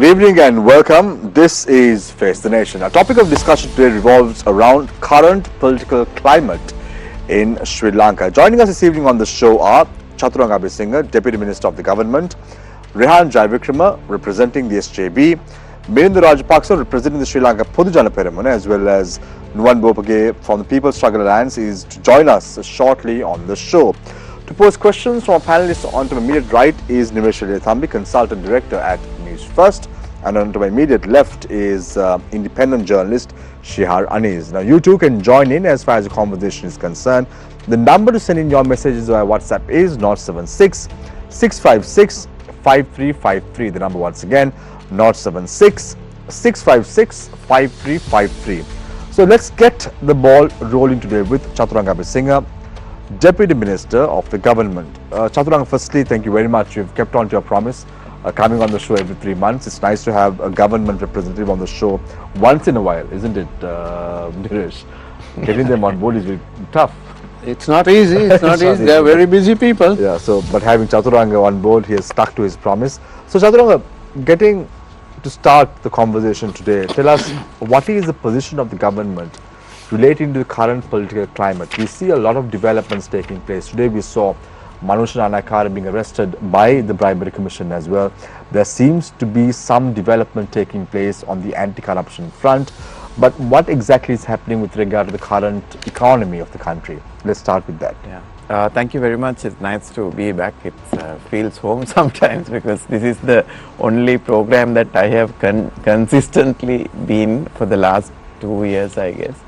Good evening and welcome. This is Face the Nation. Our topic of discussion today revolves around current political climate in Sri Lanka. Joining us this evening on the show are Chathuranga Abeysinghe, Deputy Minister of the Government, Rehan Jayawickreme, representing the SJB, Milinda Rajapaksha, representing the Sri Lanka Podujana Peramuna, as well as Nuwan Bopage from the People's Struggle Alliance is to join us shortly on the show. To pose questions from our panelists, on to my immediate right is Nimesh Thambi, Consultant Director at Newsfirst, and on to my immediate left is independent journalist Shihar Anis. Now you too can join in as far as the conversation is concerned. The number to send in your messages via WhatsApp is 076 656 5353. The number once again 076 656 5353. So let's get the ball rolling today with Chathuranga Abeysinghe, Deputy Minister of the Government. Chathuranga, firstly, thank you very much. You've kept on to your promise, coming on the show every 3 months. It's nice to have a government representative on the show once in a while, isn't it, Niresh? Getting them on board is very tough. It's not easy. It's not easy. They are very busy people. Yeah. So, but having Chathuranga on board, he has stuck to his promise. So, Chathuranga, getting to start the conversation today, tell us what is the position of the government relating to the current political climate. We see a lot of developments taking place. Today we saw Manusha Anakara being arrested by the Bribery Commission as well. There seems to be some development taking place on the anti-corruption front. But what exactly is happening with regard to the current economy of the country? Let's start with that. Yeah. Thank you very much. It's nice to be back. It feels home sometimes because this is the only program that I have consistently been for the last 2 years, I guess.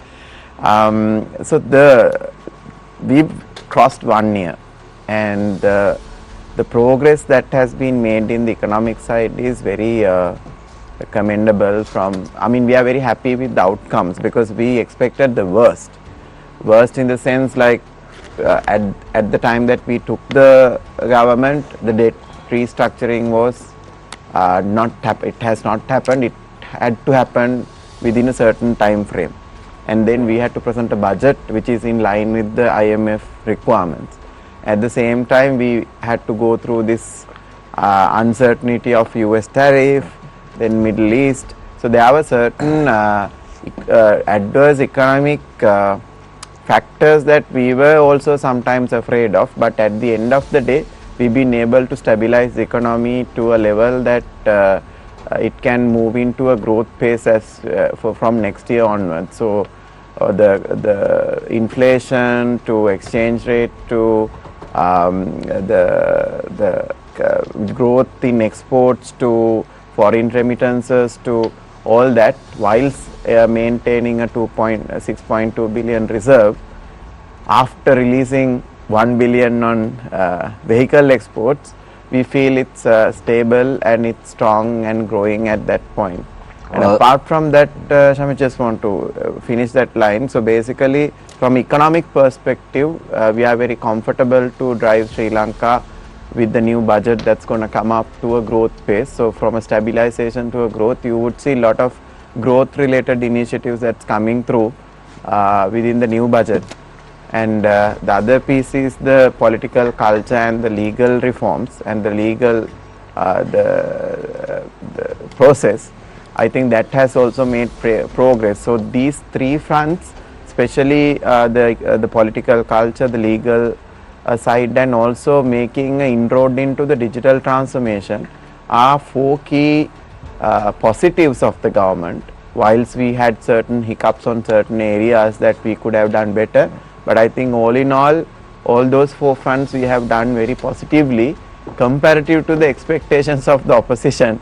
We've crossed 1 year, and the progress that has been made in the economic side is very commendable. We are very happy with the outcomes because we expected the worst in the sense like at the time that we took the government, the debt restructuring was it has not happened. It had to happen within a certain time frame. And then we had to present a budget which is in line with the IMF requirements. At the same time, we had to go through this uncertainty of US tariff, then Middle East. So there were certain adverse economic factors that we were also sometimes afraid of. But at the end of the day, we've been able to stabilize the economy to a level that it can move into a growth pace from next year onwards. So the inflation to exchange rate to the growth in exports to foreign remittances to all that, whilst maintaining a 6.2 billion reserve after releasing 1 billion on vehicle exports, we feel it's stable and it's strong and growing at that point. And apart from that, Shami, just want to finish that line. So basically, from economic perspective, we are very comfortable to drive Sri Lanka with the new budget that's going to come up to a growth pace. So from a stabilization to a growth, you would see a lot of growth related initiatives that's coming through within the new budget. And the other piece is the political culture and the legal reforms and the legal the process. I think that has also made progress. So these three fronts, especially the political culture, the legal side, and also making an inroad into the digital transformation, are four key positives of the government. Whilst we had certain hiccups on certain areas that we could have done better, but I think all in all those four fronts we have done very positively comparative to the expectations of the opposition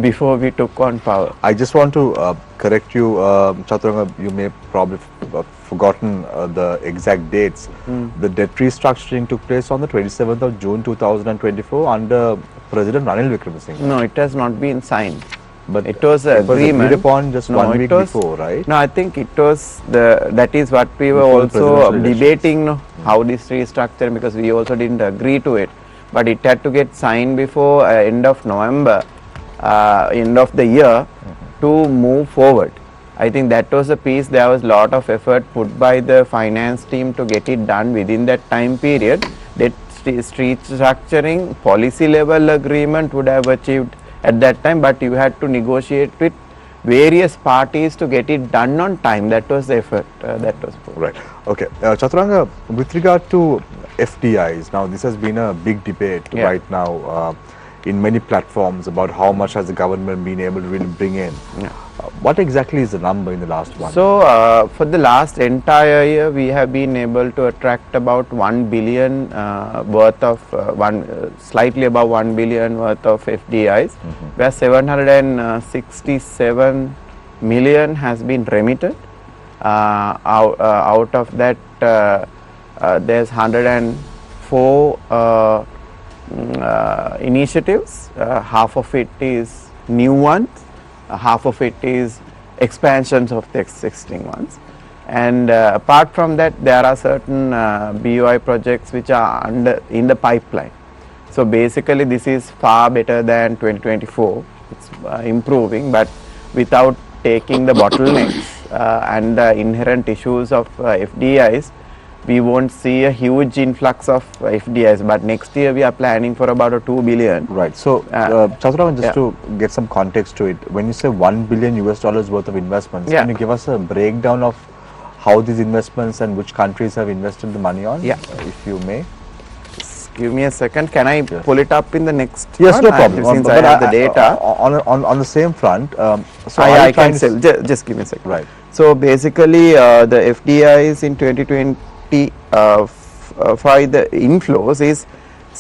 before we took on power. I just want to correct you, Chathuranga, you may probably forgotten the exact dates. The debt restructuring took place on the 27th of June 2024 under President Ranil Wickremesinghe. No, it has not been signed. But it was an agreement. Agreed upon just 1 week before, right? No, I think it was that is what we were also debating, how this restructure, because we also didn't agree to it. But it had to get signed before end of November, end of the year, to move forward. I think that was a piece. There was a lot of effort put by the finance team to get it done within that time period. That restructuring policy level agreement would have achieved at that time, but you had to negotiate with various parties to get it done on time. That was the effort that was put. Right. Okay. Chathuranga, with regard to FDIs, now this has been a big debate right now in many platforms about how much has the government been able to really bring in. What exactly is the number in the last one? So, for the last entire year, we have been able to attract about 1 billion worth of, slightly above 1 billion worth of FDIs, where 767 million has been remitted. Out of that, there's 104 initiatives. Half of it is new ones. Half of it is expansions of the existing ones, and apart from that there are certain BOI projects which are in the pipeline. So basically this is far better than 2024. It's improving, but without taking the bottlenecks and the inherent issues of FDIs, we won't see a huge influx of FDIs, but next year we are planning for about a 2 billion. Right. So, Chathuranga, just to get some context to it, when you say $1 billion worth of investments, can you give us a breakdown of how these investments and which countries have invested the money on? If you may. Just give me a second. Can I pull it up in the next Yes, one? no problem. Since I have the data. On the same front, so I can sell. Just give me a second. Right. So basically, the FDIs in 2020. For the inflows is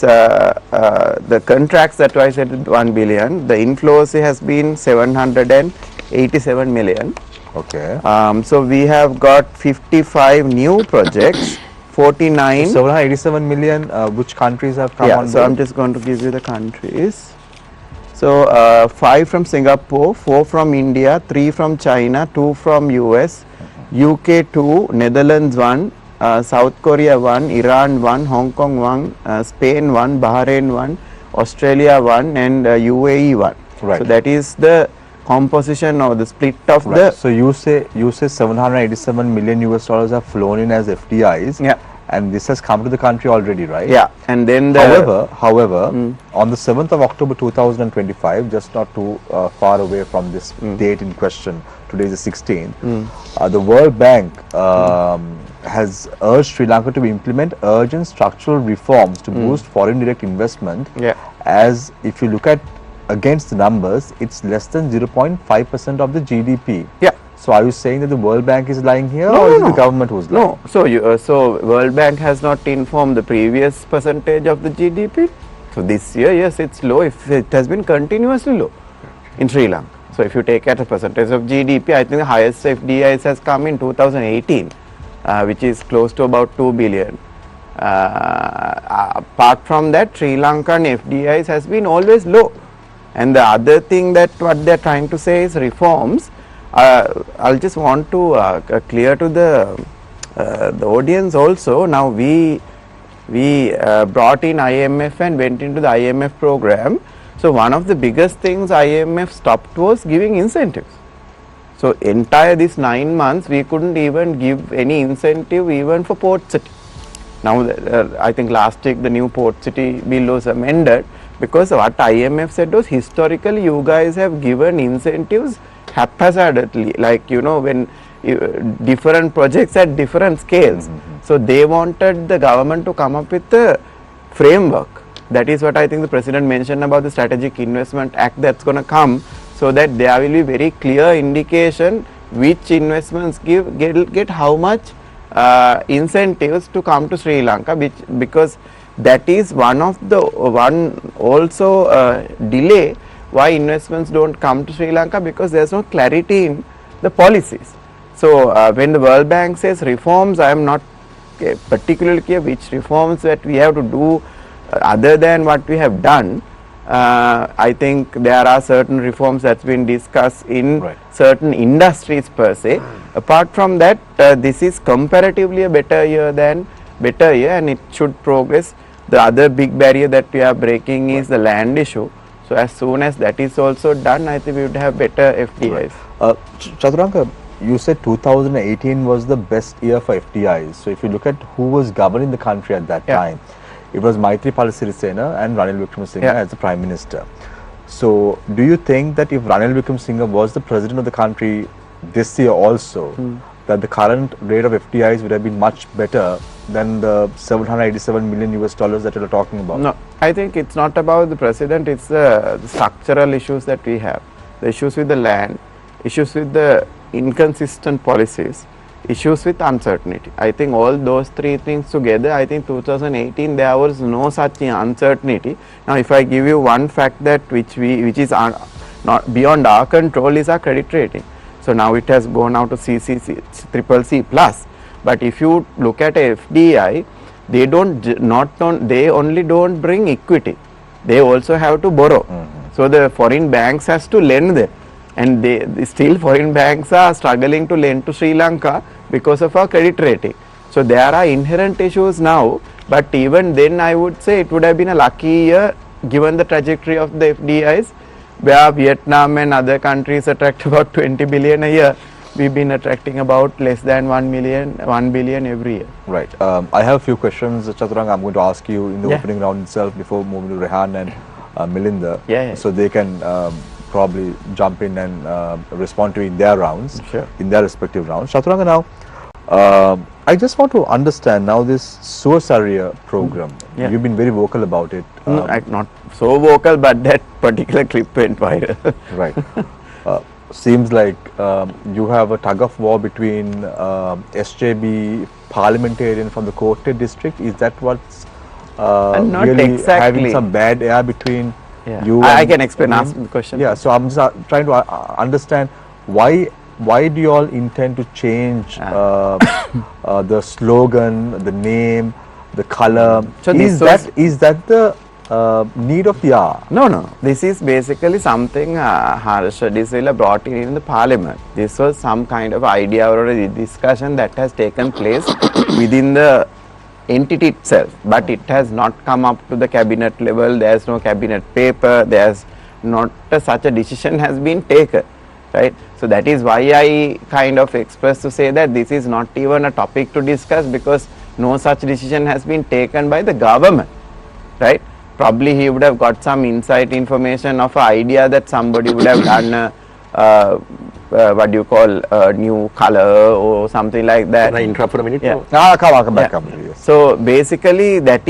the contracts that I said 1 billion, the inflows has been 787 million. Okay. So we have got 55 new projects, 49. 787 million, which countries have come on so board? I'm just going to give you the countries. So 5 from Singapore, 4 from India, 3 from China, 2 from US, UK 2, Netherlands 1, South Korea 1, Iran 1, Hong Kong 1, Spain 1, Bahrain 1, Australia 1 and UAE 1. Right. So that is the composition or the split of the. So you say 787 million have flown in as FDIs. And this has come to the country already, right? And then the however, on the 7th of October 2025, just not too far away from this date in question, today is the 16th, the World Bank has urged Sri Lanka to implement urgent structural reforms to boost foreign direct investment. As if you look at against the numbers, it's less than 0.5% of the GDP. So are you saying that the World Bank is lying here, or is it the government who's lying? No. So World Bank has not informed the previous percentage of the GDP. So this year, yes, it's low. If it has been continuously low in Sri Lanka. So if you take at a percentage of GDP, I think the highest FDIs has come in 2018, which is close to about 2 billion. Apart from that, Sri Lankan FDIs has been always low. And the other thing that what they are trying to say is reforms. I'll just want to clear to the audience also. Now we brought in IMF and went into the IMF program. So one of the biggest things IMF stopped was giving incentives. So entire this 9 months we couldn't even give any incentive even for Port City. Now I think last week the new Port City bill was amended, because what IMF said was historically you guys have given incentives haphazardly, like when different projects at different scales. So they wanted the government to come up with a framework. That is what I think the President mentioned about the Strategic Investment Act that's going to come, so that there will be very clear indication which investments get how much incentives to come to Sri Lanka, because that is one delay why investments don't come to Sri Lanka, because there is no clarity in the policies. So when the World Bank says reforms, I am not particularly clear which reforms that we have to do other than what we have done. I think there are certain reforms that's been discussed in certain industries per se. Apart from that, this is comparatively a better year, and it should progress. The other big barrier that we are breaking is the land issue. So as soon as that is also done, I think we would have better FDIs. Chathuranga, you said 2018 was the best year for FDIs. So if you look at who was governing the country at that time, it was Maithripala Sirisena and Ranil Wickremesinghe as the Prime Minister. So, do you think that if Ranil Wickremesinghe was the president of the country this year also, that the current rate of FDIs would have been much better than the 787 million US dollars that you're talking about? No, I think it's not about the president, it's the structural issues that we have. The issues with the land, issues with the inconsistent policies, issues with uncertainty. I think all those three things together, I think 2018 there was no such uncertainty. Now if I give you one fact that which is not beyond our control is our credit rating. So now it has gone out to CCC plus. But if you look at FDI, they only don't bring equity. They also have to borrow. So the foreign banks has to lend them. And still foreign banks are struggling to lend to Sri Lanka because of our credit rating. So there are inherent issues now, but even then I would say it would have been a lucky year given the trajectory of the FDIs, where Vietnam and other countries attract about 20 billion a year. We've been attracting about less than 1 billion every year. Right. I have a few questions, Chathuranga, I'm going to ask you in the opening round itself before moving to Rehan and Milinda. So they can probably jump in and respond to in their rounds, in their respective rounds. Chathuranga, now, I just want to understand now this Sirasa program. You've been very vocal about it. No, not so vocal, but that particular clip went viral. Right. Seems like you have a tug of war between SJB parliamentarian from the Kotte district. Is that what's not really exactly having some bad air between you? I can explain. Ask the question. Yeah. So I'm just trying to understand why do you all intend to change the slogan, the name, the color? So is that the need of the hour? No. This is basically something Harsha Disila brought in the parliament. This was some kind of idea or a discussion that has taken place within the entity itself, but it has not come up to the cabinet level. There is no cabinet paper. There's not such a decision has been taken. Right. So that is why I kind of expressed to say that this is not even a topic to discuss, because no such decision has been taken by the government. Right. Probably he would have got some insight information of an idea that somebody would have done what do you call a new color or something like that. Can I interrupt for a minute? Come back. So basically that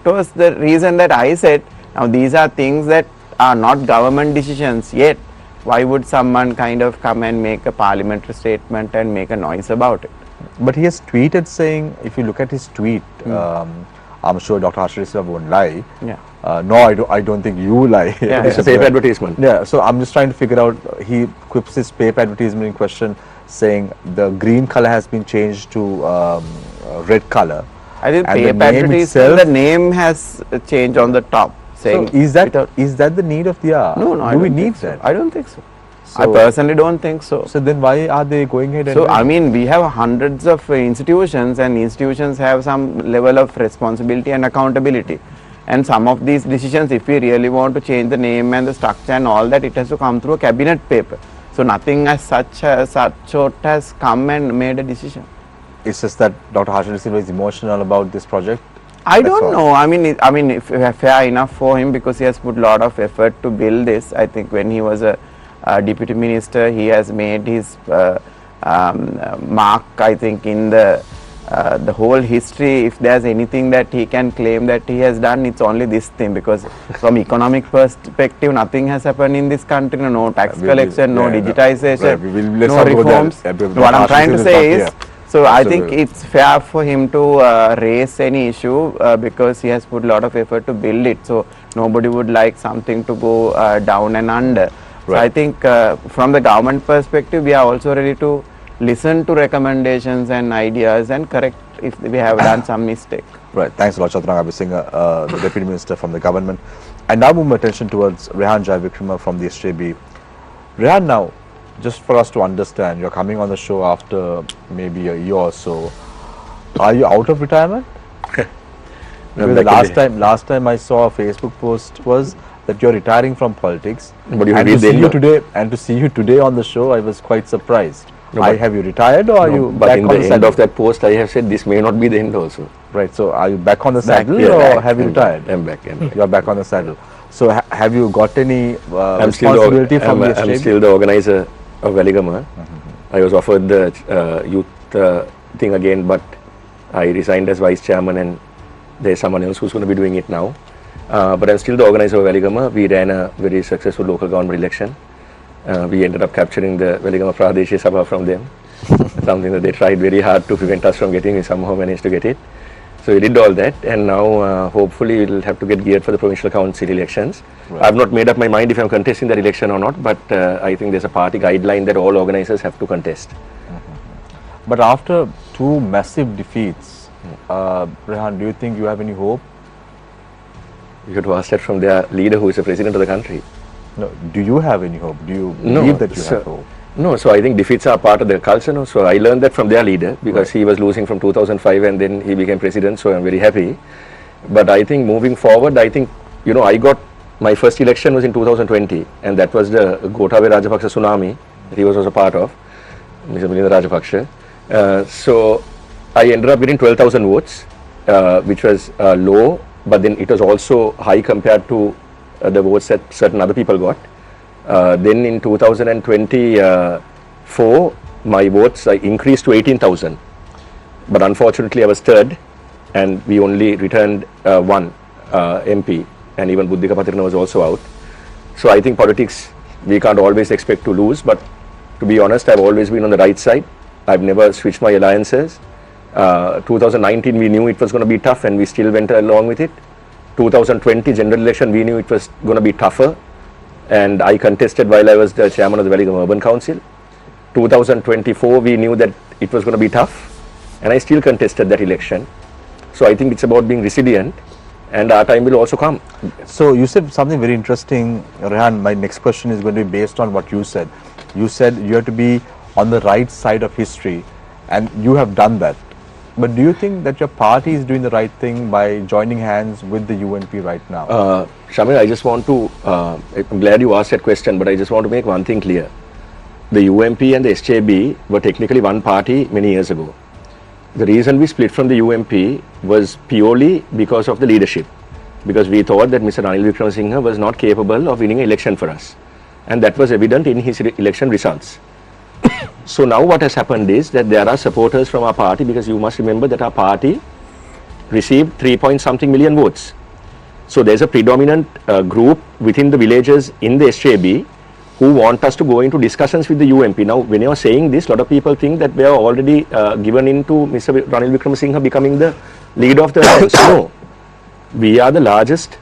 was the reason that I said, now these are things that are not government decisions yet. Why would someone kind of come and make a parliamentary statement and make a noise about it? But he has tweeted saying, if you look at his tweet, I'm sure Dr. Harsha won't lie. No, I don't think you lie. It's a paper advertisement. Yeah, so I'm just trying to figure out, he quips his paper advertisement in question saying the green color has been changed to red color. I think paper advertisement, the name has changed on the top. So is that the need of the hour? No, do we need that? I don't think so. I personally don't think so. So then why are they going ahead and so I mean, we have hundreds of institutions, and institutions have some level of responsibility and accountability. And some of these decisions, if we really want to change the name and the structure and all that, it has to come through a cabinet paper. So nothing as such sort has come and made a decision. It's just that Dr. Harsha is emotional about this project. I don't know. I mean, if fair enough for him, because he has put a lot of effort to build this. I think when he was a deputy minister, he has made his mark, I think, in the whole history. If there's anything that he can claim that he has done, it's only this thing, because from economic perspective, nothing has happened in this country. No tax collection, no digitization, no reforms. What I'm trying to say is, so I think it's fair for him to raise any issue because he has put a lot of effort to build it. So nobody would like something to go down and under. So I think from the government perspective, we are also ready to listen to recommendations and ideas and correct if we have done some mistake. Right. Thanks a lot, Chathuranga Abeysinghe, the Deputy Minister from the government. And now move my attention towards Rehan Jayawickreme from the SJB. Rehan, now, just for us to understand, you're coming on the show after maybe a year or so. Are you out of retirement? The last time I saw a Facebook post was that you're retiring from politics. But you and to see you today on the show, I was quite surprised. No, have you retired or are you back on the saddle? End of that post, I have said this may not be the end also. Right. So are you back on the saddle or have you retired? I'm back. You're back on the saddle. So have you got any I'm still responsibility from the I'm SJB? still the organizer of Veligama. I was offered the youth thing again, but I resigned as vice chairman, and there's someone else who's going to be doing it now. But I'm still the organizer of Veligama. We ran a very successful local government election. We ended up capturing the Veligama Pradeshi Sabha from them. Something that they tried very hard to prevent us from getting. We somehow managed to get it. So we did all that, and now hopefully we'll have to get geared for the provincial council elections. Right. I've not made up my mind if I'm contesting that election or not, but I think there's a party guideline that all organizers have to contest. But after 2 massive defeats, Rehan, do you think you have any hope? You have to ask that from their leader, who is the president of the country. No. Do you have any hope? Do you No, believe that you sir. have hope? No, so I think defeats are part of the culture. No? So I learned that from their leader, because he was losing from 2005 and then he became president, so I'm very happy. But I think moving forward, I think, you know, I got, my first election was in 2020, and that was the Gotabaya Rajapaksha tsunami that he was also part of, Mr. Milinda Rajapaksha. So I ended up getting 12,000 votes, which was low, but then it was also high compared to the votes that certain other people got. Then in 2024, my votes increased to 18,000. But unfortunately, I was third, and we only returned one MP, and even Buddhika Patirna was also out. So I think politics, we can't always expect to lose, but to be honest, I've always been on the right side. I've never switched my alliances. 2019, we knew it was going to be tough, and we still went along with it. 2020 general election, we knew it was going to be tougher, and I contested while I was the chairman of the Veligama Urban Council. 2024, we knew that it was going to be tough, and I still contested that election. So I think it's about being resilient, and our time will also come. So you said something very interesting, Rehan. My next question is going to be based on what you said. You said you have to be on the right side of history, and you have done that. But do you think that your party is doing the right thing by joining hands with the UNP right now? Shamil, I just want to, I'm glad you asked that question, but I just want to make one thing clear. The UMP and the SJB were technically one party many years ago. The reason we split from the UMP was purely because of the leadership, because we thought that Mr. Jayawickreme was not capable of winning an election for us, and that was evident in his election results. So now what has happened is that there are supporters from our party, because you must remember that our party received 3-point-something million votes. So there's a predominant group within the villages in the SJB who want us to go into discussions with the UMP. Now, when you're saying this, a lot of people think that we are already given into Mr. Jayawickreme becoming the leader of the alliance. No, we are the largest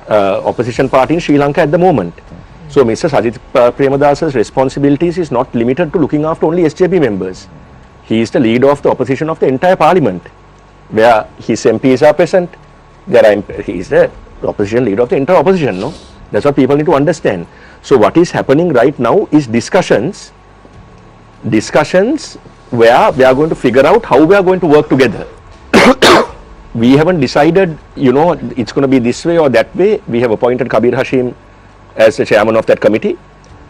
opposition party in Sri Lanka at the moment. So Mr. Sajith Premadasa's responsibilities is not limited to looking after only SJP members. He is the leader of the opposition of the entire parliament, where his MPs are present. He is the opposition leader of the entire opposition. No, that's what people need to understand. So what is happening right now is discussions where we are going to figure out how we are going to work together. We haven't decided, you know, it's going to be this way or that way. We have appointed Kabir Hashim as the chairman of that committee.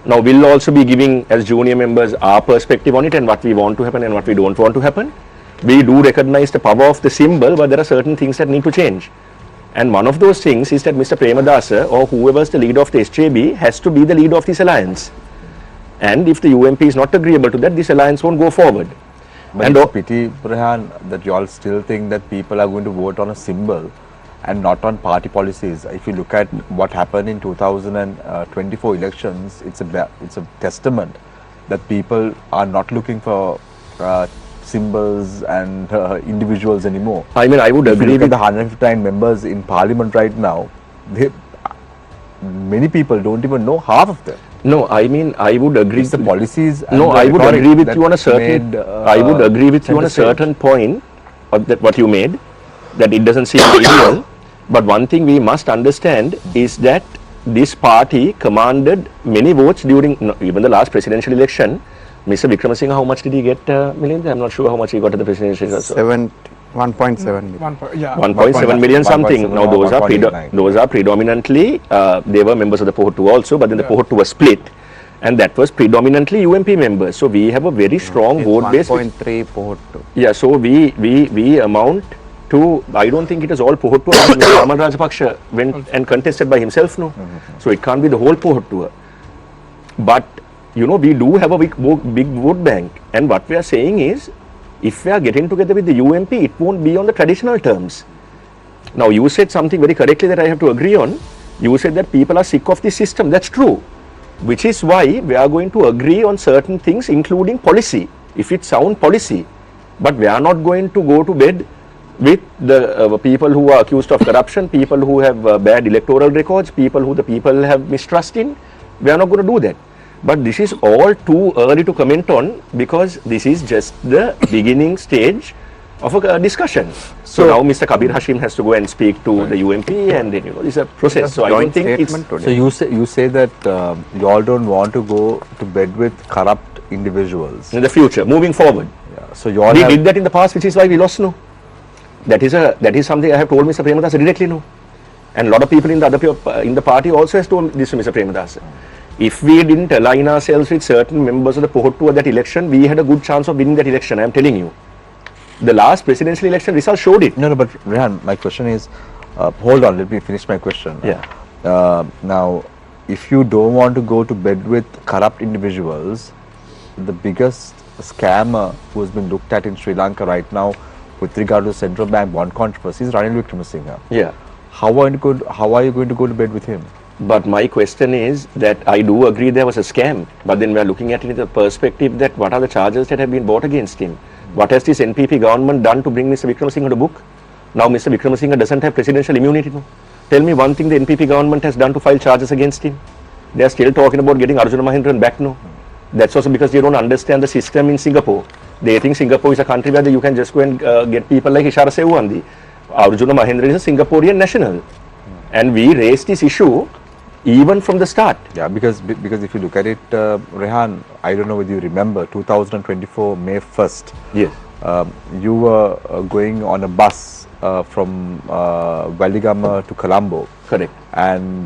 Now we'll also be giving, as junior members, our perspective on it and what we want to happen and what we don't want to happen. We do recognize the power of the symbol, but there are certain things that need to change. And one of those things is that Mr. Premadasa, or whoever is the leader of the SJB, has to be the leader of this alliance. And if the UMP is not agreeable to that, this alliance won't go forward. But and it's a pity, Rehan, that you all still think that people are going to vote on a symbol and not on party policies. If you look at what happened in 2024 elections, it's a testament that people are not looking for symbols and individuals anymore. I mean, I would agree with the 159 members in parliament right now. Many people don't even know half of them. No, I mean, I would agree. It's the policies. No, I would agree with you on a certain. I would agree with you on a certain point of that what you made, that it doesn't seem ideal. But one thing we must understand is that this party commanded many votes during even the last presidential election. Mr. Wickremesinghe, how much did he get, Milinda? I'm not sure how much he got at the presidential election. 1.7 million. 1.7 million something. Now those are predominantly, they were members of the Pohottu also, but then the Pohottu was split, and that was predominantly UMP members. So we have a very strong vote base. 1.3 Pohottu. Yeah, so we amount to, I don't think it is all Pohottua. Mr. Ramal Rajapaksha went and contested by himself, no? So it can't be the whole Pohottua. But, you know, we do have a big vote bank. And what we are saying is, if we are getting together with the UMP, it won't be on the traditional terms. Now, you said something very correctly that I have to agree on. You said that people are sick of this system. That's true. Which is why we are going to agree on certain things, including policy, if it's sound policy. But we are not going to go to bed with the people who are accused of corruption, people who have bad electoral records, people who the people have mistrust in. We are not going to do that. But this is all too early to comment on, because this is just the beginning stage of a discussion. So now Mr. Kabir Hashim has to go and speak to the UMP, and then, you know, it's a process. So I don't think it's... So you say that you all don't want to go to bed with corrupt individuals in the future, moving forward. Yeah. So you all we did that in the past, which is why we lost, no. That is something I have told Mr. Premadasa directly, no. And a lot of people in the other in the party also has told this to Mr. Premadasa. If we didn't align ourselves with certain members of the Pohottua at that election, we had a good chance of winning that election. I am telling you. The last presidential election results showed it. No, but Rehan, my question is, hold on, let me finish my question. Yeah. Now, if you don't want to go to bed with corrupt individuals, the biggest scammer who has been looked at in Sri Lanka right now with regard to the central bank bond controversy is Jayawickreme. Yeah. How are you going to go to bed with him? But my question is that I do agree there was a scam, but then we are looking at it in the perspective that what are the charges that have been brought against him? What has this NPP government done to bring Mr. Wickremesinghe to book? Now Mr. Wickremesinghe doesn't have presidential immunity. No? Tell me one thing the NPP government has done to file charges against him. They are still talking about getting Arjuna Mahendran back. No, that's also because they don't understand the system in Singapore. They think Singapore is a country where you can just go and get people like Ishara Sewandi. Arjuna Mahendran is a Singaporean national, and we raised this issue even from the start. Yeah, because if you look at it, Rehan, I don't know whether you remember 2024 May 1st. Yes. You were going on a bus from Waligama to Colombo. Correct. And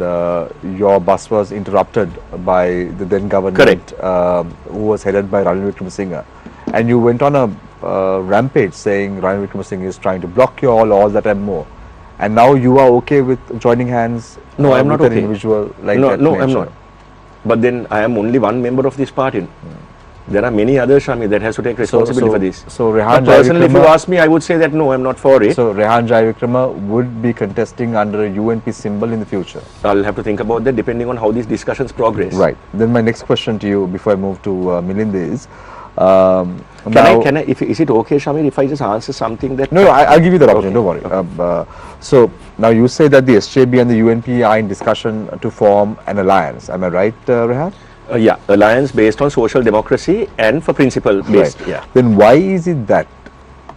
your bus was interrupted by the then government. Correct. Who was headed by Ranil Wickremesinghe. And you went on a rampage saying Ranil Wickremesinghe is trying to block you all that and more. And now you are okay with joining hands? No, I am not with okay. An individual like no, that? No, I am not. But then I am only one member of this party. There are many others, Shami, that has to take responsibility for this. So Rehan personally, if you ask me, I would say that no, I am not for it. So Rehan Jayawickreme would be contesting under a UNP symbol in the future? I'll have to think about that depending on how these discussions progress. Right. Then my next question to you before I move to Milinda is, can I, is it okay, Shamir, if I just answer something that... No, I'll give you the option, don't worry. Okay. So, now you say that the SJB and the UNP are in discussion to form an alliance. Am I right, Rehan? Yeah, alliance based on social democracy and for principle based. Right. Yeah. Then why is it that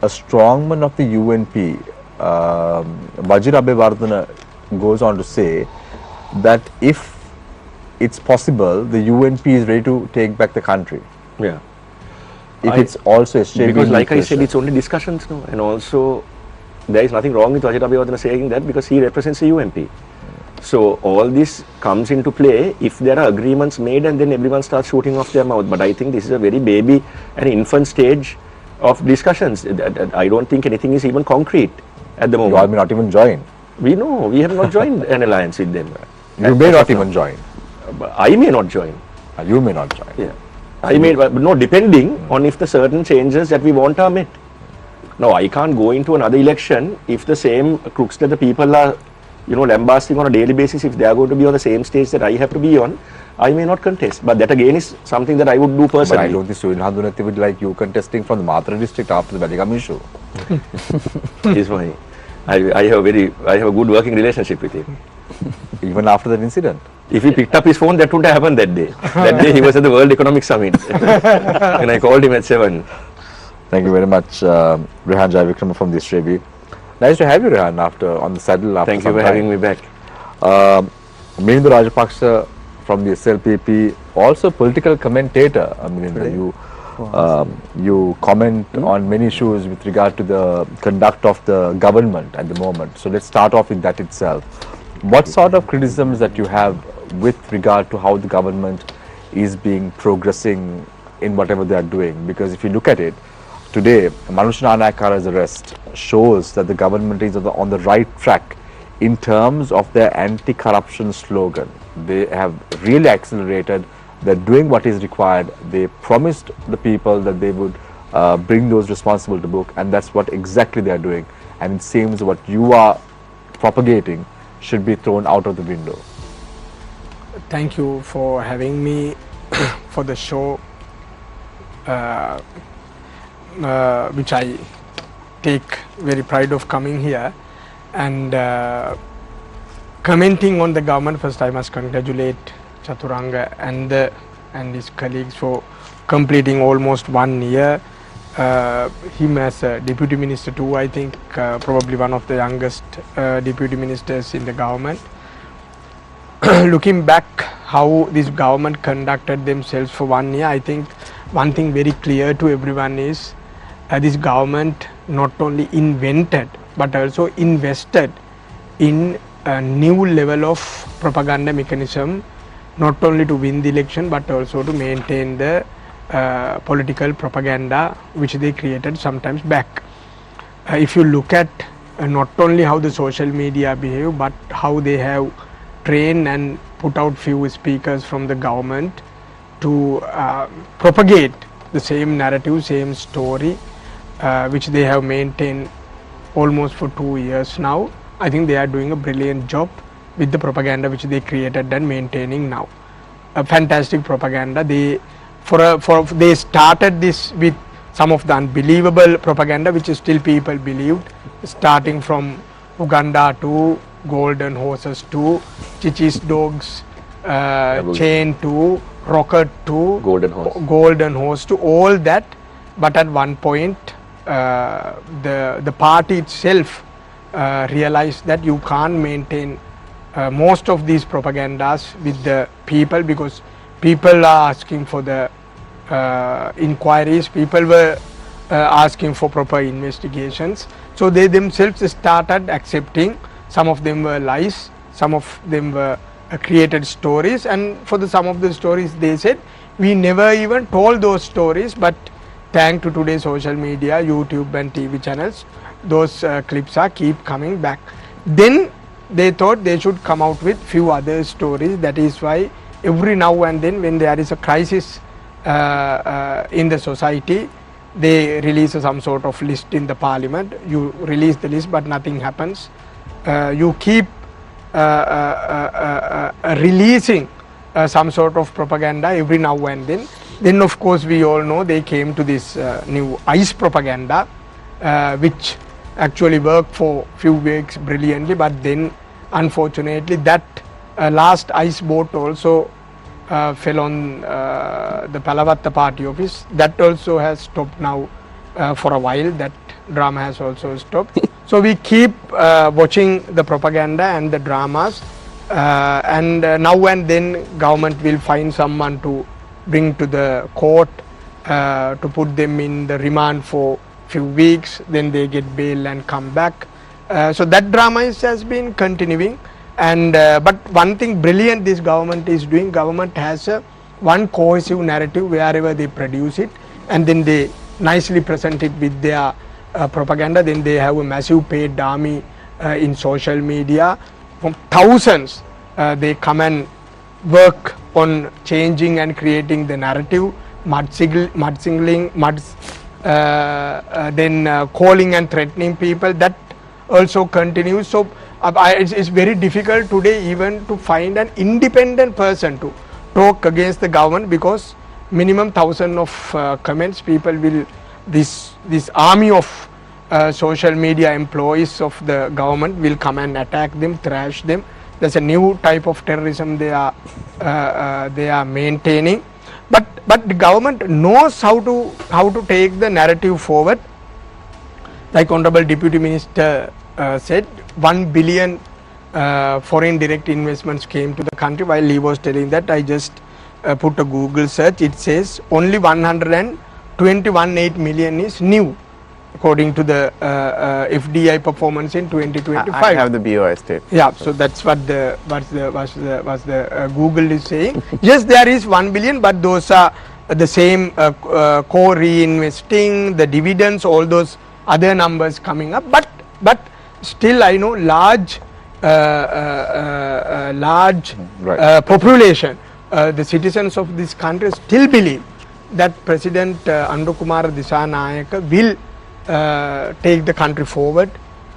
a strongman of the UNP, Vajir Abewardena, goes on to say that if it's possible, the UNP is ready to take back the country? Yeah. If it's also SJB. Because like I said, it's only discussions, no? And also, there is nothing wrong with Vajir Abewardena saying that because he represents the UNP. So all this comes into play if there are agreements made and then everyone starts shooting off their mouth. But I think this is a very baby and infant stage of discussions. I don't think anything is even concrete at the moment. You all may not even join. We know, we have not joined an alliance with them. You may not even join. I may not join. You may not join. Yeah. I may, but no, depending on if the certain changes that we want are met. Now, I can't go into another election if the same crooks that the people are, lambasting on a daily basis, if they are going to be on the same stage that I have to be on, I may not contest. But that again is something that I would do personally. But I don't think Surin Handunati would like you contesting from the Matra district after the Waligama issue. He's fine. I have a good working relationship with him. Even after that incident? If he picked up his phone, that wouldn't have happened that day. That day he was at the World Economic Summit. And I called him at 7. Thank you very much, Rehan Jayawickreme from the SJB. Nice to have you, Rehan, on the saddle after Thank you for having me back. Milinda Rajapaksha from the SLPP, also political commentator. Milinda, you comment on many issues with regard to the conduct of the government at the moment. So let's start off with that itself. What sort of criticisms that you have with regard to how the government is progressing in whatever they are doing? Because if you look at it, today, Manusha Anakara's arrest shows that the government is on the right track in terms of their anti-corruption slogan. They have really accelerated. They're doing what is required. They promised the people that they would bring those responsible to book, and that's what exactly they are doing. And it seems what you are propagating should be thrown out of the window. Thank you for having me for the show, which I take very pride of coming here and commenting on the government. First, I must congratulate Chathuranga and his colleagues for completing almost 1 year. Him as a deputy minister too, I think probably one of the youngest deputy ministers in the government. Looking back how this government conducted themselves for 1 year, I think one thing very clear to everyone is this government not only invented but also invested in a new level of propaganda mechanism, not only to win the election but also to maintain the political propaganda which they created sometimes back. If you look at not only how the social media behave but how they have trained and put out few speakers from the government to propagate the same narrative, same story which they have maintained almost for 2 years now. I think they are doing a brilliant job with the propaganda which they created and maintaining now. A fantastic propaganda. They started this with some of the unbelievable propaganda which still people believed, starting from Uganda to golden horses to Chichi's dogs, chain to rocket to golden horse to all that. But at one point the party itself realized that you can't maintain most of these propagandas with the people, because people are asking for the inquiries, people were asking for proper investigations. So they themselves started accepting some of them were lies, some of them were created stories, and for the some of the stories they said we never even told those stories, but thanks to today's social media, YouTube and TV channels, those clips are keep coming back. Then they thought they should come out with few other stories. That is why every now and then when there is a crisis in the society, they release some sort of list in the parliament. You release the list but nothing happens. You keep releasing some sort of propaganda every now and then. Then of course we all know they came to this new ICE propaganda which actually worked for few weeks brilliantly, but then unfortunately that last ICE boat also fell on the Palavatta party office. That also has stopped now for a while. That drama has also stopped. So we keep watching the propaganda and the dramas, and now and then government will find someone to bring to the court to put them in the remand for few weeks, then they get bail and come back. So that drama has been continuing. And but one thing brilliant this government is doing, government has one cohesive narrative wherever they produce it, and then they nicely present it with their propaganda. Then they have a massive paid army in social media from thousands. They come and work on changing and creating the narrative, mudslinging, then calling and threatening people. That also continues. So it's very difficult today even to find an independent person to talk against the government, because minimum 1,000 of comments people will, this army of social media employees of the government will come and attack them, thrash them. There's a new type of terrorism they are maintaining. But the government knows how to take the narrative forward. Like Honorable Deputy Minister said, 1 billion foreign direct investments came to the country. While he was telling that, I just put a Google search. It says only 121.8 million is new, according to the FDI performance in 2025. I have the BOI state. Yeah, so that's what the Google is saying. Yes, there is 1 billion, but those are the same core reinvesting, the dividends, all those other numbers coming up. But still, I know large population, the citizens of this country still believe that President Andukumara Dissanayaka will take the country forward.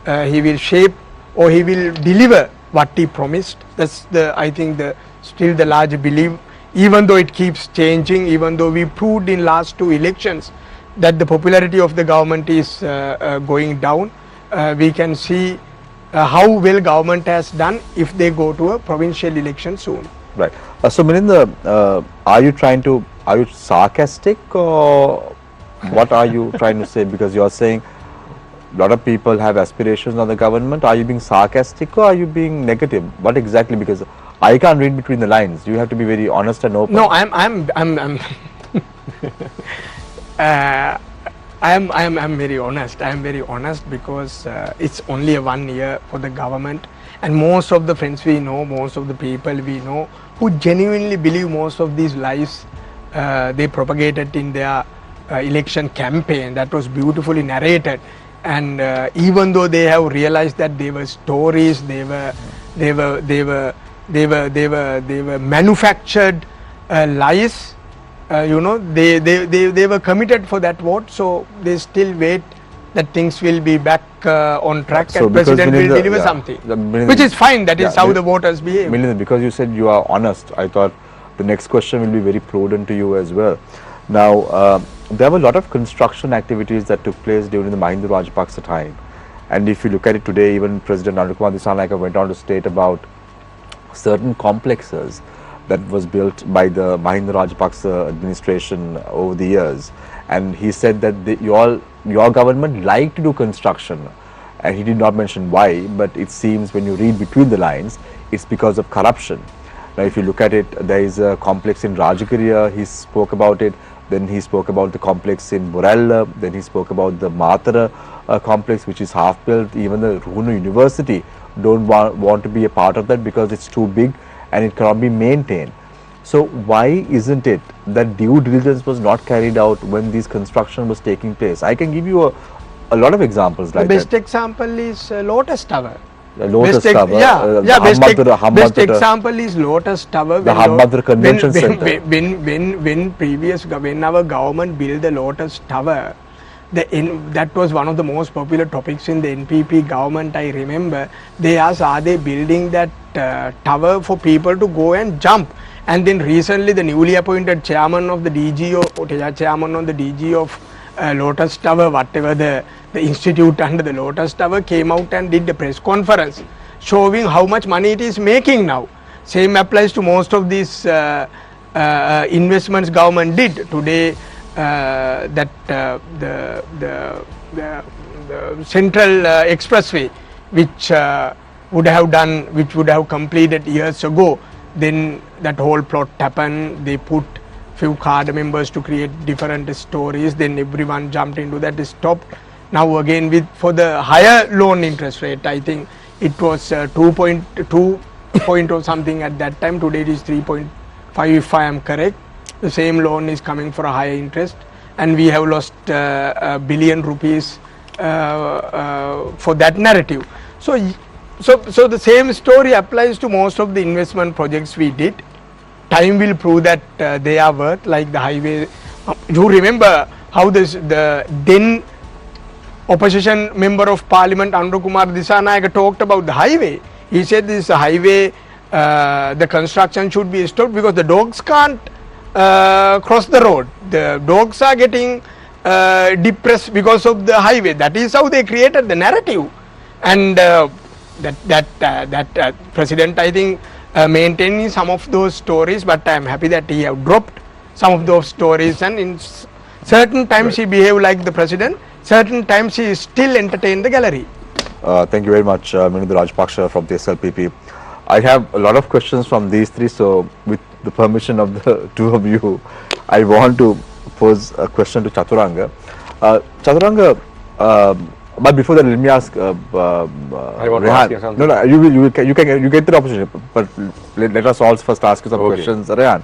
He will shape or he will deliver what he promised. That's I think still the large belief, even though it keeps changing, even though we proved in last 2 elections that the popularity of the government is going down. We can see how well government has done if they go to a provincial election soon. Right. So Milinda, are you sarcastic, or what are you trying to say? Because you are saying a lot of people have aspirations on the government. Are you being sarcastic or are you being negative? What exactly? Because I can't read between the lines. You have to be very honest and open. No, I'm very honest. I'm very honest because it's only a 1 year for the government, and most of the friends we know, most of the people we know who genuinely believe most of these lies they propagated in their election campaign. That was beautifully narrated, and even though they have realized that they were stories, they were manufactured lies. They were committed for that vote, so they still wait that things will be back on track, So and because President will Milinda- deliver yeah, something, Milinda- which is fine. That is yeah, how Mil- the voters behave. Milinda, because you said you are honest, I thought the next question will be very prudent to you as well. Now, there were a lot of construction activities that took place during the Milinda Rajapaksha time, and if you look at it today, even President Andukumara Dissanayaka went on to state about certain complexes that was built by the Milinda Rajapaksha administration over the years, and he said that your government liked to do construction, and he did not mention why, but it seems when you read between the lines, it's because of corruption. Now, if you look at it, there is a complex in Rajagiriya, he spoke about it, then he spoke about the complex in Borella, then he spoke about the Matara complex, which is half built. Even the Rehan University don't want to be a part of that because it's too big and it cannot be maintained. So why isn't it that due diligence was not carried out when this construction was taking place? I can give you a lot of examples like The best that. example is Lotus Tower. Lotus Best Tower, best example is Lotus Tower. The Hammadura Convention Center. When our government built the Lotus Tower, that was one of the most popular topics in the NPP government. I remember they asked, are they building that tower for people to go and jump? And then recently the newly appointed chairman of the DG of Lotus Tower, whatever the institute under the Lotus Tower, came out and did the press conference showing how much money it is making now. Same applies to most of these investments government did today. The Central Expressway, which would have completed years ago, then that whole plot happened. They put few card members to create different stories, then everyone jumped into that, stopped. Now again for the higher loan interest rate, I think it was 2.2 point or something at that time. Today it is 3.5 if I am correct. The same loan is coming for a higher interest, and we have lost a billion rupees for that narrative. So the same story applies to most of the investment projects we did. Time will prove that they are worth, like the highway. You remember how the then opposition member of parliament Andukumara Dissanayaka talked about the highway. He said this highway, the construction should be stopped because the dogs can't cross the road. The dogs are getting depressed because of the highway. That is how they created the narrative, and that president, I think, maintaining some of those stories, but I am happy that he have dropped some of those stories, and in certain times he behaved like the president, certain times he still entertained the gallery. Thank you very much, Milinda Rajapaksha from the SLPP. I have a lot of questions from these three, so with the permission of the two of you, I want to pose a question to Chathuranga. Chathuranga, but before that, let me ask I want to Rehan. ask you something. No, you get the opportunity, but let us all first ask you some questions. Rehan,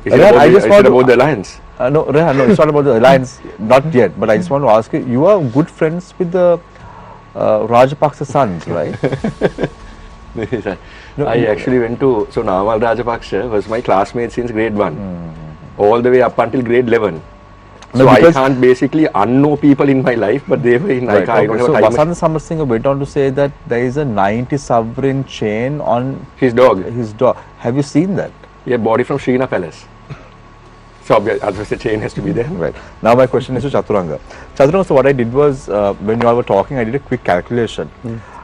Is it about the alliance? No, Rehan, no, it's not about the alliance, not yet. But I just want to ask you, you are good friends with the Rajapaksha sons, right? I actually went to, so Nuwan Rajapaksha was my classmate since grade 1, all the way up until grade 11. So I can't basically unknow people in my life, but they were in Right, I don't have so a time. Vasant Samarsinghe went on to say that there is a 90 sovereign chain on His dog. his dog. Have you seen that? He had bought it from Srina Palace. So otherwise the chain has to be there. Right. Now my question is to Chathuranga. Chathuranga, so what I did was, when you all were talking, I did a quick calculation.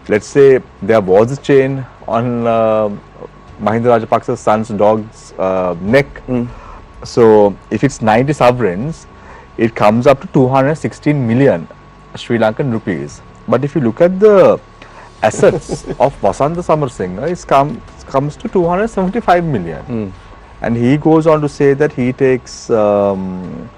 Let's say there was a chain on Mahinda Rajapaksa's son's dog's neck. So if it's 90 sovereigns, it comes up to 216 million Sri Lankan rupees. But if you look at the assets of Vasanta Samarsinghe, it comes to 275 million. And he goes on to say that he takes bananas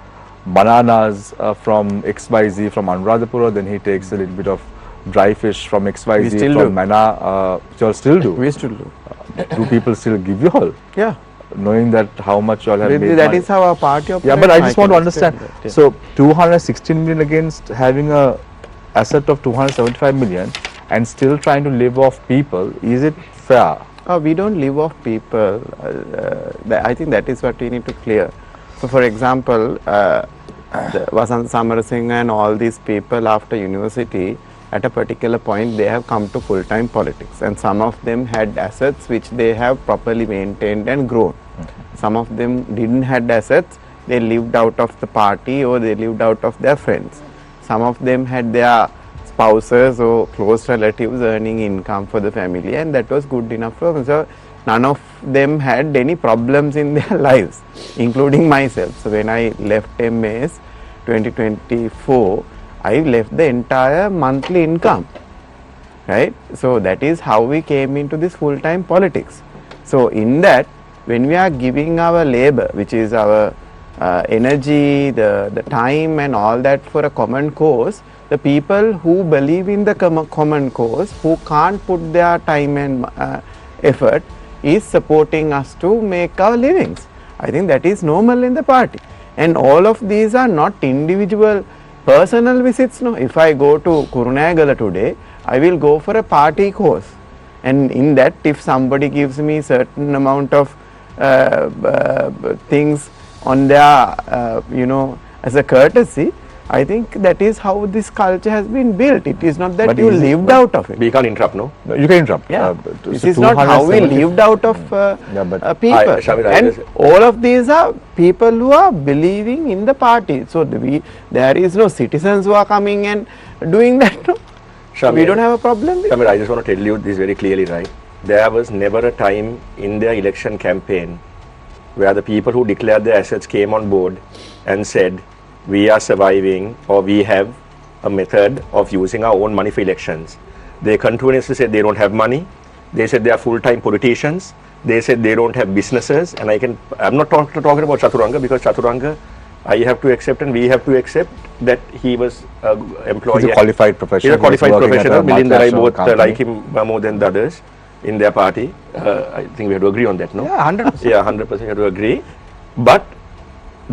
from XYZ from Anuradhapura, then he takes a little bit of dry fish from XYZ still from do. Mana, which you all still do. We still do. Do people still give you all? Yeah. Knowing that how much you all have made That money. is how our party operates. Yeah, but I just want to understand. That, yeah. So 216 million against having a asset of 275 million and still trying to live off people, is it fair? We don't live off people. I think that is what we need to clear. So, for example, Vasant Samarsinghe and all these people after university, at a particular point, they have come to full-time politics, and some of them had assets which they have properly maintained and grown. Some of them didn't had assets; they lived out of the party or they lived out of their friends. Some of them had their spouses or close relatives earning income for the family, and that was good enough for them. So none of them had any problems in their lives, including myself. So when I left MAS 2024, I left the entire monthly income, right? So that is how we came into this full-time politics. So in that, when we are giving our labor, which is our energy, the time and all that for a common cause, the people who believe in the common cause, who can't put their time and effort, is supporting us to make our livings. I think that is normal in the party. And all of these are not individual personal visits. No, if I go to Kurunegala today, I will go for a party cause. And in that, if somebody gives me certain amount of things on their, as a courtesy, I think that is how this culture has been built. It is not that But you is it- lived out of it. We can't interrupt, no? No, you can interrupt. Yeah, this so is not how we 270 lived out of people. Shamir, I And just- all of these are people who are believing in the party. So there is no citizens who are coming and doing that. No? So we Shamir, don't have a problem with Shamir, I just want to tell you this very clearly, right? There was never a time in their election campaign where the people who declared their assets came on board and said, we are surviving, or we have a method of using our own money for elections. They continuously said they don't have money. They said they are full-time politicians. They said they don't have businesses. And I'm not talking about Chathuranga, because Chathuranga, I have to accept and we have to accept that he was an employee. He's a qualified professional. He's a qualified working at professional. a Milinda and I multinational both company. like him more than the others in their party. I think we have to agree on that, no? Yeah, 100%. Yeah, 100% we have to agree. But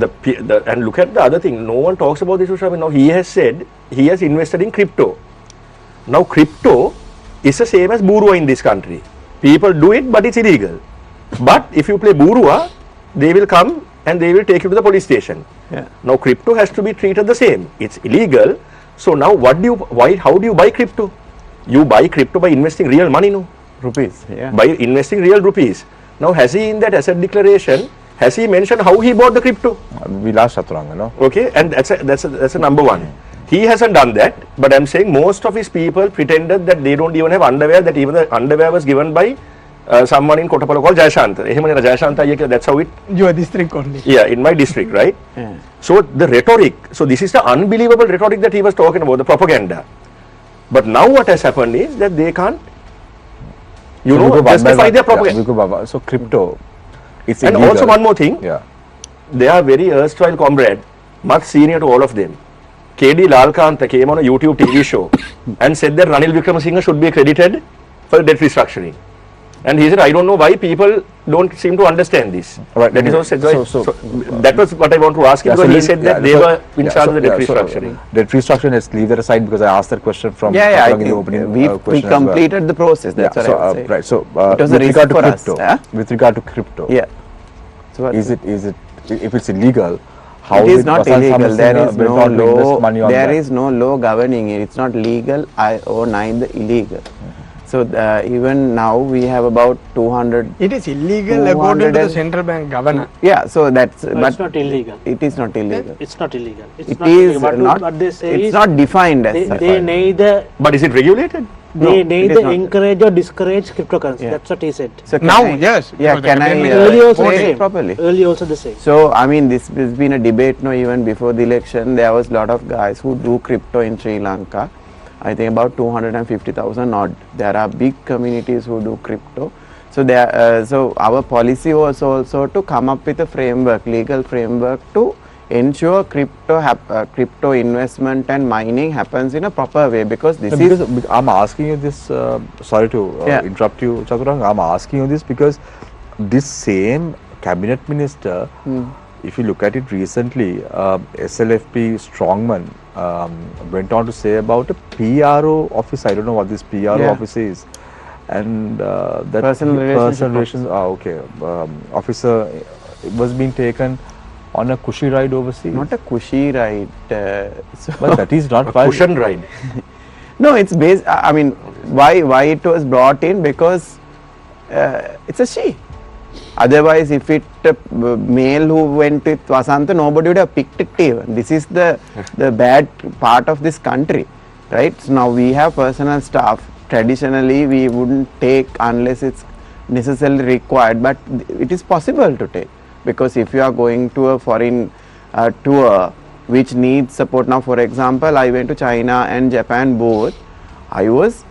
and look at the other thing. No one talks about this. Now he has said he has invested in crypto. Now crypto is the same as Burua in this country. People do it, but it's illegal. But if you play Burua, they will come and they will take you to the police station. Yeah. Now crypto has to be treated the same. It's illegal. So now how do you buy crypto? You buy crypto by investing real money, no? Rupees. Yeah. By investing real rupees. Now has he in that asset declaration, has he mentioned how he bought the crypto? We lost Chathuranga, no? Okay, and that's a number one. He hasn't done that, but I'm saying most of his people pretended that they don't even have underwear, that even the underwear was given by someone in Kotapallo called Jayashanta. That's how it, Your district only. yeah, in my district, right? Yeah. So the rhetoric, so this is the unbelievable rhetoric that he was talking about, the propaganda. But now what has happened is that they can't, So we go one by justify one. their Yeah, propaganda. we go by one. So crypto, it's And illegal. also one more thing, Yeah. they are very erstwhile comrade, much senior to all of them. KD Lalkanta came on a YouTube TV show and said that Ranil Wickremesinghe should be credited for debt restructuring. And he said, I don't know why people don't seem to understand this. Right. That is also So- so that was what I want to ask you, because he said that they were in charge of the debt restructuring. Debt restructuring, let's leave that aside because I asked that question from I Chathuranga in the think opening we question as well. completed the process. That's what I would say. Right. So, It was a with risk regard to for us, crypto, huh? with regard to crypto, Yeah. So what- is it if it's illegal? How it is did not Vasan illegal. There Samarasinghe is went no on to invest law. money on There that? is no law governing it. It's not legal or neither illegal. So even now we have about 200. It is illegal according to 200 the and- central bank governor. Yeah. So that's. No, but it's not illegal. It is not illegal. It's not illegal. It's It not is illegal. What, not. what they say It's is not defined as they, such. they neither But is it regulated? No, they it neither is not. encourage or discourage cryptocurrency. Yeah. That's what he said. So can Now, I- yes, Yeah. because the Can I cabinet Earlier also the say it same. properly? Earlier also the same. So I mean, this has been a debate. No, even before the election, there was a lot of guys who do crypto in Sri Lanka. I think about 250,000 odd. There are big communities who do crypto. So there, so our policy was also to come up with a framework, legal framework to ensure crypto investment and mining happens in a proper way, because this No, is because I'm asking you this. Sorry to Yeah. interrupt you, Chathuranga. I'm asking you this because this same cabinet minister, if you look at it recently, SLFP strongman went on to say about a PRO office. I don't know what this PRO Yeah. office is, and that Personal relationship relations. Okay, officer was being taken on a cushy ride overseas. not a cushy ride. So But that is not A why- cushion ride. no, it's based. I mean, why it was brought in, because it's a she. Otherwise, if it male who went with Vasanta, nobody would have picked it even. This is the bad part of this country, right? So now we have personal staff. Traditionally, we wouldn't take unless it's necessarily required, but it is possible to take, because if you are going to a foreign tour which needs support. Now, for example, I went to China and Japan both. I was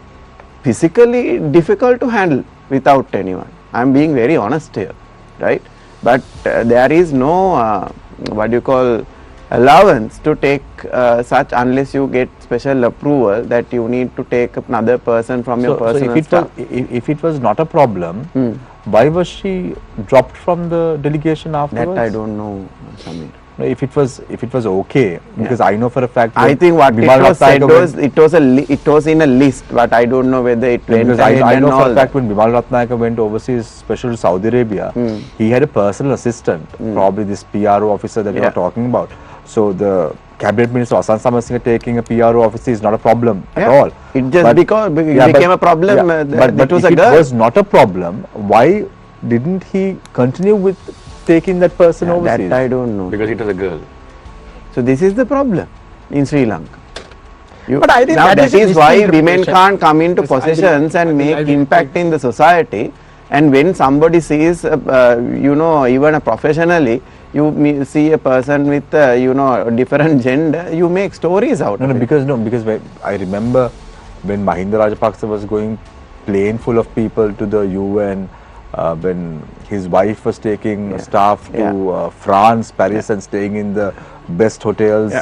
physically difficult to handle without anyone. I am being very honest here, right? But there is no what do you call allowance to take such unless you get special approval that you need to take another person from your personal if it staff. was if it was not a problem, why was she dropped from the delegation afterwards? That I don't know, Samir. No, if it was okay, because I know for a fact. I that think what Bimal it was said Ratnayake was went- it was in a list, but I don't know whether it went because ahead I and know for all a fact when Bimal Ratnayake went overseas, especially to Saudi Arabia, he had a personal assistant, probably this PRO officer that you Yeah. are talking about. So the cabinet minister Vasan Samarasinghe taking a PRO officer is not a problem at Yeah. all. It just But- because it yeah, became but- a problem. yeah, That but was if a girl. it was not a problem, why didn't he continue with taking that person overseas? That I don't know. Because it was a girl. So this is the problem in Sri Lanka. But I think now that is a why women misinterpretation. can't come into Yes, I positions will- and I make will- impact in the society. And when somebody sees, even a professionally, you see a person with, a different gender, you make stories out of it. Because I remember when Milinda Rajapaksha was going plane full of people to the UN, when his wife was taking staff to France, Paris, and staying in the best hotels,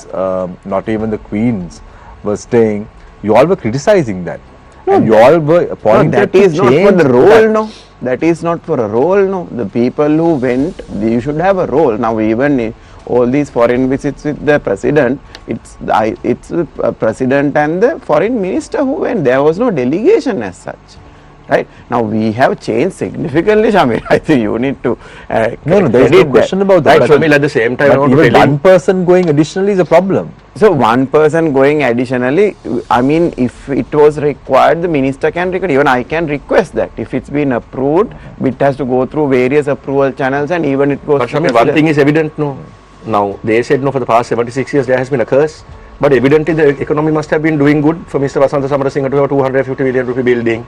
not even the queens were staying. You all were criticizing that, and you all were No, appointed that to is not for change the role, that. no. That is not for a role, no. The people who went, you should have a role. Now, even all these foreign visits with the president, it's the president and the foreign minister who went. There was no delegation as such. Right now, we have changed significantly, Shamir. I think you need to. No, there is no credit question that. about that. But Shamil, at the same time, I But want to even tell you, one person going additionally is a problem. So one person going additionally, I mean, if it was required, the minister can request. Even I can request that if it's been approved, it has to go through various approval channels, and even it goes. but to Shamil, one president. thing is evident, no. Now, they said no for the past 76 years there has been a curse, but evidently the economy must have been doing good for Mr. Vasanta Samarasinghe to have 250 million rupee building.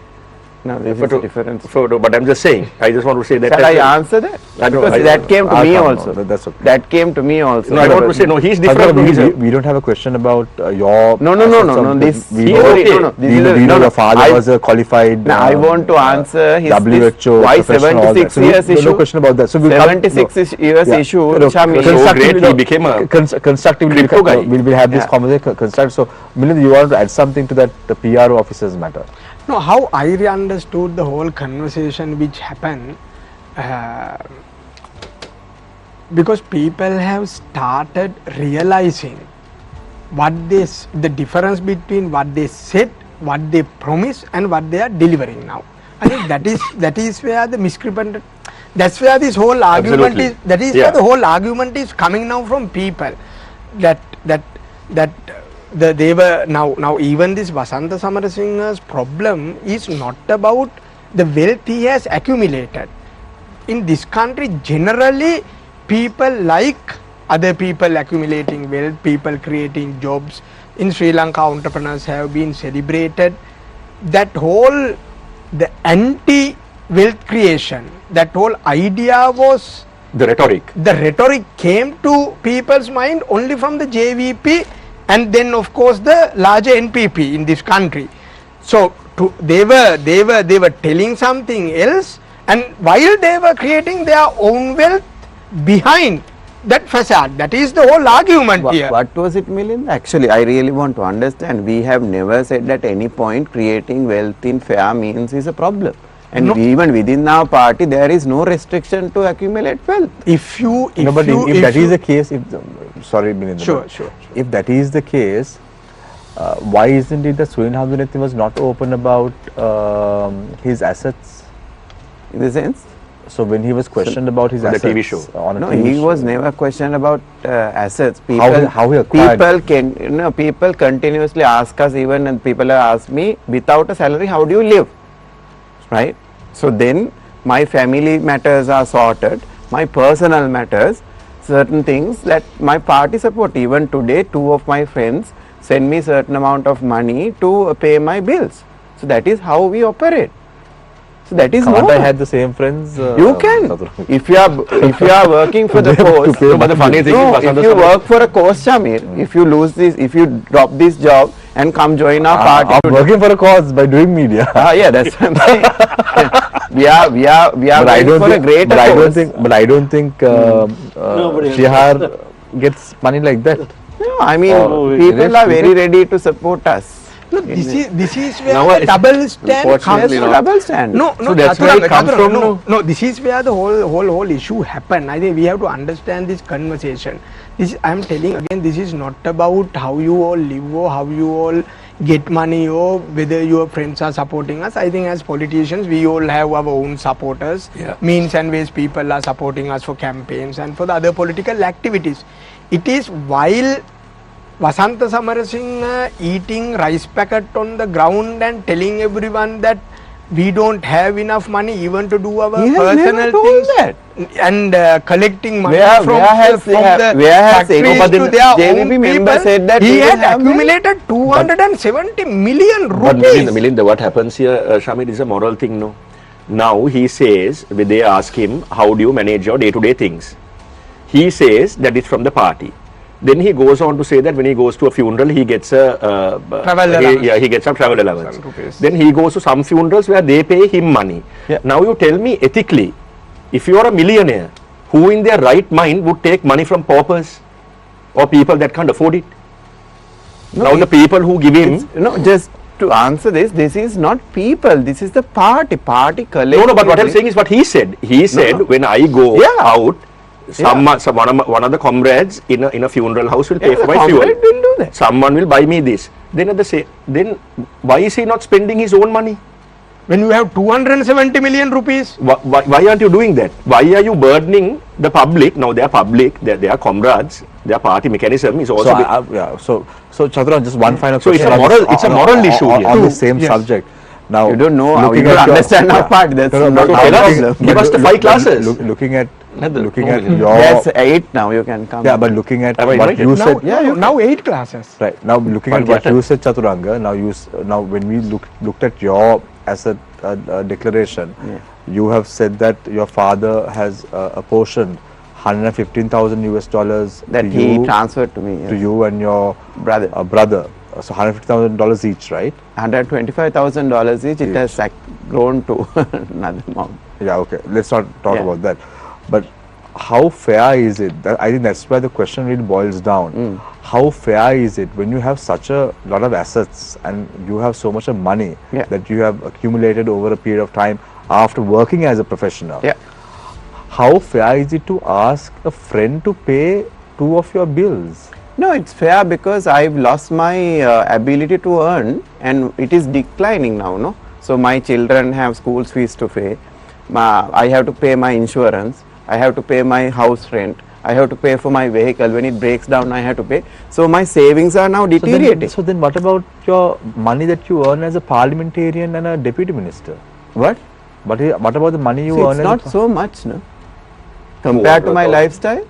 No, this For is to- the difference. But I'm just saying, I just want to say that. Shall as I well. answer that? I don't- Because I- that came to I me can't, also. no, that's okay. That came to me also. No, I don't want to say, no, he's different. we, He's a- we don't have a question about your. No, assets of the- This we He's know, okay. no, no. This we is know, a, we know no, no. your father I- was a qualified. Now, I want to answer his WHO why professional, all that. 76 So years no issue. question about that. So we'll come- 76 years Yeah. issue. No, Shamir. so constructively, great he became a constructively crypto guy. we'll have this Yeah. conversation construct. So Milinda, you want to add something to that? The PRO officers matter. No, how I understood the whole conversation which happened, uh, because people have started realizing what the difference between what they said, what they promise, and what they are delivering now. I think that is where the miscreant. That's where this whole argument Absolutely. is. That is Yeah. where the whole argument is coming now from people. They were now even this Vasantha Samarasinghe's problem is not about the wealth he has accumulated. In this country, generally, people like other people accumulating wealth, people creating jobs. In Sri Lanka, entrepreneurs have been celebrated. That whole, the anti-wealth creation, that whole idea was, The rhetoric came to people's mind only from the JVP and then of course the larger NPP in this country. So they were telling something else, and while they were creating their own wealth behind that facade. That is the whole argument here. What was it, Milinda? Actually, I really want to understand. We have never said at any point creating wealth in fair means is a problem. And even within our party, there is no restriction to accumulate wealth. If that is the case, sorry, Milinda, Sure. if that is the case, why isn't it that Surin Hamdunethin was not open about his assets? In the sense? So when he was questioned about his on the assets TV show. on a No, TV he show, was never questioned about assets. People, how he acquired? People continuously ask us, even and people have asked me, without a salary, how do you live? Right? So then my family matters are sorted, my personal matters, certain things that my party support. Even today, 2 of my friends send me certain amount of money to pay my bills. So that is how we operate. So that is Can't I normal. had the same friends? You can. If you are working for the course, No, but the funny thing is, if you work for a course, Shamir, if you lose this, if you drop this job and come join our party, I'm working for a cause by doing media. yeah, that's what I'm saying. we are working for a greater cause. But I don't think Nobody Shihar gets money like that. No, I mean, Oh, people are very ready to support us. No, this is where Now, the it's double stand comes unfortunately There's no not. double stand. No, So that's where it comes from, no, this is where the whole issue happened. I think we have to understand this conversation. I am telling again, this is not about how you all live or how you all get money or whether your friends are supporting us. I think as politicians, we all have our own supporters. Yeah. Means and ways people are supporting us for campaigns and for the other political activities. It is while Vasantha Samarasinghe eating rice packet on the ground and telling everyone that we don't have enough money even to do our He has personal never told things that. and collecting money Where from has the any- factories but to the their JVP own member people. said that He he had will have accumulated 270 million But rupees. Milinda, what happens here, Shamir, is a moral thing, no? Now he says, when they ask him, how do you manage your day-to-day things? He says that it's from the party. Then he goes on to say that when he goes to a funeral, he gets a Travel allowance. he gets some travel allowance. Some rupees. Then he goes to some funerals where they pay him money. Yeah. Now you tell me ethically, if you are a millionaire, who in their right mind would take money from paupers or people that can't afford it? Now the people who give him. Just to answer this is not people, this is the party collectively. No, but what I'm saying is what he said. He said, when I go out, one of the comrades in a funeral house will pay for my fuel. Will do that. Someone will buy me this. Then why is he not spending his own money? When you have 270 million rupees, Why aren't you doing that? Why are you burdening the public? Now they are public, they are comrades, their party mechanism is also. So Chathuranga, just one final So it's question. a moral issue here. on the Too. same Yes. subject. Now You don't know how looking you at your- understand our party. That's No, not no, our tell us. problem. Give us the 5 classes. Looking at Milinda. your That's 8 now. You can come. but looking at Am I what invited? you said. now 8 classes. Right, now looking at what you said, Chathuranga, now when we looked at your asset declaration, you have said that your father has apportioned $115,000 that to he you, transferred to me. to you and your Brother. brother. So $150,000 each, right? $125,000 each. It has grown to another amount. Yeah, okay. Let's not talk Yeah. about that. But how fair is it? I think that's where the question really boils down. How fair is it when you have such a lot of assets and you have so much of money Yeah. that you have accumulated over a period of time after working as a professional? Yeah. how fair is it to ask a friend to pay 2 of your bills? No, it's fair because I've lost my ability to earn and it is declining now, no? So my children have school fees to pay, I have to pay my insurance, I have to pay my house rent, I have to pay for my vehicle, when it breaks down I have to pay. So my savings are now deteriorating. So then what about your money that you earn as a parliamentarian and a deputy minister? What? What about the money you See, earn it's as not a so much, no? Compared to my lifestyle,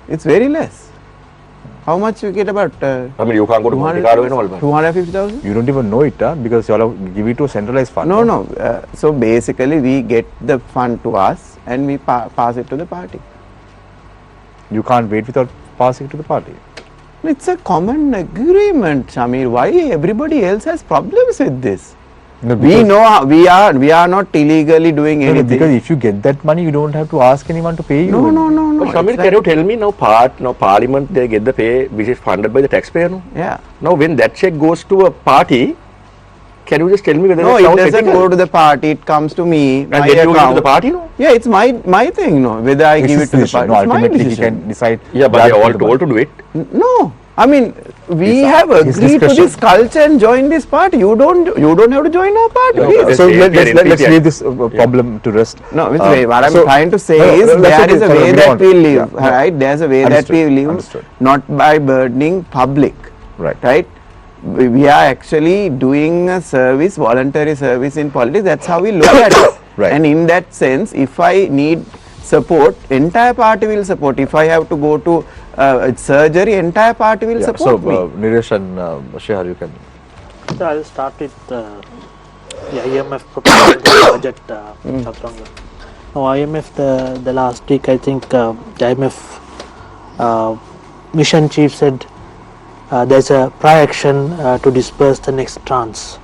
it's very less. How much you get about? I mean, you can't go to Monte Carlo and all, but 250,000? You don't even know it, because you all give it to a centralized fund. No. So basically, we get the fund to us and we pass it to the party. You can't wait without passing it to the party. It's a common agreement, Shamir. Why everybody else has problems with this? No, We know we are not illegally doing No, anything. because if you get that money, you don't have to ask anyone to pay you. No. but Shamir, It's can you tell me now parliament they get the pay which is funded by the taxpayer? No? Yeah. Now when that check goes to a party, can you just tell me whether No, that it sounds doesn't ethical? go to the party. It comes to me. And my then you give it to account. the party, no? Yeah, it's my thing, no. Whether I It's give his it to the decision. party. No, It's my ultimately he decision. can decide. Yeah, but where they're all pay the told to money. do it. No, I mean we It's have his agreed to discretion. this culture and join this party. You don't have to join our party. No, please. but- So Yes, let's yes, leave this problem to rest. No, which Uh, way? What I'm so- trying to say No, is that's there okay, is a sorry, way we that want- we live, yeah, no. right? There's a way Understood, that we live, understood. not by burdening public, Right. right? We are actually doing a service, voluntary service in politics. That's how we look at it. Right. And in that sense, if I need support, entire party will support. If I have to go to surgery, entire party will Yeah, support so me. Niresh and Shehar, you can. So I'll start with the IMF proposal in the budget. Chathuranga. Now IMF the last week, I think the IMF mission chief said there's a prior action to disperse the next tranche,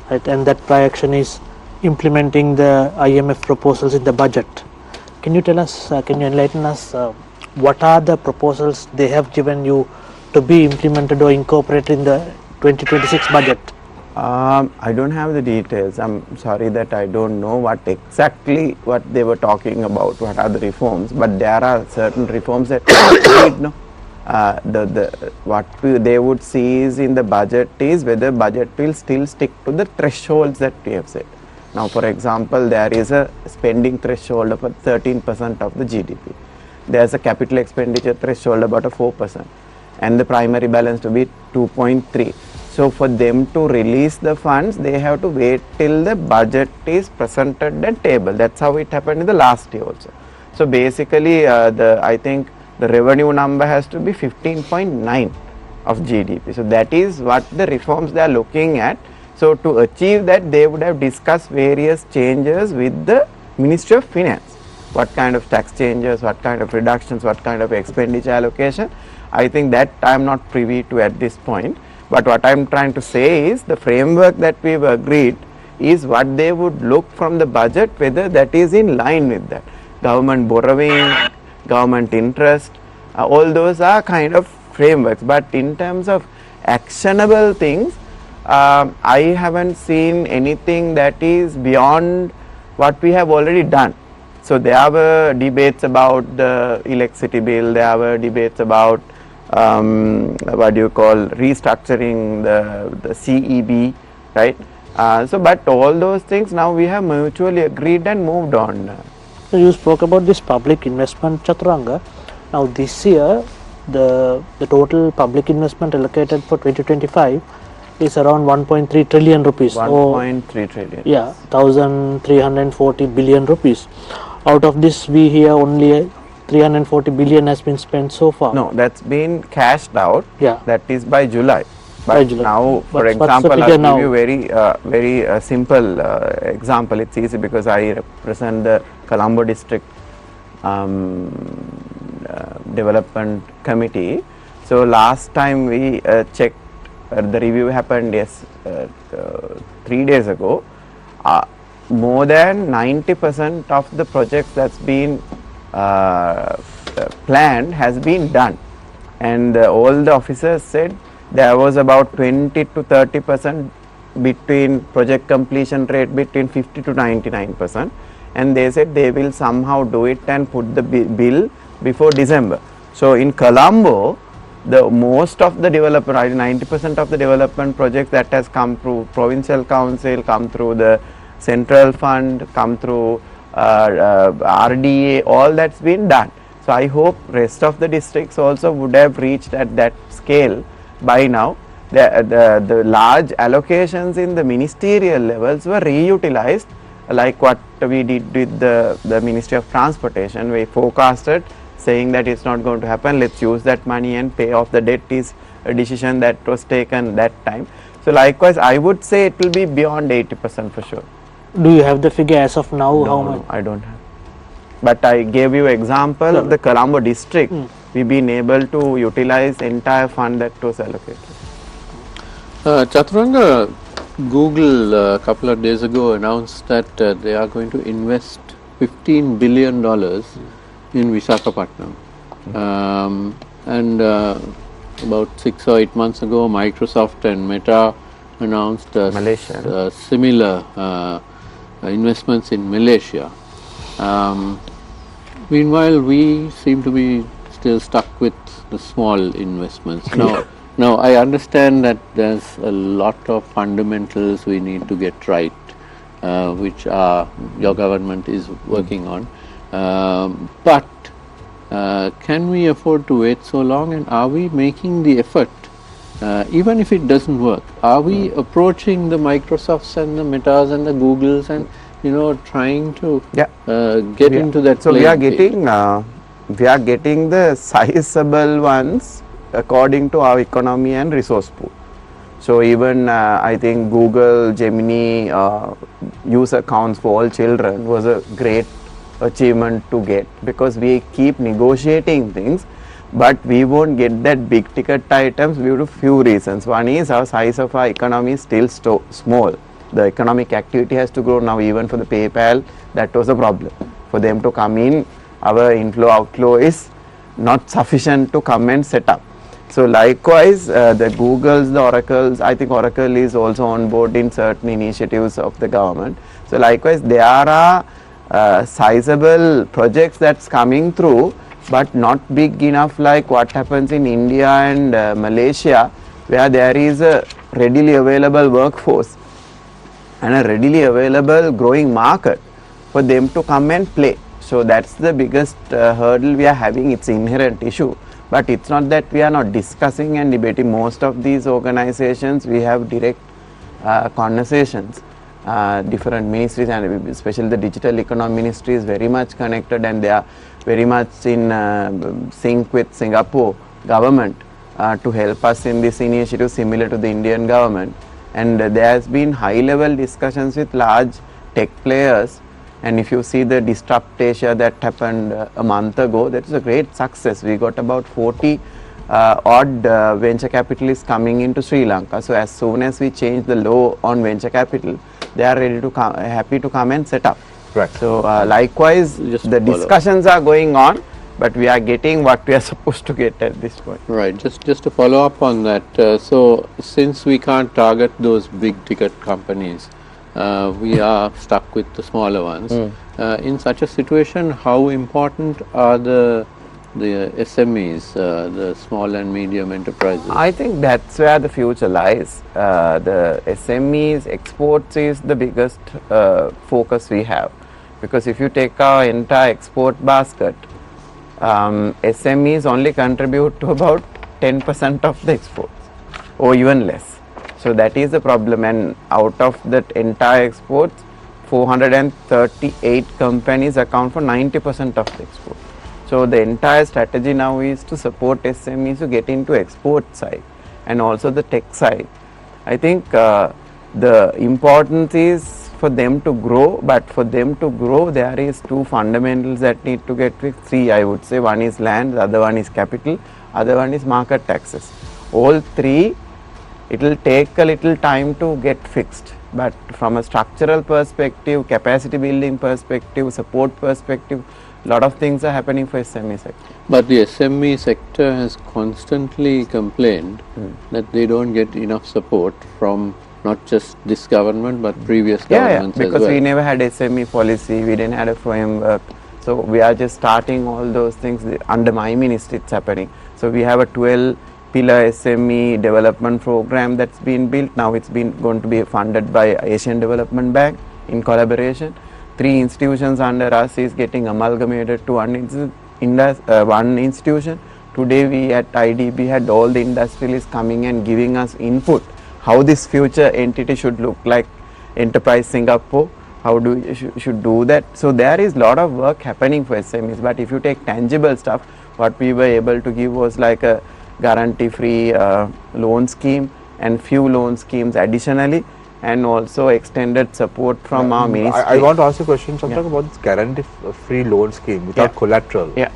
right? And that prior action is implementing the IMF proposals in the budget. Can you tell us? Can you enlighten us? What are the proposals they have given you to be implemented or incorporated in the 2026 budget? I don't have the details. I'm sorry that I don't know what exactly what they were talking about. What are the reforms? But there are certain reforms that we need. No, what they would see is in the budget is whether budget will still stick to the thresholds that we have set. Now, for example, there is a spending threshold of 13% of the GDP. There is a capital expenditure threshold about 4%, and the primary balance to be 2.3. So for them to release the funds, they have to wait till the budget is presented and tabled. That's how it happened in the last year also. So basically, I think the revenue number has to be 15.9 of GDP. So that is what the reforms they are looking at. So to achieve that, they would have discussed various changes with the Ministry of Finance. What kind of tax changes, what kind of reductions, what kind of expenditure allocation. I think that I am not privy to at this point. But what I am trying to say is the framework that we have agreed is what they would look from the budget, whether that is in line with that. Government borrowing, government interest, all those are kind of frameworks. But in terms of actionable things, I haven't seen anything that is beyond what we have already done. So there were debates about the electricity bill, there were debates about restructuring the CEB, right? But all those things now we have mutually agreed and moved on. So you spoke about this public investment, Chathuranga. Now this year, the total public investment allocated for 2025 is around 1.3 trillion rupees. 1.3 trillion. Yeah, 1,340 billion rupees. Out of this, we hear only 340 billion has been spent so far. No, that's been cashed out. Yeah. That is by July. But By July. now, for What's the example, figure I'll now? give you very simple example. It's easy because I represent the Colombo district development committee. So last time we checked, the review happened 3 days ago. More than 90% of the projects that's been planned has been done, and all the officers said there was about 20 to 30% between project completion rate between 50 to 99%, and they said they will somehow do it and put the bill before December. So in Colombo, the most of the development, 90% of the development projects that has come through provincial council, come through the central fund, come through RDA, all that's been done. So I hope rest of the districts also would have reached at that scale by now. The large allocations in the ministerial levels were reutilized, like what we did with the Ministry of Transportation. We forecasted saying that it's not going to happen, let's use that money and pay off the debt is a decision that was taken that time. So likewise, I would say it will be beyond 80% for sure. Do you have the figure as of now? How much? No, I don't have. But I gave you example of the Colombo district. We've been able to utilize entire fund that was allocated. Chathuranga, Google a couple of days ago announced that they are going to invest $15 billion in Visakhapatnam. And about 6 or 8 months ago, Microsoft and Meta announced similar investments in Malaysia. Meanwhile, we seem to be still stuck with the small investments. Now, I understand that there's a lot of fundamentals we need to get right, which your government is working on. But can we afford to wait so long, and are we making the effort, even if it doesn't work? Are we approaching the Microsofts and the Metas and the Googles and trying to get into that? So we are getting the sizable ones according to our economy and resource pool. So even I think Google Gemini user counts for all children was a great achievement to get, because we keep negotiating things, but we won't get that big ticket items due to few reasons. One is our size of our economy is still small. The economic activity has to grow now. Even for the PayPal, that was a problem. For them to come in, our inflow outflow is not sufficient to come and set up. So likewise, the Googles, the Oracles, I think Oracle is also on board in certain initiatives of the government. So likewise, there are sizable projects that's coming through, but not big enough like what happens in India and Malaysia, where there is a readily available workforce and a readily available growing market for them to come and play. So that's the biggest hurdle we are having. It's an inherent issue, but it's not that we are not discussing and debating. Most of these organizations, we have direct conversations. Different ministries, and especially the digital economy ministry is very much connected, and they are very much in sync with Singapore government to help us in this initiative similar to the Indian government. And there has been high level discussions with large tech players, and if you see the Disrupt Asia that happened a month ago, that is a great success. We got about 40 odd venture capitalists coming into Sri Lanka. So as soon as we change the law on venture capital, they are ready to come, happy to come and set up. Right. So likewise, the discussions are going on, but we are getting what we are supposed to get at this point. Right. Just to follow up on that. So since we can't target those big ticket companies, we are stuck with the smaller ones. In such a situation, how important are the SMEs, the small and medium enterprises? I think that's where the future lies. The SMEs, exports is the biggest focus we have, because if you take our entire export basket, SMEs only contribute to about 10% of the exports, or even less. So that is the problem, and out of that entire exports, 438 companies account for 90% of the exports. So the entire strategy now is to support SMEs to get into export side and also the tech side. I think the importance is for them to grow, but for them to grow there is two fundamentals that need to get fixed. Three, I would say. One is land, the other one is capital, other one is market access. All three, it will take a little time to get fixed, but from a structural perspective, capacity building perspective, support perspective, a lot of things are happening for SME sector. But the SME sector has constantly complained that they don't get enough support from not just this government but previous Yeah, governments as because well. we never had SME policy, we didn't have a framework. So we are just starting all those things under my ministry. It's happening. So we have a 12-pillar SME development program that's been built. Now it's been going to be funded by Asian Development Bank in collaboration. 3 institutions under us is getting amalgamated to one institution. Today we at IDB had all the industrialists coming and giving us input how this future entity should look like, Enterprise Singapore, how do you should do that. So there is lot of work happening for SMEs, but if you take tangible stuff, what we were able to give was like a guarantee free loan scheme and few loan schemes additionally, and also extended support from our ministry. I want to ask you a question. Talk about this guarantee free loan scheme without collateral. Yeah.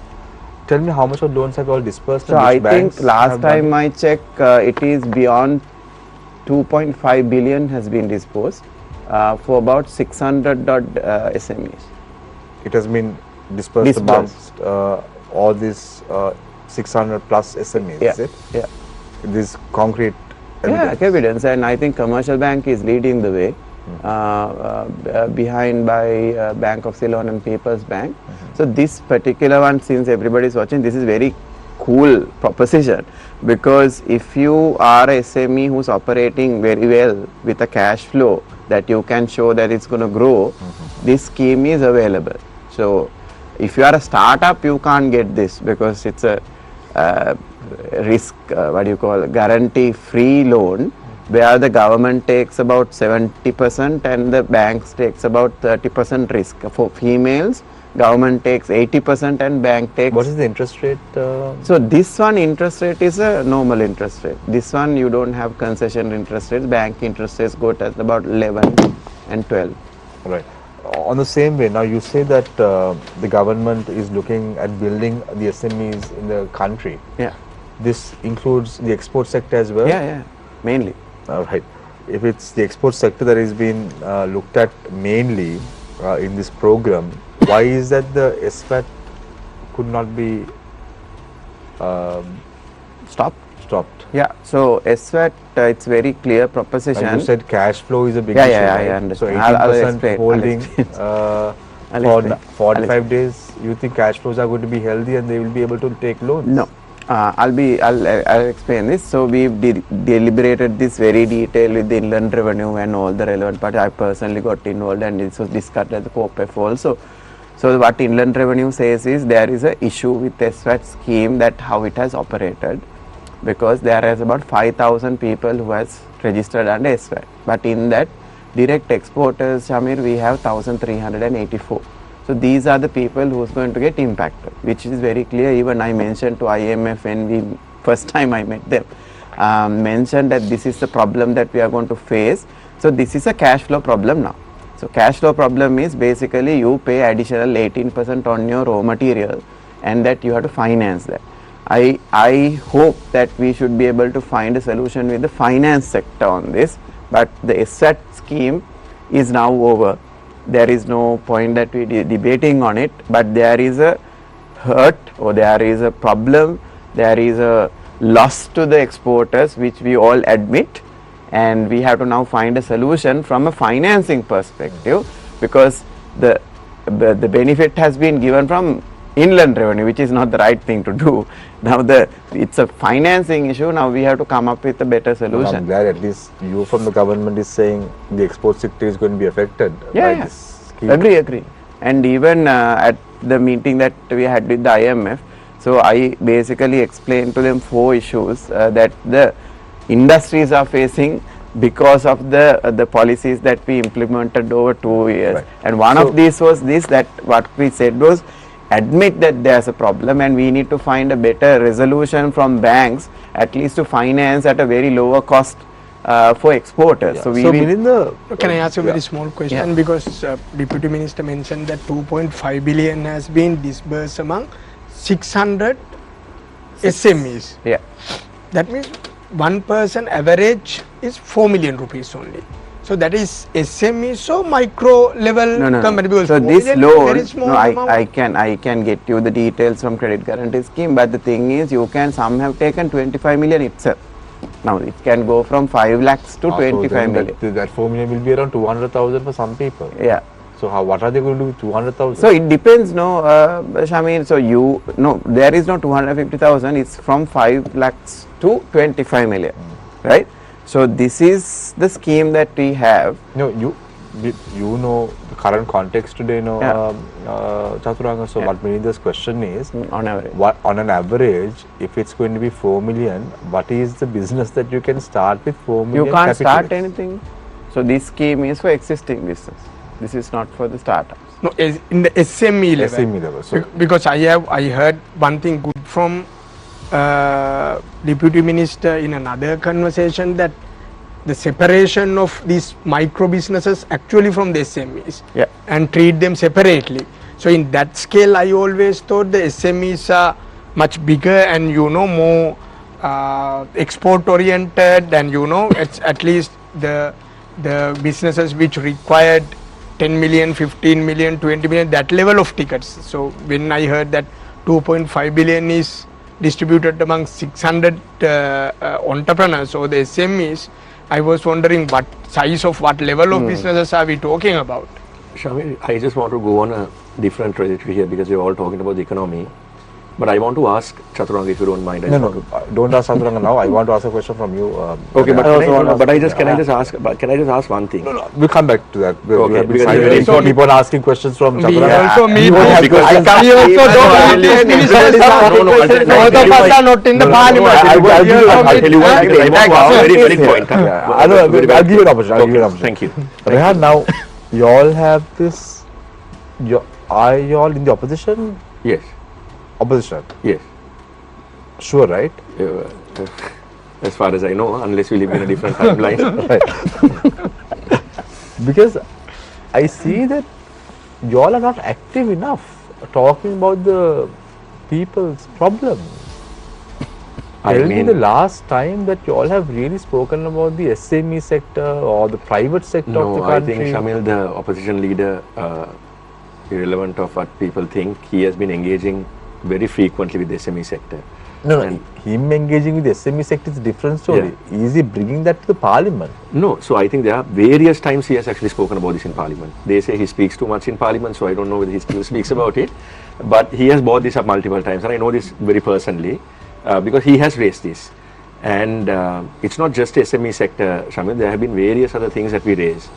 Tell me how much of loans have you all dispersed? So I think last time I checked, it is beyond 2.5 billion has been disposed for about 600 SMEs. It has been dispersed amongst all these 600 plus SMEs, is it? Yeah. This concrete evidence. Yeah, evidence, and I think Commercial Bank is leading the way, behind by Bank of Ceylon and People's Bank. So this particular one, since everybody is watching, this is very cool proposition, because if you are a SME who's operating very well with a cash flow that you can show that it's going to grow, this scheme is available. So if you are a startup, you can't get this because it's a risk, guarantee free loan, where the government takes about 70% and the banks takes about 30% risk. For females, government takes 80% and bank takes. What is the interest rate? So this one interest rate is a normal interest rate. This one you don't have concession interest rates. Bank interest rates go at about 11 and 12. Right. On the same way, now you say that the government is looking at building the SMEs in the country. Yeah. This includes the export sector as well? Yeah, mainly. Right. If it's the export sector that is being looked at mainly in this program, why is that the SVAT could not be Stopped? stopped? Yeah. So SVAT, it's very clear proposition. Like you said, cash flow is a big Yeah, issue. yeah, right? I understand. So 18% I'll explain. holding explain. for 45 days, you think cash flows are going to be healthy and they will be able to take loans? No. I'll explain this. So we've deliberated this very detailed with the Inland Revenue and all the relevant parties. I personally got involved and this was discussed at the COPF also. So what Inland Revenue says is there is a issue with the SVAT scheme, that how it has operated, because there is about 5,000 people who has registered under SVAT. But in that direct exporters, Shamir, we have 1,384. So these are the people who is going to get impacted, which is very clear. Even I mentioned to IMF when we first time I met them, mentioned that this is the problem that we are going to face. So this is a cash flow problem now. So cash flow problem is basically you pay additional 18% on your raw material and that you have to finance that. I hope that we should be able to find a solution with the finance sector on this, but the SVAT scheme is now over. There is no point that we debating on it, but there is a hurt or there is a problem, there is a loss to the exporters, which we all admit, and we have to now find a solution from a financing perspective, because the benefit has been given from Inland Revenue, which is not the right thing to do. Now it's a financing issue. Now we have to come up with a better solution. Well, I'm glad at least you from the government is saying the export sector is going to be affected by this scheme. Agree. And even at the meeting that we had with the IMF, so I basically explained to them 4 issues that the industries are facing because of the policies that we implemented over 2 years. Right. And one of these was this, that what we said was, admit that there's a problem and we need to find a better resolution from banks, at least to finance at a very lower cost for exporters. Yeah. So Milinda, Can I ask a very small question? Yeah. Because Deputy Minister mentioned that 2.5 billion has been disbursed among 600 SMEs. Yeah. That means one person average is 4 million rupees only. So that is SME, so micro level company. No. So this loan, I can get you the details from credit guarantee scheme, but the thing is, some have taken 25 million itself. Now it can go from 5 lakhs to 25 million. That 4 million will be around 200,000 for some people. Yeah. So what are they going to do with 200,000? So it depends, no, Shamir. So there is no 250,000. It's from 5 lakhs to 25 million, right? So this is the scheme that we have. No, you know the current context today, Chathuranga. So what Milinda's question is, On average. what on an average, if it's going to be 4 million, what is the business that you can start with 4 million? You can't capital? start anything. So this scheme is for existing business. This is not for the startups. No, in the SME level. SME level. So Because I heard one thing good from Deputy Minister in another conversation, that the separation of these micro businesses actually from the SMEs, Yeah. and treat them separately. So in that scale, I always thought the SMEs are much bigger and more export oriented, and it's at least the businesses which required 10 million, 15 million, 20 million, that level of tickets. So when I heard that 2.5 billion is distributed among 600 entrepreneurs or the SMEs, I was wondering what size of what level of businesses are we talking about? Shamir, I just want to go on a different trajectory here because you're all talking about the economy. But I want to ask Chathuranga, if you don't mind. don't ask Chathuranga now. I want to ask a question from you. Okay, but can I just ask one thing? No, we'll come back to that. We Okay, have been because silent. very So keep on asking questions from We Chathuranga. also meet You have because questions. we also don't meet these ministers. Both of us are not in the parliament. I'll tell you one because I want to ask a very valid point. Yeah, I'll give you an opportunity. Thank you. Rehan, now you all have this. Are you all in the opposition? Yes. Opposition. Yes. Sure, right? As far as I know, unless we live in a different timeline. Because I see that you all are not active enough talking about the people's problem. Tell me the last time that you all have really spoken about the SME sector or the private sector of the No, I country. think Shamil, the opposition leader, irrelevant of what people think, he has been engaging very frequently with the SME sector. No, And- him engaging with the SME sector is a different story. Is he bringing that to the parliament? No, so I think there are various times he has actually spoken about this in parliament. They say he speaks too much in parliament, so I don't know whether he still speaks about it. But he has brought this up multiple times, and I know this very personally because he has raised this. And it's not just SME sector, Shamil, there have been various other things that we raise.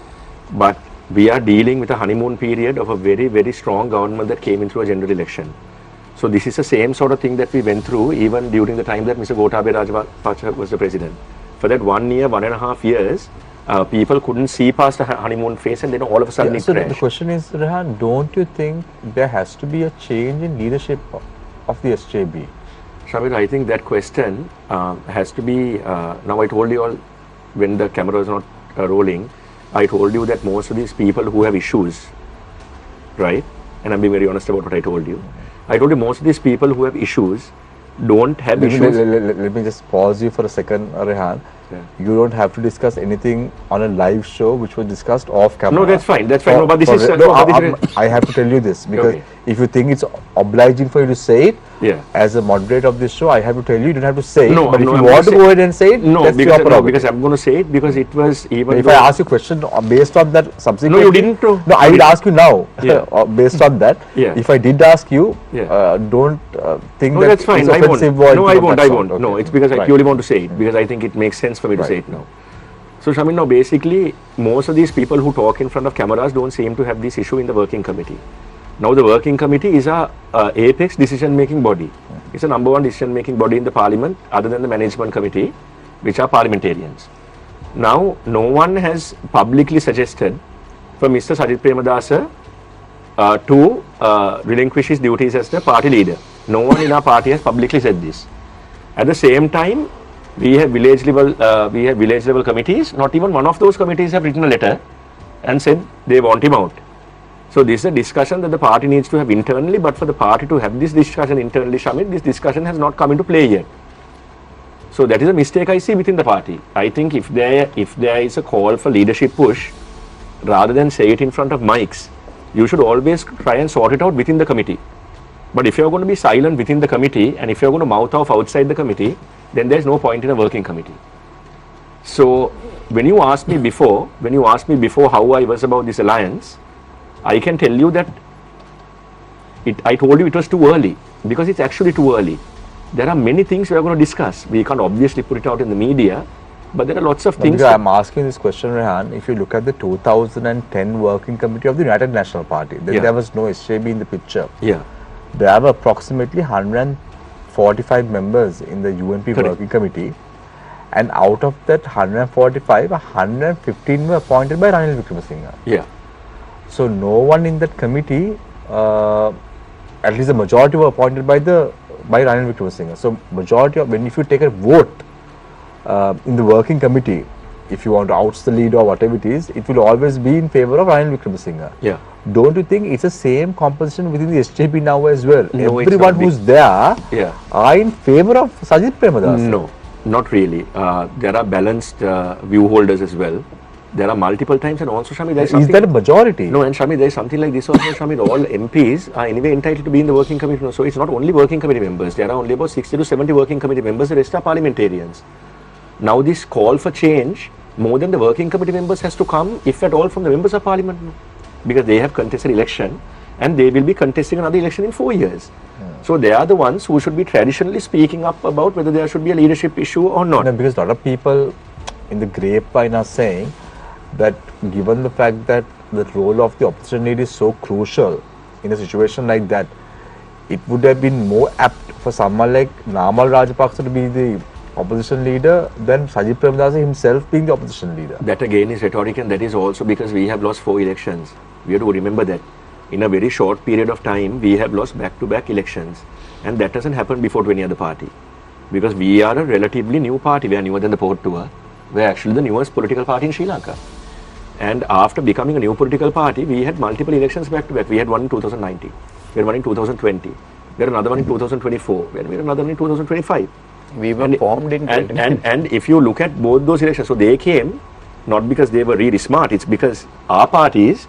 But we are dealing with a honeymoon period of a very, very strong government that came in through a general election. So this is the same sort of thing that we went through even during the time that Mr. Rajapaksha was the president. For that 1 year, 1.5 years, people couldn't see past the honeymoon phase, and then all of a sudden it so the crashed. question is, Rehan, don't you think there has to be a change in leadership of the SJB? Shamir, I think that question has to be, now I told you all when the camera was not rolling, I told you that most of these people who have issues, right, and I'm being very honest about what I told you, I told you most of these people who have issues don't have issues. Let me just pause you for a second, Rehan. Yeah. You don't have to discuss anything on a live show which was discussed off camera. No, that's fine. That's fine. No, but this is I have to tell you this because Okay. if you think it's obliging for you to say it, Yeah. as a moderator of this show, I have to tell you, you don't have to say No, it. But no, if I'm you want not to go ahead and say it, No, that's because, your prerogative. because I'm going to say it because it was even. If though- I ask you a question based on that subsequent. No, you didn't know. No, I will ask you now. Yeah. Based on that. Yeah. If I did ask you, Yeah. don't think No, that that's fine. it's I won't. offensive or No, I anything of won't. that I sort. won't. No, Okay. it's because I Right. purely want to say it because I think it makes sense for me to say it now. So, Shamil, now basically, most of these people who talk in front of cameras don't seem to have this issue in the working committee. Now, the working committee is a apex decision-making body. It's a number one decision-making body in the parliament, other than the management committee, which are parliamentarians. Now, no one has publicly suggested for Mr. Sajith Premadasa to relinquish his duties as the party leader. No one in our party has publicly said this. At the same time, we have village level committees. Not even one of those committees have written a letter and said they want him out. So this is a discussion that the party needs to have internally, but for the party to have this discussion internally, Shamil, this discussion has not come into play yet. So that is a mistake I see within the party. I think if there is a call for leadership push, rather than say it in front of mics, you should always try and sort it out within the committee. But if you're going to be silent within the committee and if you're going to mouth off outside the committee, then there's no point in a working committee. So when you asked me before how I was about this alliance, I can tell you that I told you it was too early, because it's actually too early. There are many things we are going to discuss. We can't obviously put it out in the media, but there are lots of things. I'm asking this question, Rehan. If you look at the 2010 working committee of the United National Party, there was no SJB in the picture. Yeah. There are approximately 145 members in the UNP Correct. working committee, and out of that 145, 115 were appointed by Ranil Wickremesinghe. Yeah. So no one in that committee, at least the majority, were appointed by Ranil Wickremesinghe. So majority of, if you take a vote in the working committee, if you want to oust the leader or whatever it is, it will always be in favor of Ranil Wickremesinghe. Yeah. Don't you think it's the same composition within the SJP now as well? No, Everyone who's there are in favor of Sajid Premadas. No, not really. There are balanced view holders as well. There are multiple times, and also, Shami, there's something. Is that a majority? No, and Shami, there's something like this also, Shami. All MPs are anyway entitled to be in the working committee. So it's not only working committee members. There are only about 60 to 70 working committee members. The rest are parliamentarians. Now this call for change, more than the working committee members, has to come, if at all, from the members of parliament, because they have contested election, and they will be contesting another election in 4 years. So they are the ones who should be traditionally speaking up about whether there should be a leadership issue or not. No, because a lot of people in the grapevine are saying that given the fact that the role of the opposition leader is so crucial in a situation like that, it would have been more apt for someone like Namal Rajapaksha to be the opposition leader than Sajid Premadas himself being the opposition leader. That again is rhetoric, and that is also because we have lost 4 elections. We have to remember that. In a very short period of time, we have lost back-to-back elections, and that doesn't happen before to any other party, because we are a relatively new party. We are newer than the Port Tour. We are actually the newest political party in Sri Lanka. And after becoming a new political party, we had multiple elections back-to-back. We had one in 2019, we had one in 2020, we had another one in 2024, we had another one in 2025. We were formed in and if you look at both those elections, so they came not because they were really smart, it's because our parties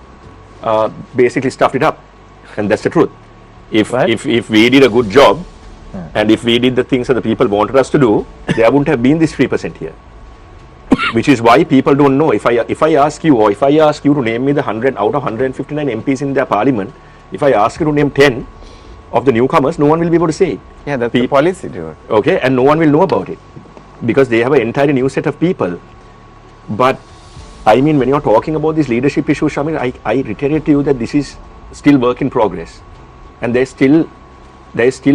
basically stuffed it up, and that's the truth. If we did a good job, and if we did the things that the people wanted us to do, there wouldn't have been this 3% here. Which is why people don't know. If I ask you, or if I ask you to name me the 100 out of 159 MPs in their parliament, if I ask you to name 10 of the newcomers, no one will be able to say it. Yeah, that's the policy, dude. Okay, and no one will know about it, because they have an entirely new set of people. But I mean, when you're talking about this leadership issue, Shamir, I reiterate to you that this is still work in progress, and there is still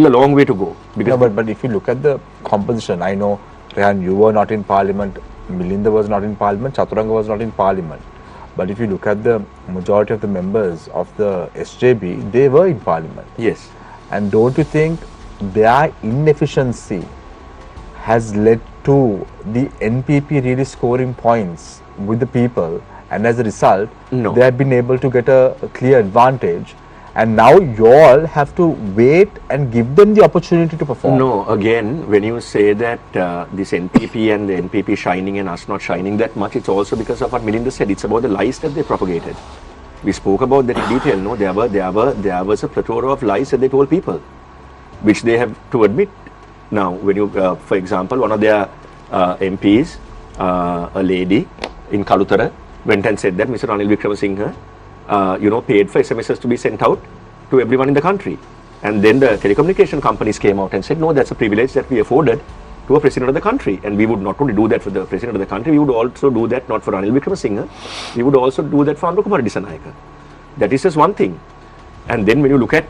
a long way to go. Because but if you look at the composition, I know, Rehan, you were not in parliament, Milinda was not in parliament, Chathuranga was not in parliament. But if you look at the majority of the members of the SJB, they were in parliament. Yes. And don't you think their inefficiency has led to the NPP really scoring points with the people, and as a result, they have been able to get a clear advantage, and now you all have to wait and give them the opportunity to perform? No, again, when you say that this NPP and the NPP shining and us not shining that much, it's also because of what Milinda said. It's about the lies that they propagated. We spoke about that in detail. No, there was a plethora of lies that they told people, which they have to admit. Now, when you, for example, one of their MPs, a lady in Kalutara, went and said that Mr. Ranil Wickremesinghe, paid for SMSs to be sent out to everyone in the country. And then the telecommunication companies came out and said, no, that's a privilege that we afforded to a president of the country. And we would not only do that for the president of the country, we would also do that not for Ranil Wickremesinghe, we would also do that for Anukumara Dissanayake. That is just one thing. And then when you look at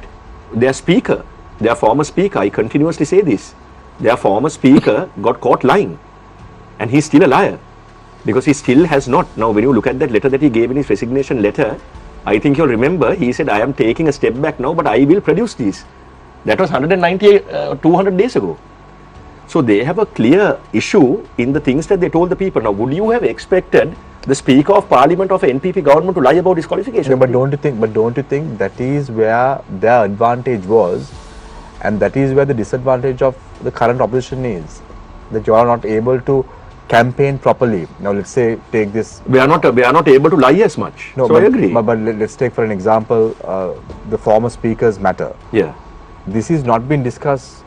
their speaker, their former speaker, I continuously say this, their former speaker got caught lying, and he's still a liar, because he still has not. Now, when you look at that letter that he gave in his resignation letter, I think you'll remember, he said, I am taking a step back now, but I will produce these. That was 200 days ago. So they have a clear issue in the things that they told the people. Now, would you have expected the Speaker of Parliament of NPP government to lie about his qualification? No, but don't you think that is where their advantage was, and that is where the disadvantage of the current opposition is, that you are not able to campaign properly. Now, let's say, take this. We are not able to lie as much. No, so but, I agree. But let's take for an example the former speakers matter. Yeah. This is not been discussed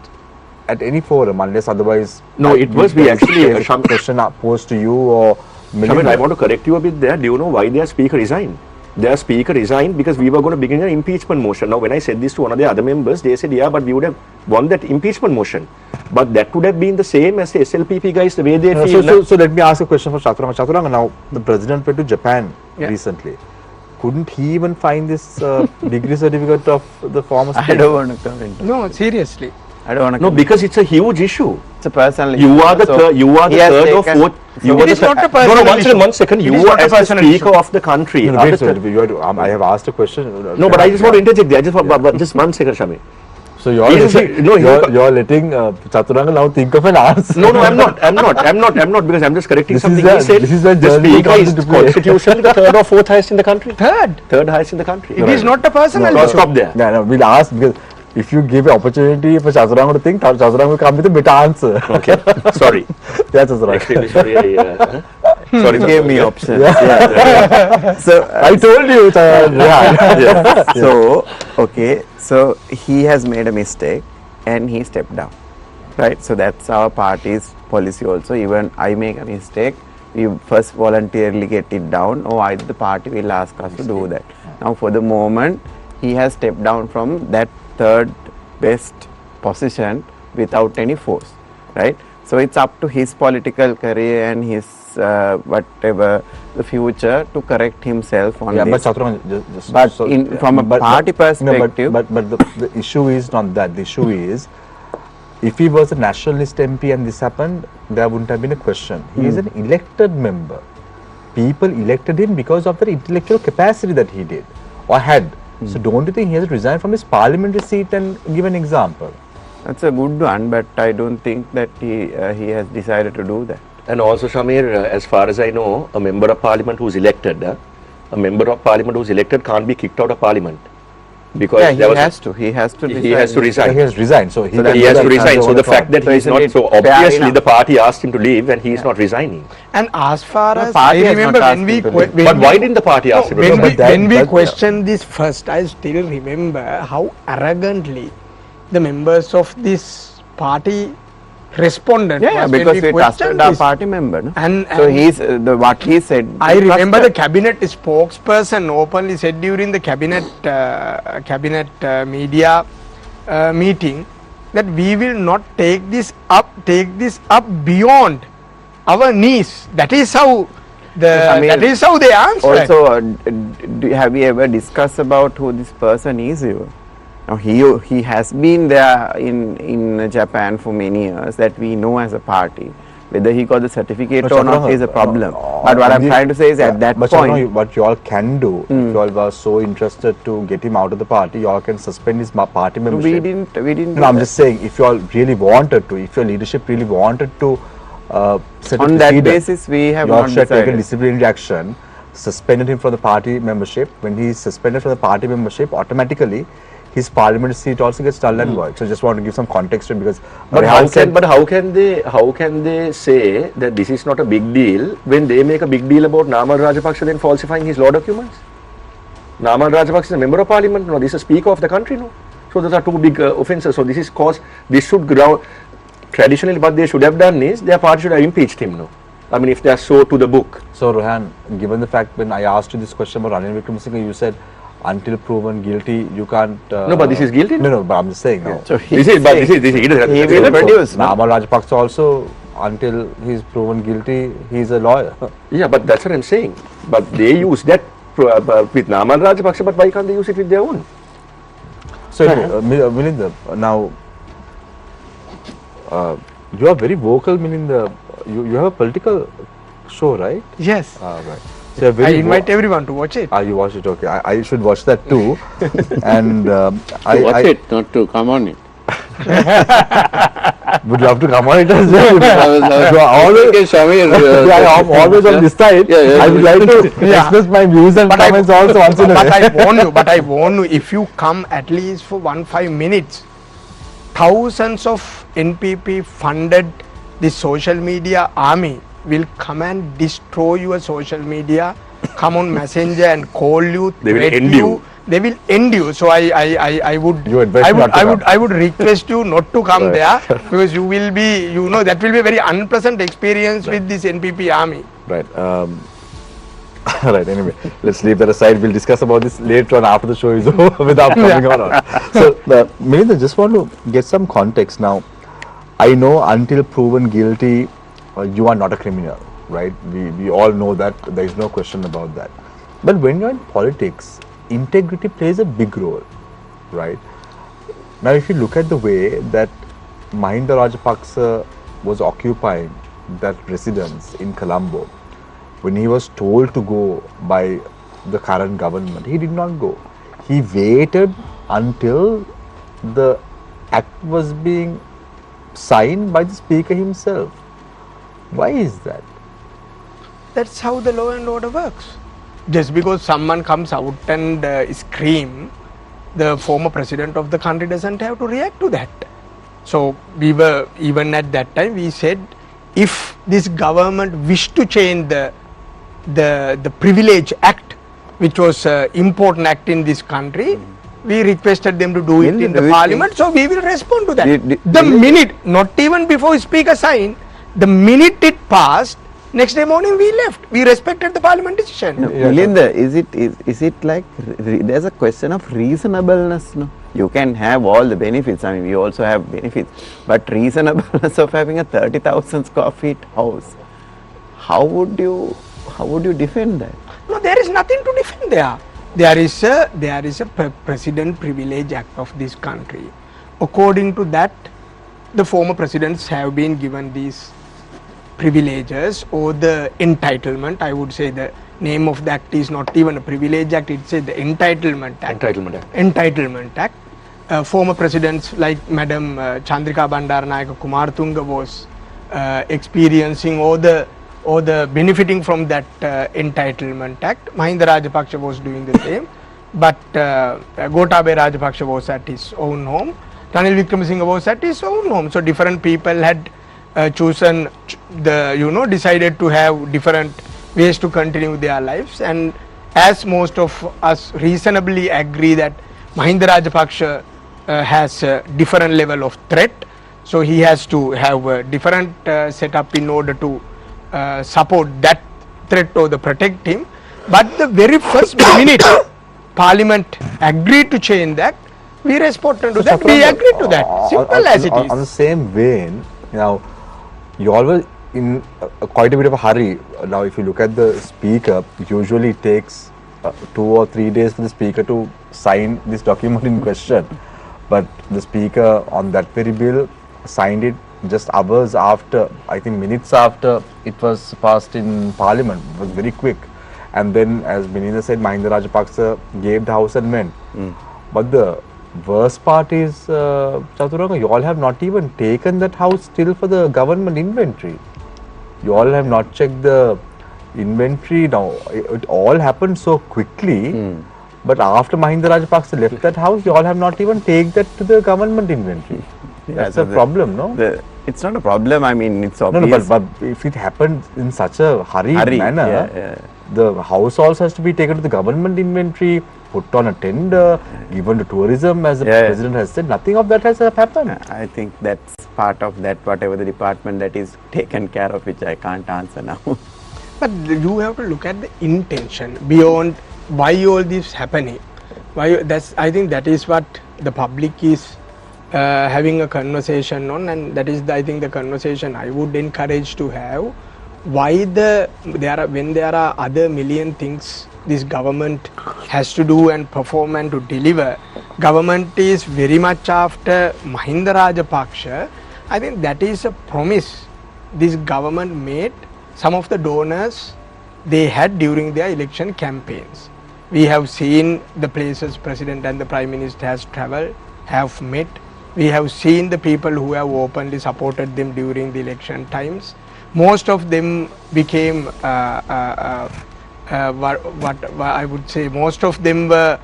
at any forum unless otherwise. No, it was we actually. Some question posed to you or. Shamir, I want to correct you a bit there. Do you know why their speaker resigned? Their speaker resigned because we were going to begin an impeachment motion. Now, when I said this to one of the other members, they said, yeah, but we would have won that impeachment motion. But that would have been the same as the SLPP guys, the way they feel. So let me ask a question for Chathuranga. Chathuranga, now the president went to Japan recently. Couldn't he even find this degree certificate of the former speaker? I don't want to comment. No, seriously. I don't want to. No, because it's a huge issue. It's a personal issue. You are the third or fourth. It is not a personal issue. One second. You are as the speaker of the country. No, wait, I have asked a question. No, but I just want to interject there. Just 1 second, Shamir. So you're letting Chathuranga now think of an answer. No, I'm not because I'm just correcting something he said. This is where the journalism speaker comes is into play. constitutionally the third or fourth highest in the country. Third highest in the country. It is not a personal No, issue. stop there. No, we'll ask because if you give an opportunity for Chathuranga to think, Chathuranga will come with a better answer. Okay, sorry. That's right. Extremely sorry. Sorry, Gave me options. So I told you, Rehan. So okay, so he has made a mistake and he stepped down, right? So that's our party's policy also. Even I make a mistake, we first voluntarily get it down, or either the party will ask us to do that. Now for the moment, he has stepped down from that third best position without any force, right? So it's up to his political career and his whatever the future to correct himself on But this. Chathuranga, From a party perspective, but the issue is not that. The issue is, if he was a nationalist MP and this happened, there wouldn't have been a question. He is an elected member. People elected him because of the intellectual capacity that he did or had. So don't you think he has to resign from his parliamentary seat and give an example? that's a good one, but I don't think that he has decided to do that. And also, Shamir, as far as I know, a member of parliament who's elected, can't be kicked out of parliament. Because Yeah, he has to resign. He has to resign. He has resigned. So he So that He can has do to that resign. as So a the fact that So he is isn't not, it so fair obviously enough? the party asked him to leave and he is not resigning. And as far The as party I has remember, not when asked we him to que- leave. when But we- why didn't the party ask him to leave? when we, but that- when we that- questioned this first, I still remember how arrogantly the members of this party responded. Yeah, was when because we we questioned trusted our this. party member. No? And So he's what he said. I we remember the trusted. cabinet spokesperson openly said during the cabinet media meeting that we will not take this up beyond our knees. That is how that is how they answered. Also, have we ever discussed about who this person is even? Now he has been there in Japan for many years, that we know as a party. Whether he got the certificate But or not Chathuranga, is a problem. on But what I'm the- trying to say is at that but point, Chathuranga, what you all can do, if you all were so interested to get him out of the party, you all can suspend his party membership. we didn't. No, I'm just saying, if you all really wanted to, if your leadership really wanted to set a On that precedent, basis, we have you all not should have taken decided. disciplinary action, suspended him from the party membership. When he is suspended from the party membership, automatically his parliament seat also gets null and void. So just want to give some context to it because. But Rehan how can they say that this is not a big deal when they make a big deal about Namal Rajapaksha then falsifying his law documents? Namal Rajapaksha is a member of parliament. No, this is a speaker of the country. No, so those are two big offences. So this is cause. This should ground. Traditionally, what they should have done is their party should have impeached him. No, I mean if they are so to the book. So Rehan, given the fact when I asked you this question about Jayawickreme, you said until proven guilty, you can't. No, but this is guilty. No, but I'm just saying. No. So This is he will produce. No? Namal Rajapaksha also, until he's proven guilty, he's a lawyer. Yeah, but that's what I'm saying. But they use that with Namal Rajapaksha, but why can't they use it with their own? So anyway, Milinda, now you are very vocal, Milinda. You have a political show, right? Yes, Right. So you're I very invite everyone to watch it. you watch it, okay. I should watch that too. And Watch it, not to come on it. would love to come on it as well. I You are always, okay, Shamir, I'm always on this side. Yeah, yeah, I would like to express my views and comments also once in a while. But I warn you, if you come at least for 5 minutes, thousands of NPP funded the social media army will come and destroy your social media, come on Messenger and call you, They will threat end you. they will end you. So I would You advise not to come. I would request you not to come Right. there, because you will be, that will be a very unpleasant experience with this NPP army. Right. Right. Anyway, let's leave that aside. We'll discuss about this later on after the show is over without coming on. So, Milinda, just want to get some context now. I know until proven guilty, you are not a criminal, right? We all know that. There is no question about that. But when you're in politics, integrity plays a big role, right? Now, if you look at the way that Milinda Rajapaksha was occupying that residence in Colombo, when he was told to go by the current government, he did not go. He waited until the act was being signed by the speaker himself. Why is that? That's how the law and order works. Just because someone comes out and scream, the former president of the country doesn't have to react to that. So we were, even at that time, we said, if this government wished to change the Privilege Act, which was an important act in this country, we requested them to do it in the parliament, so we will respond to that. The minute, not even before speaker signed, the minute it passed, next day morning we left. We respected the parliament decision. No, Milinda, is it like there's a question of reasonableness? No, you can have all the benefits. I mean, we also have benefits, but reasonableness of having a 30,000 square feet house. How would you defend that? No, there is nothing to defend there. There is a President Privilege Act of this country. According to that, the former presidents have been given these privileges or the entitlement. I would say the name of the act is not even a Privilege Act, it's the Entitlement Act. Entitlement Act. Former presidents like Madam Chandrika Bandaranayake Kumartunga was experiencing all the benefiting from that Entitlement Act. Mahinda Rajapaksha was doing the same, but Gotabaya Rajapaksha was at his own home. Ranil Wickremesinghe was at his own home. So different people had chosen decided to have different ways to continue their lives, and as most of us reasonably agree that Mahinda Rajapaksha has a different level of threat, so he has to have a different setup in order to support that threat or the protect him. But the very first minute Parliament agreed to change that, we responded to that, we agreed to that, simple as it is. On the same vein, now, you always in quite a bit of a hurry. Now, if you look at the speaker, usually it takes 2 or 3 days for the speaker to sign this document in question. But the speaker on that very bill signed it just hours after, I think minutes after it was passed in Parliament. It was very quick. And then, as Milinda said, Mahinda Rajapaksha gave the house and went. But the worst part is, Chathuranga, you all have not even taken that house still for the government inventory. You all have not checked the inventory. Now, it all happened so quickly. But after Mahinda Rajapaksha left that house, you all have not even taken that to the government inventory. That's a problem, no? It's not a problem. I mean, it's obvious. No, but if it happened in such a hurried manner, the house also has to be taken to the government inventory, put on a tender, given to tourism, as the president has said. Nothing of that has happened. I think that's part of that, whatever the department that is taken care of, which I can't answer now. But you have to look at the intention beyond why all this happening. I think that is what the public is having a conversation on, and that is I think the conversation I would encourage to have. Why when there are other million things this government has to do and perform and to deliver, government is very much after Mahinda Rajapaksha. I think that is a promise this government made some of the donors they had during their election campaigns. We have seen the places President and the Prime Minister has travelled, have met. We have seen the people who have openly supported them during the election times. Most of them became, what I would say, most of them were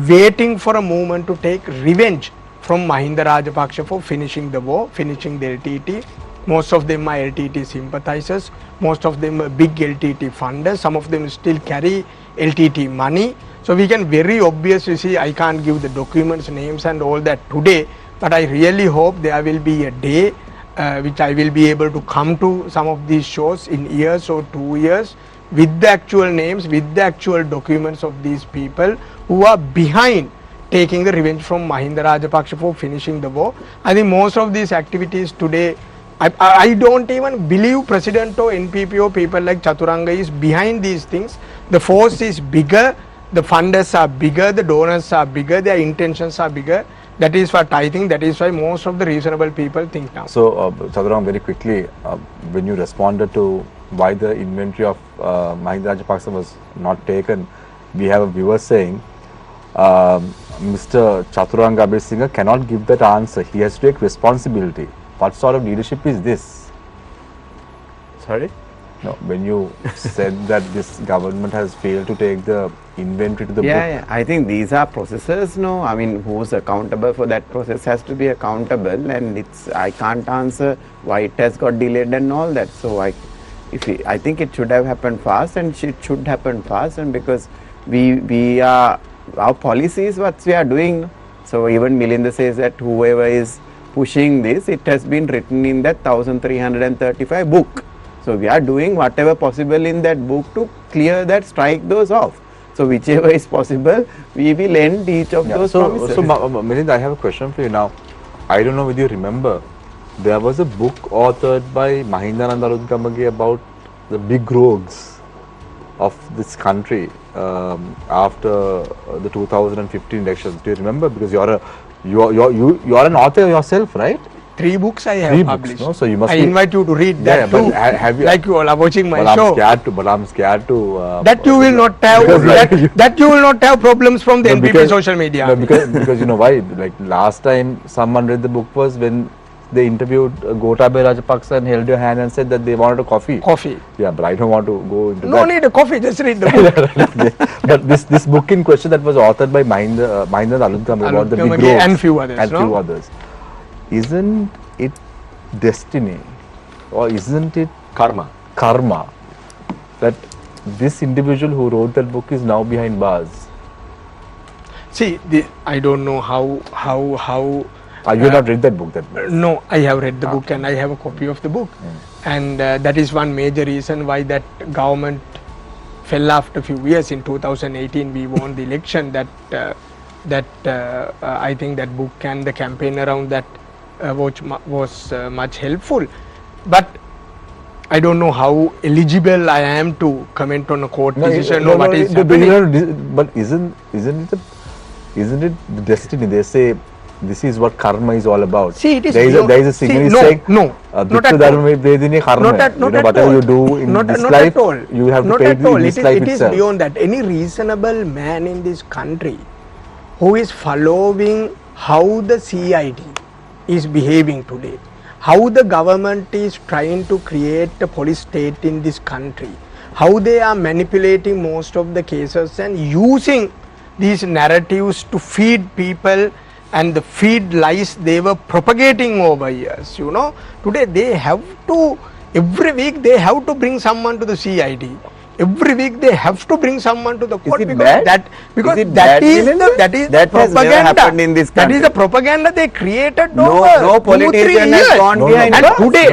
waiting for a moment to take revenge from Mahinda Rajapaksha for finishing the war, finishing the LTT. Most of them are LTT sympathizers. Most of them are big LTT funders. Some of them still carry LTT money. So we can very obviously see, I can't give the documents, names and all that today, but I really hope there will be a day which I will be able to come to some of these shows in years or 2 years with the actual names, with the actual documents of these people who are behind taking the revenge from Mahinda Rajapaksha for finishing the war. I think most of these activities today, I don't even believe President or NPP or people like Chathuranga is behind these things. The force is bigger, the funders are bigger, the donors are bigger, their intentions are bigger. That is what I think, that is why most of the reasonable people think now. So, Chathuranga, very quickly, when you responded to why the inventory of Mahinda Rajapaksa was not taken, we have a viewer saying, Mr. Chathuranga Abeysinghe cannot give that answer. He has to take responsibility. What sort of leadership is this? Sorry? No, when you said that this government has failed to take the inventory to the book. Yeah, I think these are processes, no? I mean, who's accountable for that process has to be accountable, and I can't answer why it has got delayed and all that. So I think it should have happened fast, and it should happen fast, and because our policy is what we are doing. So even Milinda says that whoever is pushing this, it has been written in that 1335 book. So we are doing whatever possible in that book to clear that, strike those off. So whichever is possible, we will end each of those promises. So Milinda, I have a question for you now. I don't know whether you remember, there was a book authored by Mahinda and Abeysinghe about the big rogues of this country after the 2015 elections. Do you remember? Because you are an author yourself, right? 3 books I have published. No? So you must. I invite you to read that too. Have you, like you all are watching my show. I'm scared to. That you will not have. That you will not have problems from the NPP social media. No, because you know why? Like last time someone read the book was when they interviewed Gotabaya Rajapaksa and held your hand and said that they wanted a coffee. Coffee. Yeah, but I don't want to go into that. No need a coffee, just read the book. But this book in question that was authored by Mahinda and Abeysinghe about the big rogues and few others. Isn't it destiny, or isn't it karma that this individual who wrote that book is now behind bars? See, I don't know how. You have not read that book? No, I have read the book and I have a copy of the book, and that is one major reason why that government fell after a few years. In 2018, we won the election. I think that book and the campaign around that was much helpful, but I don't know how eligible I am to comment on a court decision or what is happening. But isn't it the destiny? They say this is what karma is all about. See, it is. There is a singer saying, not at all. Whatever you do in this life, you have to pay in this life itself. It is beyond that. Any reasonable man in this country who is following how the CID is behaving today, how the government is trying to create a police state in this country, how they are manipulating most of the cases and using these narratives to feed people and the feed lies they were propagating over years. You know, today they have to, every week they have to bring someone to the CID. Every week they have to bring someone to the court because that is the propaganda. In this that is the propaganda they created. No politician has gone behind. And today,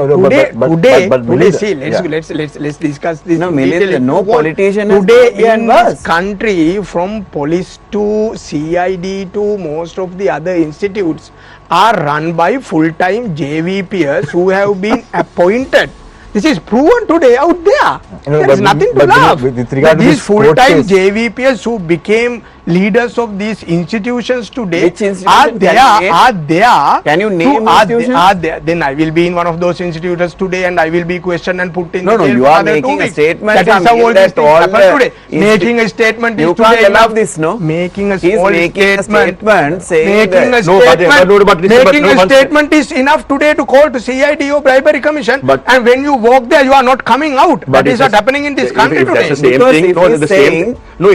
see, let's discuss this. No, Milinda, no politician has today in this country, from police to CID to most of the other institutes, are run by full-time JVPs who have been appointed. This is proven today out there. There is nothing to laugh. These full-time JVPs who became leaders of these institutions today are there. Can you name institutions? Are there. Then I will be in one of those institutions today and I will be questioned and put in jail. You are making a statement. That is how all these things happen today. Making a statement is today. You can't allow this, no? Making a statement saying making a statement is enough today to call to CID or bribery commission, and when you walk there you are not coming out. That is what happening in this country today. If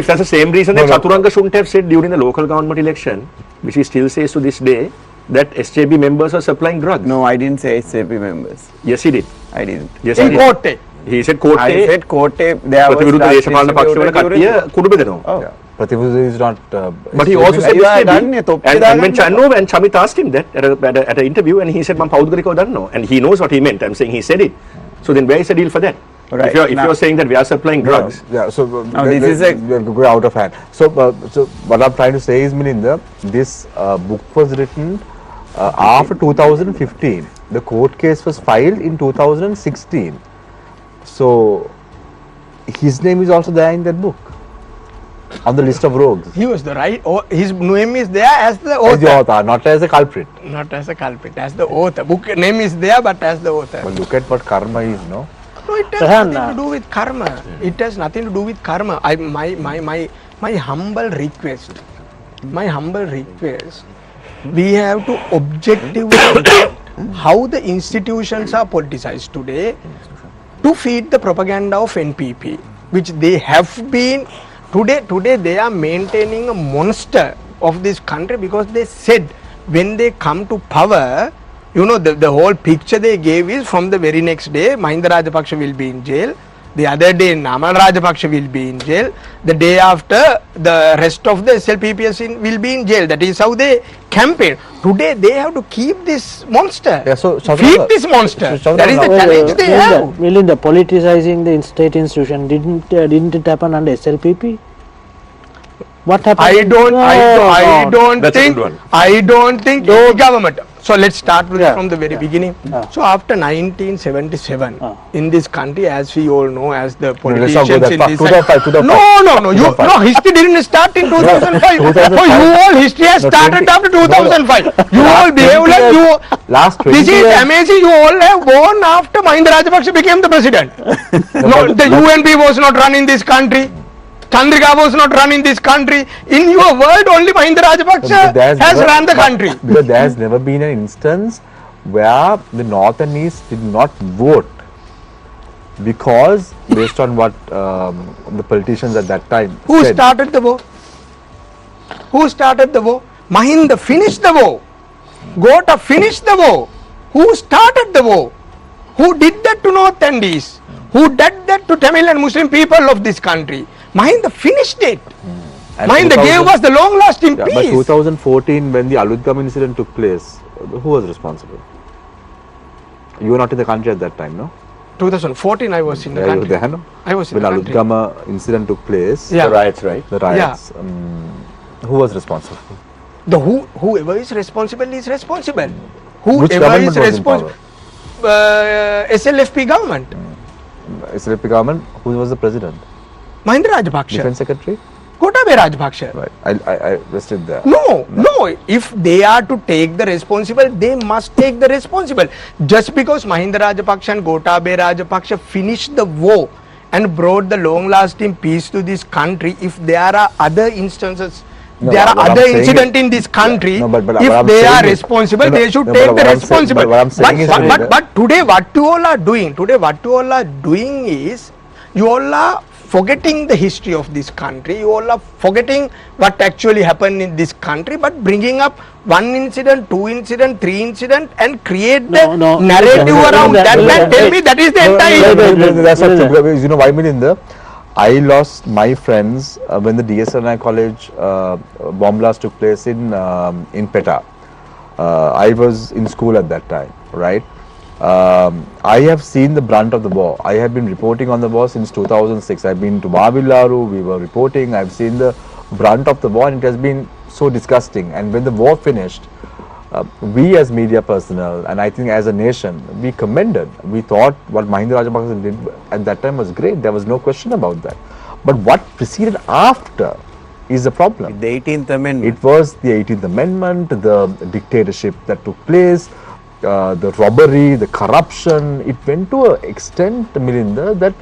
that's the same reason that Chathuranga shouldn't have said during the local government election, which he still says to this day, that SJB members are supplying drugs. No, I didn't say SJB members. Yes, he did. I didn't. Yes, in court. He said court I said court there was ප්‍රතිවිරුද්ධ දේශපාලන පක්ෂවල කට්ටිය කුඩු බෙදනවා. Oh. Prativudhu is not. But he also said Ayuha, SJB, danne, තොප්පි and when දාගන්න. and Chamit asked him that at an interview, and he said, "Man පෞද්ගලිකව දන්නවා," and he knows what he meant. I'm saying he said it. So then where is the deal for that? Right. If you're saying that we are supplying drugs, Yeah, so this is a- we are going out of hand. So, so what I'm trying to say is, Milinda, this book was written after 2015. The court case was filed in 2016. So, his name is also there in that book, on the list of rogues. He was the right. His name is there as the As the author, author, not as a culprit. not as a culprit, as the author. Book name is there, but as the author. But look at what karma is, no? No, it has Rehan, nothing to do with karma. It has nothing to do with karma. My humble request. We have to objectively look at how the institutions are politicized today to feed the propaganda of NPP, which they have been. Today they are maintaining a monster of this country because they said when they come to power, you know, the whole picture they gave is from the very next day, Mahinda Rajapaksha will be in jail. The other day, Namal Rajapaksha will be in jail. The day after, the rest of the SLPPs will be in jail. That is how they campaign. Today, they have to keep this monster. Yeah, so Feed this monster. That is the challenge they have. Milinda, politicizing the state institution, didn't it happen under SLPP? What happened? I don't That's a think. good one. I don't think the government. So let's start with from the very beginning. Yeah. So after 1977, in this country, as we all know, as the let's not go politicians that in far. this 2005. no, history didn't start in 2005. 2005. For you all, history has No, started 20 after 2005. You Last all behave 20 like years. you. Last 20 This is years. amazing. You all have born after Mahinda Rajapaksha became the president. No, the UNP was not running this country. Chandrika was not running this country. In your world, only Mahinda Rajapaksha has run the country. Because there has never been an instance where the North and East did not vote because based on what the politicians at that time Who said. started the war? Who started the war? Mahinda finished the war. Gota finished the war. Who started the war? Who did that to North and East? Who did that to Tamil and Muslim people of this country? Mahinda finished it. And Mahinda 2000 gave us the long lasting Yeah, but peace. 2014 when the Aludgam incident took place, who was responsible? You were not in the country at that time, no? 2014 I was in the Yeah, you were country. there, no? I was in When the country. Aludgam incident took place, Yeah. the riots, right? the riots, who was responsible? Whoever is responsible is responsible. Which Whoever government is was in responsible. power? SLFP government. SLPP government, who was the president? Mahinda Rajapaksha. Defense secretary? Gotabaya Rajapaksha. Right. I rested there. No. If they are to take the responsible, they must take the responsible. Just because Mahinda Rajapaksha and Gotabaya Rajapaksha finished the war and brought the long-lasting peace to this country, if there are other instances, No, there are what I'm other saying incident is- in this country, No, but what if I'm they saying are is- responsible, No, no, they should no, take but the what I'm saying- responsible. but what I'm saying is, Milinda- But today what you all are doing, is you all are forgetting the history of this country. You all are forgetting what actually happened in this country, but bringing up one incident, two incident, three incident, and create the No, narrative no, around no, that. no, And no, tell no, me that is the No, entire. that's not no, true. You know why, Milinda? I lost my friends when the DSNI college bomb blast took place in Peta. I was in school at that time, right? I have seen the brunt of the war. I have been reporting on the war since 2006. I've been to Mavillaru, we were reporting. I've seen the brunt of the war and it has been so disgusting. And when the war finished, we as media personnel and I think as a nation, we commended. We thought what Mahinda Rajapaksha did at that time was great. There was no question about that. But what preceded after is the problem. The 18th Amendment. It was the 18th Amendment, the dictatorship that took place, the robbery, the corruption. It went to an extent, Milinda, that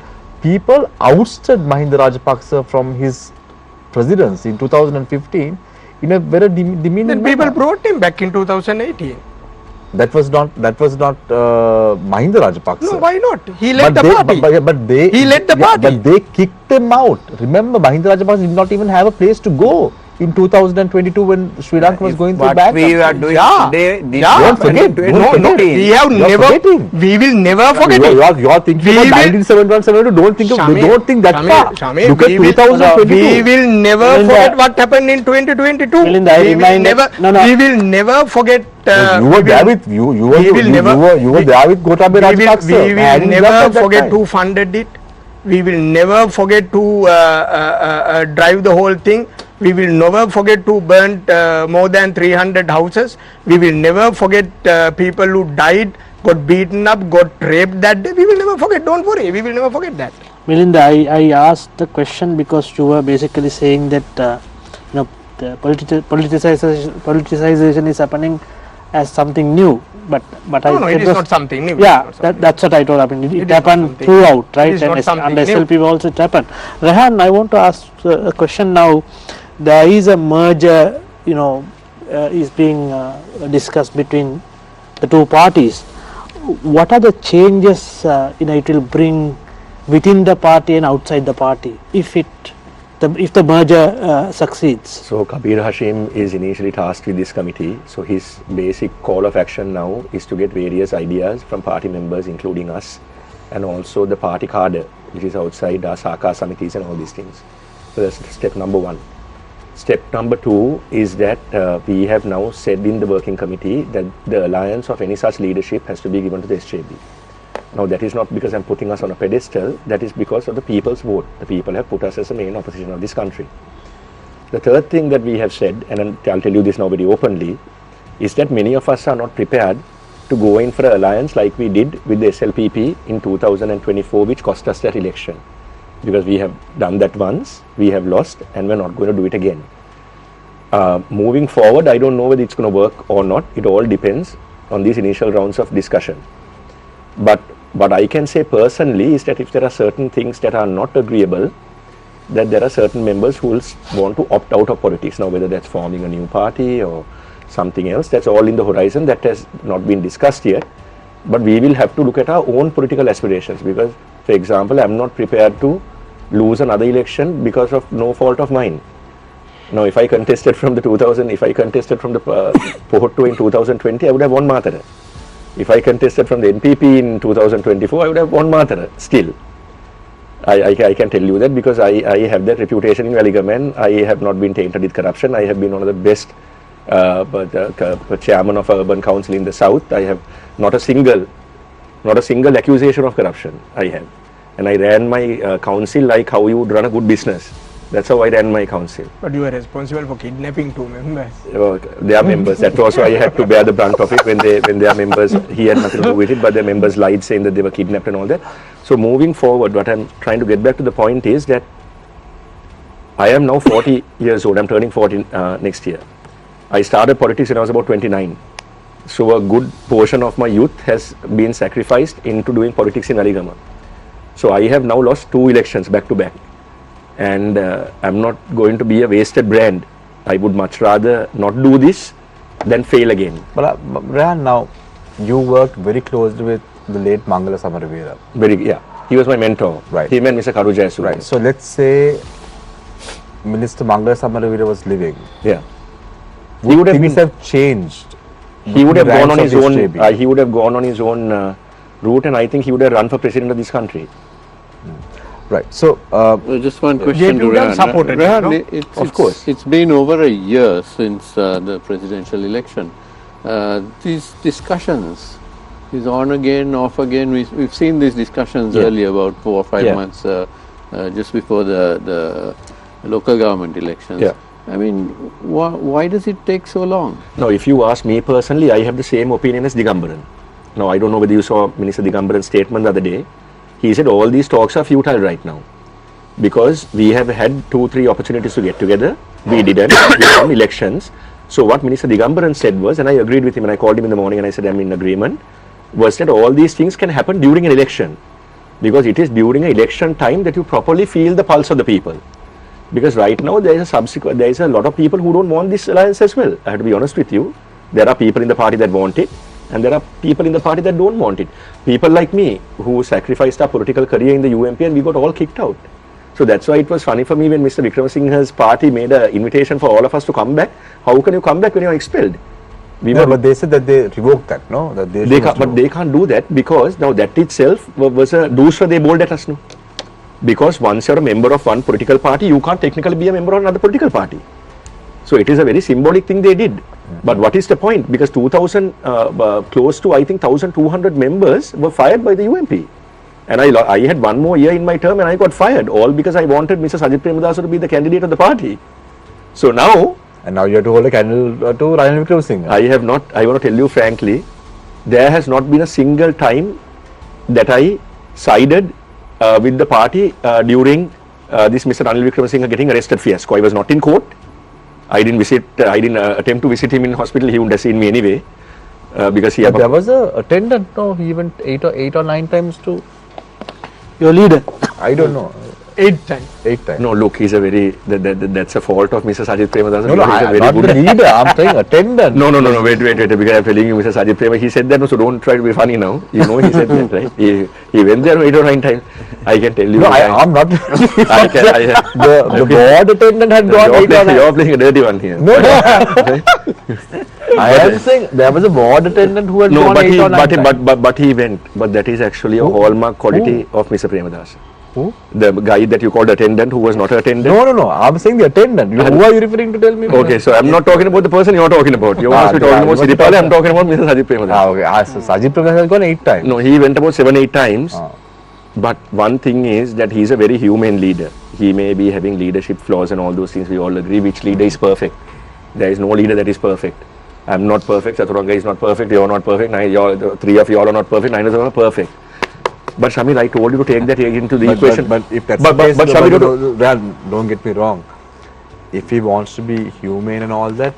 people ousted Mahinda Rajapaksha from his presidency in 2015 in a very demeaning Then people manner. brought him back in 2018. That was not Mahinda Rajapaksha. No, why not? He led the they, party. But they, He led the party. But they kicked him out. Remember, Mahinda Rajapaksha did not even have a place to go. in 2022 when Sri Lanka was going through What bad we times. are doing Yeah. today, this Yeah. Don't happened in forget, don't 2015. we have You're never, forgetting. we will never forget it. You're thinking We about will- 1971, 72. Don't think of, Shamir, don't think that Shamir, far. Shamir, Look at we will- 2022. We will never Milinda- forget what happened in 2022. Milinda, I we will reminded- never, no, no. we will never forget. You were we there will- with you we will never- were there with Gotabaya Rajapaksha. we will And he left never at that forget time. who funded it. We will never forget to drive the whole thing. We will never forget who burnt more than 300 houses. We will never forget people who died, got beaten up, got raped that day. We will never forget. Don't worry. We will never forget that. Milinda, I asked the question because you were basically saying that the politicization is happening as something new, but No, I it is not something new. Yeah, It is not something that's what I told. I mean, It it is not happened something- throughout, it right? is And not something under new. SLPP also it happened. Rehan, I want to ask a question now. There is a merger, is being discussed between the two parties. What are the changes it will bring within the party and outside the party if the merger succeeds? So Kabir Hashim is initially tasked with this committee. So his basic call of action now is to get various ideas from party members, including us, and also the party cadre, which is outside our Saka Samitis and all these things. So that's step number one. Step number two is that we have now said in the working committee that the alliance of any such leadership has to be given to the SJB. Now that is not because I'm putting us on a pedestal, that is because of the people's vote. The people have put us as the main opposition of this country. The third thing that we have said, and I'll tell you this now very openly, is that many of us are not prepared to go in for an alliance like we did with the SLPP in 2024, which cost us that election. Because we have done that once, we have lost, and we're not going to do it again. Moving forward, I don't know whether it's going to work or not. It all depends on these initial rounds of discussion. But what I can say personally is that if there are certain things that are not agreeable, that there are certain members who will want to opt out of politics. Now, whether that's forming a new party or something else, that's all in the horizon. That has not been discussed yet. But we will have to look at our own political aspirations, because, for example, I'm not prepared to lose another election because of no fault of mine. Now, if I contested from the Pohottu in 2020, I would have won Matara. If I contested from the NPP in 2024, I would have won Matara still. I can tell you that because I have that reputation in Jayawickreme. I have not been tainted with corruption. I have been one of the best chairman of urban council in the south. I have not a single accusation of corruption I have. And I ran my council like how you would run a good business. That's how I ran my council. But you are responsible for kidnapping 2 members. They are members. That also I had to bear the brunt of it when they are members. He had nothing to do with it, but their members lied saying that they were kidnapped and all that. So moving forward, what I'm trying to get back to the point is that I am now 40 years old. I'm turning 40 next year. I started politics when I was about 29. So a good portion of my youth has been sacrificed into doing politics in Jayawickreme. So I have now lost 2 elections back to back. And I'm not going to be a wasted brand. I would much rather not do this than fail again. But Rehan, now you worked very closely with the late Mangala Samaravira. He was my mentor. Right. Him and Mr. Karu Jayasuriya. Right. So let's say Minister Mangala Samaravira was living. Yeah. He would have things have changed. He would have gone on his own. SJB. He would have gone on his own route, and I think he would have run for president of this country. Right. So Just one question to would have Rehan. supported Rehan, him, no? Of course. It's been over a year since the presidential election. These discussions is on again, off again. We've seen these discussions earlier, about 4 or 5 months just before the local government elections. Yeah. I mean, why does it take so long? Now, if you ask me personally, I have the same opinion as Digambaran. Now, I don't know whether you saw Minister Digambaran's statement the other day. He said all these talks are futile right now because we have had 2-3 opportunities to get together. We didn't. We won elections. So what Minister Digambaran said was, and I agreed with him, and I called him in the morning and I said I'm in agreement, was that all these things can happen during an election, because it is during an election time that you properly feel the pulse of the people. Because right now there is a lot of people who don't want this alliance as well. I have to be honest with you. There are people in the party that want it, and there are people in the party that don't want it. People like me who sacrificed our political career in the UMP and we got all kicked out. So that's why it was funny for me when Mr. Wickremesinghe's party made an invitation for all of us to come back. How can you come back when you're expelled? But they said that they revoked that, no? That They can't do that because now that itself was a dooser they bowled at us, no? Because once you're a member of one political party, you can't technically be a member of another political party. So it is a very symbolic thing they did. But what is the point? Because 2000, close to I think 1200 members were fired by the UMP. And I had one more year in my term and I got fired, all because I wanted Mr. Sajid Premadasa to be the candidate of the party. So now... And now you have to hold a candle to Ranil Wickremesinghe. I want to tell you frankly, there has not been a single time that I sided with the party during this Mr. Ranil Wickremesinghe getting arrested fiasco. I was not in court. I didn't attempt to visit him in hospital. He wouldn't have seen me anyway. Because he But there was a attendant, no? He went 8 or 9 times to... Your leader. I don't know. 8 times. 8 times. No, look, he's a very, that's a fault of Mr. Sajid Premadasa. No, He's a not the leader. I'm saying attendant. No, wait, because I'm telling you, Mr. Sajid Prema, he said that, no, so don't try to be funny now. You know he said that, right? He went there 8 or 9 times. I can tell you. No, I'm not. The board attendant had gone 8 or 9. You're playing a dirty one here. No. I am saying there was a board attendant who had No, gone 8 or 9 times. but he went. But that is actually a hallmark quality of Mr. Premadasa. Who? The guy that you called attendant who was not an attendant. No. I'm saying the attendant. Who are you referring to? Tell me. Okay, so I'm not talking about the person you're talking about. You must be talking about Siripala. I'm talking about Mr. Sajid Premadasa. Okay. So Sajid Premadasa has gone 8 times. No, he went about 7-8 times. But one thing is that he's a very human leader. He may be having leadership flaws and all those things. We all agree. Which leader is perfect? There is no leader that is perfect. I'm not perfect. Chathuranga is not perfect. You're not perfect. The 3 of you all are not perfect. 9 of them are perfect. But Shamil, I told you to take that into the equation. But if that's the case, Shamil, don't get me wrong. If he wants to be humane and all that,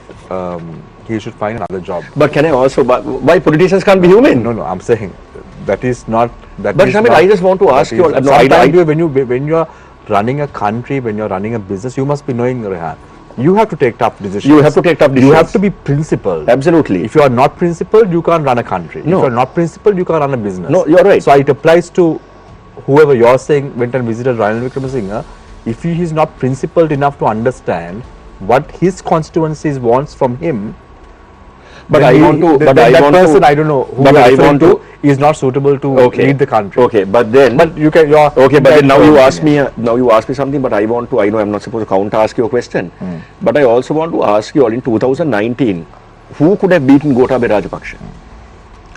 he should find another job. But can I also? Why politicians can't be human? No. I'm saying that is not. But Shamil, I just want to ask you. When you are running a country, when you are running a business, you must be knowing, Rehan. You have to take tough decisions. You have to be principled. Absolutely. If you are not principled, you can't run a country. No. If you are not principled, you can't run a business. No, you're right. So it applies to whoever you're saying went and visited Ranil Wickremesinghe. If he is not principled enough to understand what his constituencies wants from him, but I want to. I don't know who you are referring to is not suitable to lead the country. Okay, but then. But you can. Okay, but then now you ask me. Now you ask me something. But I want to. I know I'm not supposed to counter ask you a question. But I also want to ask you all in 2019, who could have beaten Gotabaya Rajapaksha?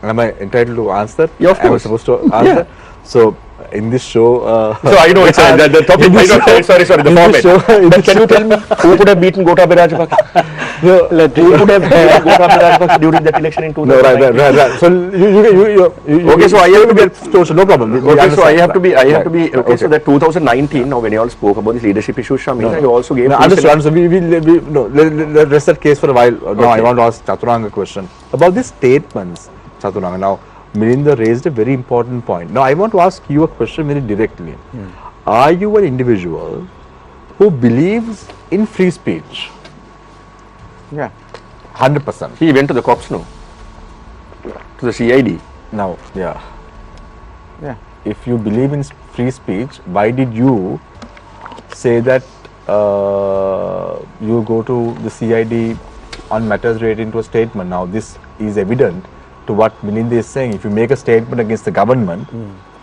Am I entitled to answer? Yeah, of course. Am I supposed to answer? So in this show. So I know it's the topic. Sorry, the format. But can you tell me who could have beaten Gotabaya Rajapaksa? Who could have beaten Gotabaya Rajapaksa during that election in 2019? No, right. So you okay, so I have to be social. No problem. Okay, so I have to be. Okay, so that 2019. Now, when you all spoke about these leadership issues, Shamil, you also gave. Understand. So let's rest that case for a while. Now I want to ask Chathuranga a question about these statements. Chathuranga, now Milinda raised a very important point. Now I want to ask you a question very directly. Are you an individual who believes in free speech? Yeah. 100%. He went to the cops, no? To the CID. Now, Yeah. if you believe in free speech, why did you say that you go to the CID on matters relating to a statement? Now this is evident to what Milinda is saying. If you make a statement against the government,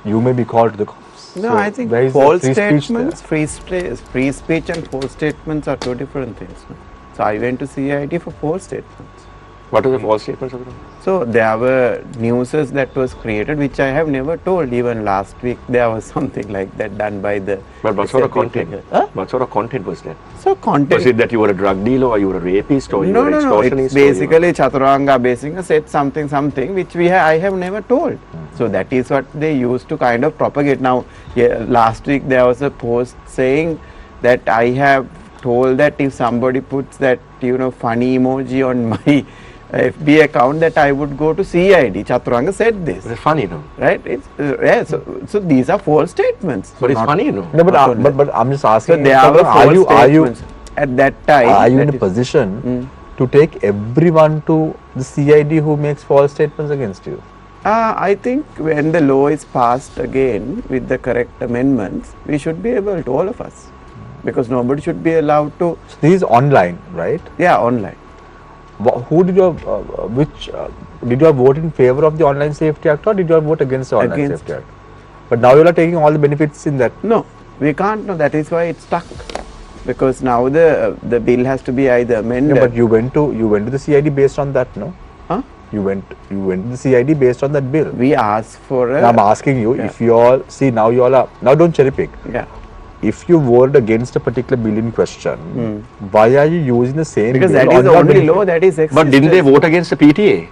you may be called to the cops. No, So I think where is the false free speech statements, free speech and false statements are two different things. No? So I went to CID for false statements. What are the false statements? So there were newses that was created which I have never told. Even last week there was something like that done by the. But what sort of content? Huh? What sort of content was that? So content. Was it that you were a drug dealer, or you were a rapist, or you were an extortionist? It's basically Chathuranga Abeysinghe said something which I have never told. So that is what they used to kind of propagate. Now, last week there was a post saying that I have told that if somebody puts that funny emoji on my FB account, that I would go to CID. Chathuranga said this. It's funny, no? Right? It's so these are false statements. But it's funny, no? No, but I'm just asking. So there were false statements at that time. Are you in a position to take everyone to the CID who makes false statements against you? I think when the law is passed again with the correct amendments, we should be able to, all of us, because nobody should be allowed to. So this is online, right? Yeah, online. Who did you did you vote in favor of the Online Safety Act or did you vote against the Online Against. Safety Act? But now you are taking all the benefits in that. No, we can't. No, that is why it's stuck. Because now the bill has to be either amended. Yeah, but you went to the CID based on that, no? Huh? You went to the CID based on that bill. We asked for a. Now I'm asking you, if you all see now you all are now don't cherry pick. Yeah. If you voted against a particular bill in question, why are you using the same Because bill that is on the your only benefit? law that is existed. But didn't they vote against the PTA?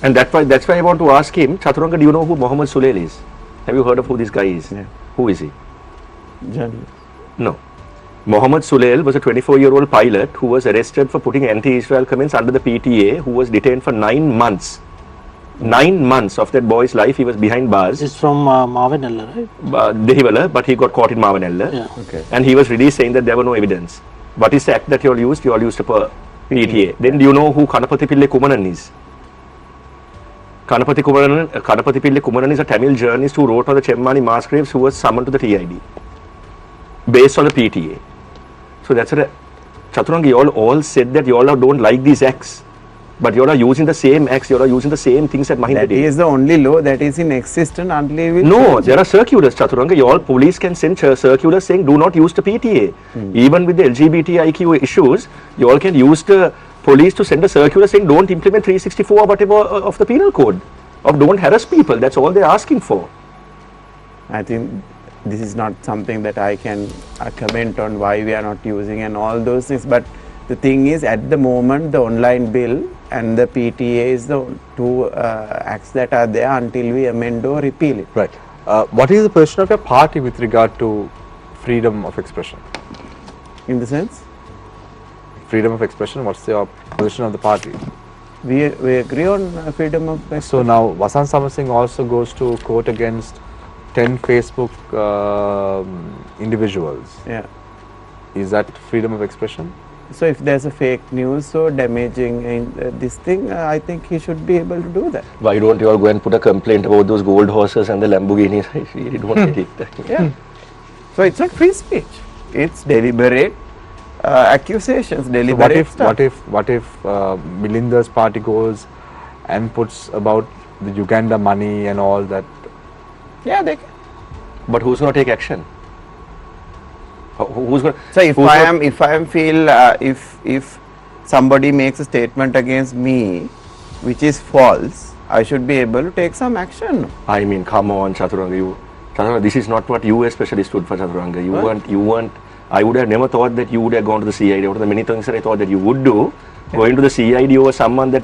And that's why I want to ask him, Chathuranga, do you know who Mohammed Sulail is? Have you heard of who this guy is? Yeah. Who is he? Journalist. No. Mohammed Sulail was a 24-year-old pilot who was arrested for putting anti-Israel comments under the PTA, who was detained for 9 months. 9 months of that boy's life, he was behind bars. This is from Mavanella, right? Dehiwala, but he got caught in Mavanella. Yeah. Okay. And he was released saying that there were no evidence. What is the act that you all used? You all used a PTA. Then do you know who Kanapati Pille Kumaran is? Kanapati Pille Kumaran is a Tamil journalist who wrote on the Chemmani mass graves, who was summoned to the TID based on the PTA. So that's a Chathuranga, you all said that you all don't like these acts, but you all are using the same acts, you all are using the same things that Mahinda That did. is the only law that is in existence until we. No, there are circulars, Chathuranga. You all police can send circulars saying do not use the PTA. Even with the LGBTIQ issues, you all can use the police to send a circular saying don't implement 364 or whatever of the penal code, or don't harass people. That's all they're asking for. I think this is not something that I can comment on why we are not using and all those things. But the thing is, at the moment, the online bill and the PTA is the two acts that are there until we amend or repeal it. Right. What is the position of your party with regard to freedom of expression? In the sense, Freedom of expression, what's your position of the party? we agree on freedom of expression. So now Vasant Singh also goes to court against 10 Facebook individuals. Yeah. Is that freedom of expression? So if there's a fake news so damaging in this thing, I think he should be able to do that. Why don't you all go and put a complaint about those gold horses and the Lamborghinis? I really don't get it. Yeah. So it's not free speech. It's deliberate accusations, So deliberate stuff. what if Milinda's party goes and puts about the Uganda money and all that? Yeah, they can. But who's going to take action? Who's going? So if if somebody makes a statement against me which is false, I should be able to take some action. I mean, come on, Chathuranga. Chathuranga, this is not what you especially stood for, Chathuranga. You weren't. I would have never thought that you would have gone to the CID. Out of the many things that I thought that you would do, going to the CID over someone that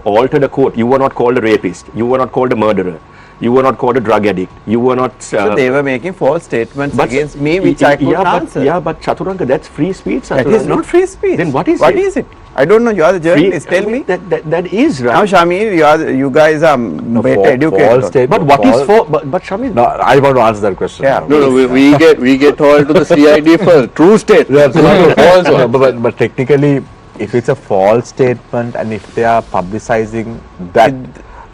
altered a court. You were not called a rapist. You were not called a murderer. You were not called a drug addict. You were not. So they were making false statements against me, which I couldn't answer. Yeah, but Chathuranga, that's free speech. That Chathuranga. is not free speech. Then what is What it? is it? I don't know. You are the journalist. Tell me. That is right. Now, Shamir, you guys are better educated. But what is for? But Shamir. No, I want to answer that question. Yeah. No, we get told to the CID for true statement. False one. But technically, if it's a false statement and if they are publicizing that,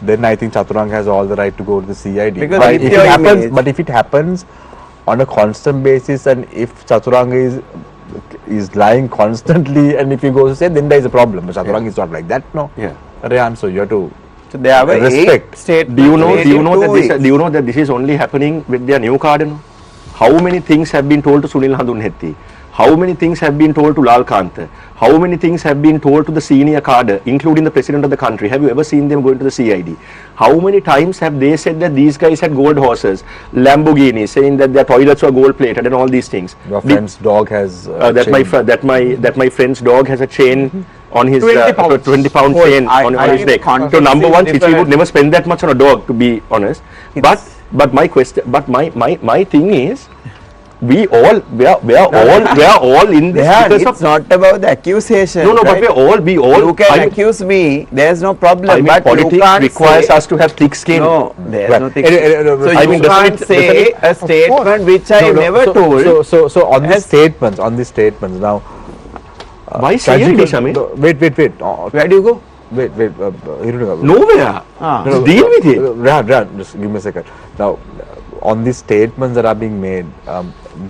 then I think Chathuranga has all the right to go to the CID. Because But with if, your it happens, image- but if it happens on a constant basis and if Chathuranga is lying constantly and if he goes to say, then there is a problem. But Chathuranga is not like that, no. Yeah. Rehan, so you have to So there are respect. 8 statements. Do you know made in 2 weeks. do you know that this is only happening with their new cardinal? How many things have been told to Sunil Handunhetti? How many things have been told to Lal Kanta? How many things have been told to the senior cadre, including the president of the country? Have you ever seen them going to the CID? How many times have they said that these guys had gold horses, Lamborghinis, saying that their toilets were gold plated and all these things? your friend's dog has That my friend's dog has a chain on his 20 pounds. 20-pound Oh, chain I on his think neck. context So number is one, Chichi different. would never spend that much on a dog, to be honest. But my question, my thing is, we are all in this Rehan, because it's not about the accusation. no, right? but we all. You can I mean, accuse me. There's no problem. I mean, but you politics can't requires say, us to have thick skin. No, there's Right. no thing. So So I you mean, can't say a statement which I never told. So on these Has- statements, now. Why tragically- CID, Shamir? Wait. Where do you go? Wait, Hirunanga. Nowhere. No, Deal with it. Rehan, just give me a second. Now, on these statements that are being made,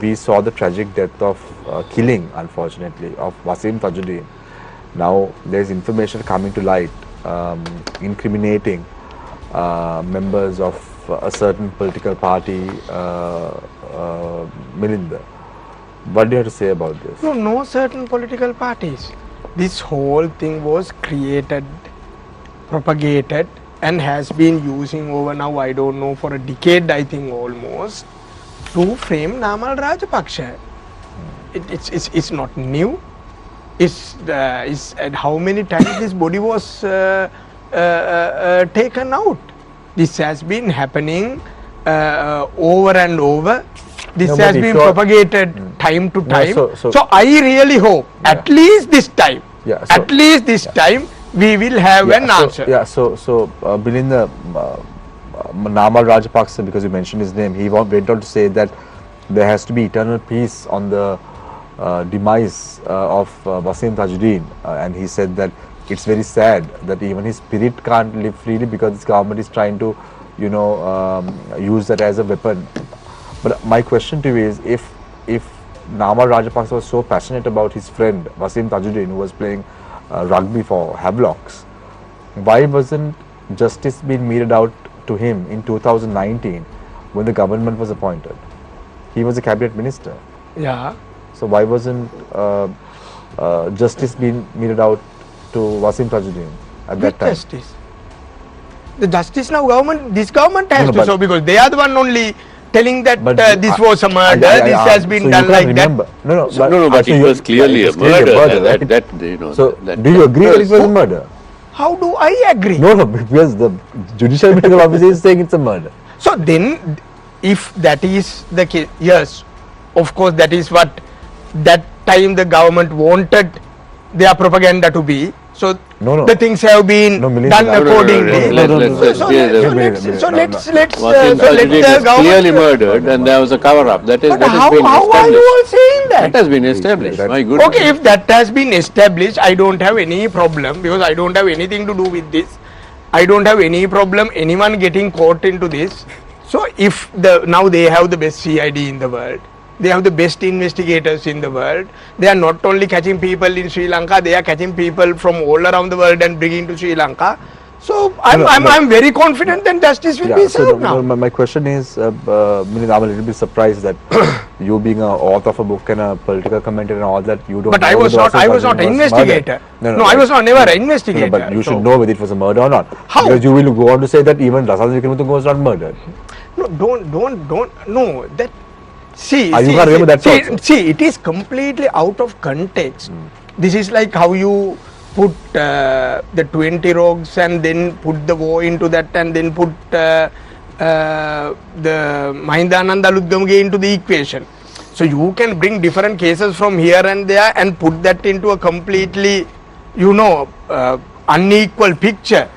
we saw the tragic death of killing, unfortunately, of Wasim Tajuddin. Now, there is information coming to light incriminating members of a certain political party, Milinda. What do you have to say about this? No certain political parties. This whole thing was created, propagated, and has been using over now, I don't know, for a decade, I think almost, to frame Namal Rajapaksha. It's not new. It's how many times this body was taken out. This has been happening over and over. This No, has but if been you're- propagated time to time. so- I really hope at least this time, Yeah, so- at least this time, we will have an answer. Milinda, Namal Rajapaksha, because you mentioned his name, he went on to say that there has to be eternal peace on the demise of Wasim Tajuddin, and he said that it's very sad that even his spirit can't live freely because this government is trying to, use that as a weapon. But my question to you is, if Namal Rajapaksha was so passionate about his friend Wasim Tajuddin, who was playing rugby for Havelocks, why wasn't justice being meted out to him in 2019 when the government was appointed? He was a cabinet minister. Yeah. So why wasn't justice being meted out to Wasim Tajuddin at that Which time? justice? The justice now government, this government has No, to but- show, because they are the one only telling that But this was a murder, this has been so done you like can't that. remember. No, But so it you- was clearly it a was clearly murder. right? That So that- do you agree that it was a murder? How do I agree? No, because the judicial medical officer is saying it's a murder. So then, if that is the case, yes, of course, that is what that time the government wanted their propaganda to be. So No. the things have been No, Milinda, done no, no, no, accordingly. no, no, no, no. So Let's- let's Wasim so let Tajuddin the was clearly government. murdered, and there was a cover-up. That But has how been are you established. all saying That that? has been established. That's- My goodness. Okay, if that has been established, I don't have any problem, because I don't have anything to do with this. I don't have any problem anyone getting caught into this. So if now they have the best CID in the world, they have the best investigators in the world. They are not only catching people in Sri Lanka, they are catching people from all around the world and bringing to Sri Lanka. So I'm very confident that justice will be so served now. my question is, Milinda, I'm a little bit surprised that you being an author of a book and a political commentator and all that, you don't. But I know was whether not. I Wasim was not Tajuddin an was investigator. murdered. No, I was not never an No, investigator. but you So- should know whether it was a murder or not. How? Because you will go on to say that even Rajapaksha was not murdered. No, don't. No, that. See, You see, can't remember that see, also. see, it is completely out of context. This is like how you put the 20 rogues and then put the war into that, and then put the Mahindananda Ludgamge into the equation. So you can bring different cases from here and there and put that into a completely, unequal picture.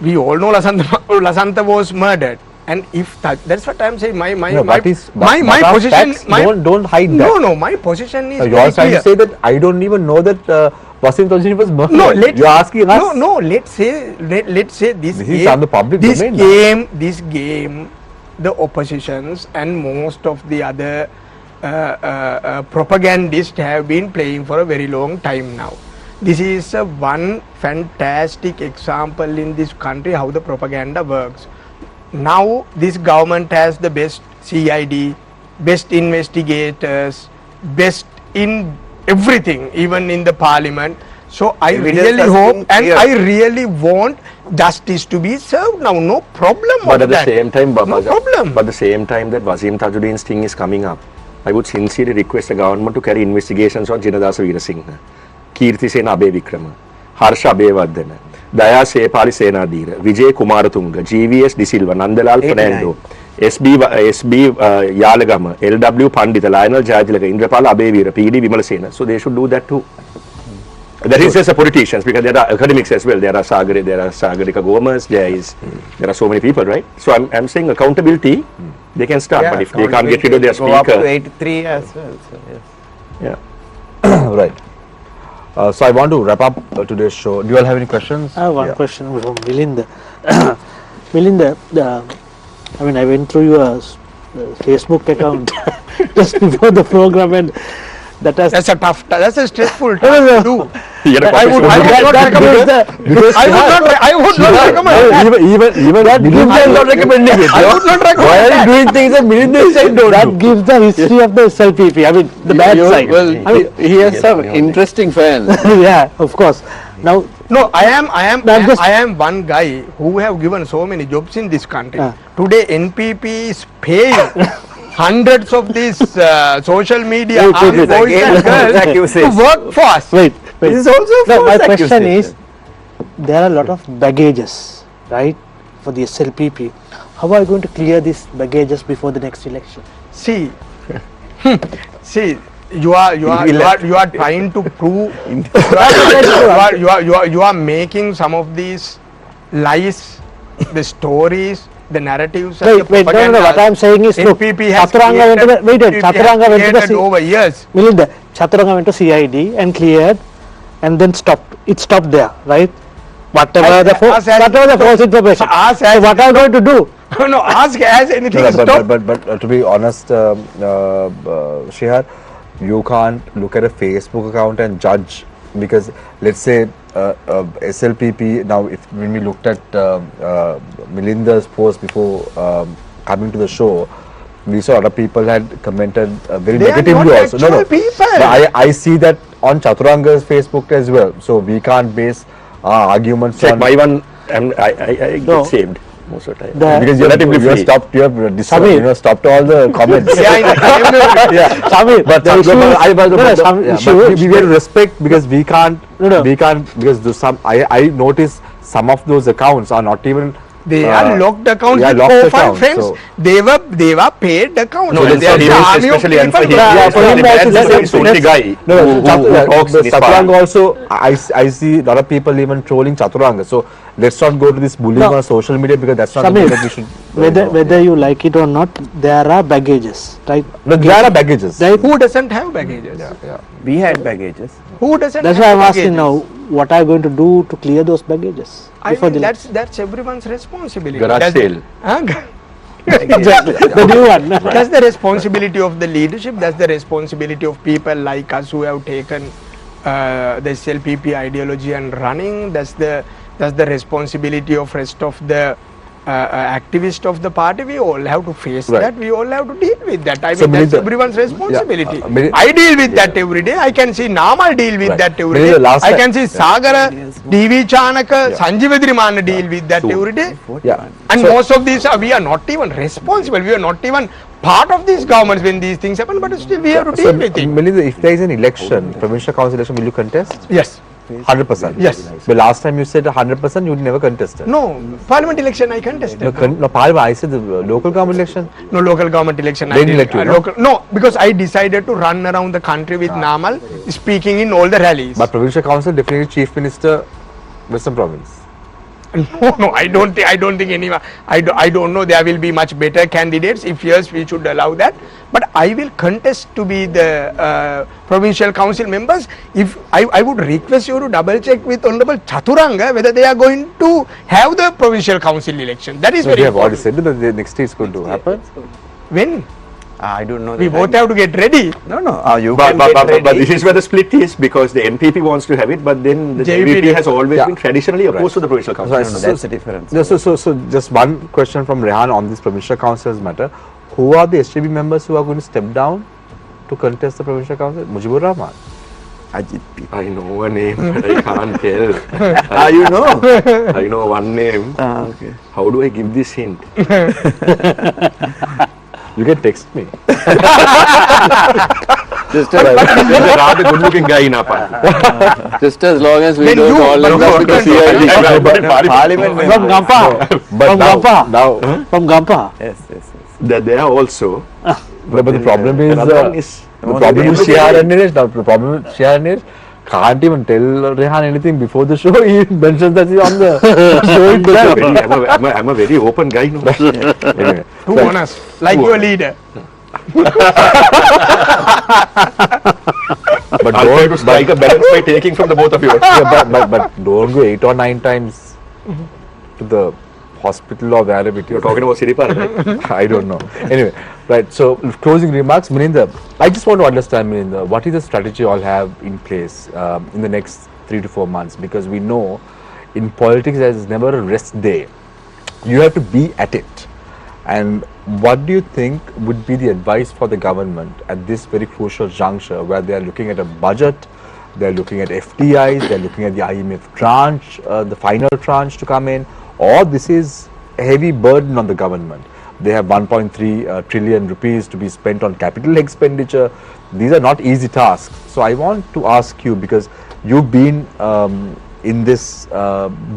We all know Lasanta was murdered. And if that's what I'm saying, my position, don't hide that. no, my position is You very are trying clear. to say that I don't even know that Wasim Tajuddin was murdered. No, you're asking us. No, let's say this This game, is on the public domain now. this game, the oppositions and most of the other propagandists have been playing for a very long time now. This is one fantastic example in this country how the propaganda works. Now this government has the best CID, best investigators, best in everything, even in the parliament. So I Evidence really has hope been and clear. I really want justice to be served now. No problem But on at the that. same time, no problem. But at the same time that Wasim Tajuddin's thing is coming up, I would sincerely request the government to carry investigations on Jinadasa Veerasinghe, Keerthisena Abeysinghe, Harsha Abeyewardena, Daya Sepali Senadira, Vijay Kumaratunga, GVS De Silva, Nandalal Fernando, SB Yalagama, LW Pandita, Lionel Jajalaga, Indrapala Abeyveera, PD Vimalasena. So they should do that too. That is just the politicians, because there are academics as well. There are Sagarika Gomes, there are so many people, right? So I'm saying accountability, they can start, but if they can't get rid of their Go up to speaker. 83 as well. So yes. Yeah. Right. So I want to wrap up today's show. Do you all have any questions? I have one Yeah. question from Milinda. Milinda, I mean, I went through your Facebook account just before the program, and that has That's a stressful task no. to do. He had a I would not recommend that. I would not recommend that. Even that gives I'm not recommending it. I would not Why recommend are you that. doing things that Milinda said don't that do? gives the history of the SLPP. I mean, the bad side. Well, I mean, he has some interesting fans. yeah, of course. Now, No, I am one guy who have given so many jobs in this country. Today NPP is paying hundreds of these social media Wait, armed boys again, and girls to accusation. work for us. wait. This is also a No, my false question accusation. is, there are a lot of baggages, right, for the SLPP. How are you going to clear these baggages before the next election? See, you are trying to prove you are making some of these lies, the stories, the narratives. and the Wait, no. What I am saying is, look, NPP has Chathuranga went to the, wait, NPP has Chathuranga went to the created over years. Milinda, Chathuranga went to CID and cleared, and then stopped. It stopped there, right? Whatever the false information. Ask So what are you going to do? No, ask as anything. No, Stop. but to be honest, Shihar, you can't look at a Facebook account and judge, because let's say SLPP, now if when we looked at Milinda's post before coming to the show, we saw other people had commented very They are negatively not also. actual people. But I see that on Chaturanga's Facebook as well, so we can't base our arguments Check on my one, I No. get saved most of the time. The- because relatively you have free. stopped, you have Samir. stopped all the comments. Samir, But the issue is- some issue we is- have to respect, because we can't No. because I notice some of those accounts are not even They are locked accounts yeah, with locked 4-5 accounts, friends. so- They were paid accounts. No, And and they are for the him army of especially, and for people. him, Yeah, for him that's also, the let's- only guy who talks in his Chaturanga party. also, I see a lot of people even trolling Chaturanga, so let's not go to this bullying No. on social media, because that's not Samir, something that we should whether you like it or not, there are baggages, right? no, there are baggages. Right? Who doesn't have baggages? We had baggages. Who doesn't That's have why I'm asking baggages? now, what are you going to do to clear those baggages? I before mean, the that's everyone's responsibility. Garage That's- sale. Huh? Exactly. The new one. That's the responsibility of the leadership. That's the responsibility of people like us who have taken the SLPP ideology and running. That's the responsibility of rest of the activists of the party. We all have to face Right. that. We all have to deal with that. I So mean, that's Milinda- everyone's responsibility. Yeah, Mili- I deal with that every day. I can see Namal deal with Right. that every Milinda, day. last I time- can see Sagara, DV Chanaka, Sanjeevadrimana deal with that every day. Yeah. And So- most of these we are not even responsible. We are not even part of these governments when these things happen. But still, we have to deal with it. Melinda, if there is an election, provincial council election, will you contest? Yes. 100%. Yes. But last time you said 100%, you never contested. No. Parliament election I contested. No, Parliament, I said the local government election. No local government election. They I didn't let you, no? No, because I decided to run around the country with Namal, speaking in all the rallies. But provincial council, definitely chief minister, Western province. No, I don't think anyone. I don't know. There will be much better candidates. If yes, we should allow that. But I will contest to be the provincial council members. If I would request you to double check with Honorable Chathuranga whether they are going to have the provincial council election. That is No, very they have already important. said that the next year is going to happen. When I don't know. we the both timing. have to get ready. No, you But, can but, get but, but ready. this is where the split is, because the NPP wants to have it, but then the JVP JVP has always Yeah. been traditionally opposed to the provincial council. Right. No, that's the difference. No, so just one question from Rehan on this provincial council's matter. Who are the STB members who are going to step down to contest the provincial council? Mujibur Rahman. I know a name, but I can't tell. You know. I know one name. Okay. How do I give this hint? You can text me. Just He's as, a rather good-looking guy in our party. just as long as we Then don't you- all but end no, up with the no, CID. I put in parliament. Parliament member. From Gampa. But From Gampa. now, From Gampa. Yes. That they are also. but the problem is, another one is the problem is Shihar and Nilesh. Now, the problem is Shihar and Nilesh can't even tell Rehan anything before the show. He mentions that he's on the show itself. I'm a very open guy. No? Anyway, Too honest, like your leader. But I'll try to strike a balance by taking from the both of you. but don't go 8 or 9 times to the hospital or wherever it is. You're talking about Siripal, right? I don't know. Anyway, right. So closing remarks, Milinda. I just want to understand, Milinda, what is the strategy you all have in place in the next 3 to 4 months? Because we know in politics there is never a rest day. You have to be at it. And what do you think would be the advice for the government at this very crucial juncture where they are looking at a budget, they are looking at FDIs, they are looking at the IMF tranche, the final tranche to come in, or this is a heavy burden on the government? They have 1.3 trillion rupees to be spent on capital expenditure. These are not easy tasks. So I want to ask you, because you've been in this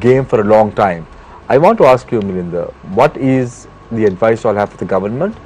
game for a long time. I want to ask you, Milinda, what is the advice you all have for the government?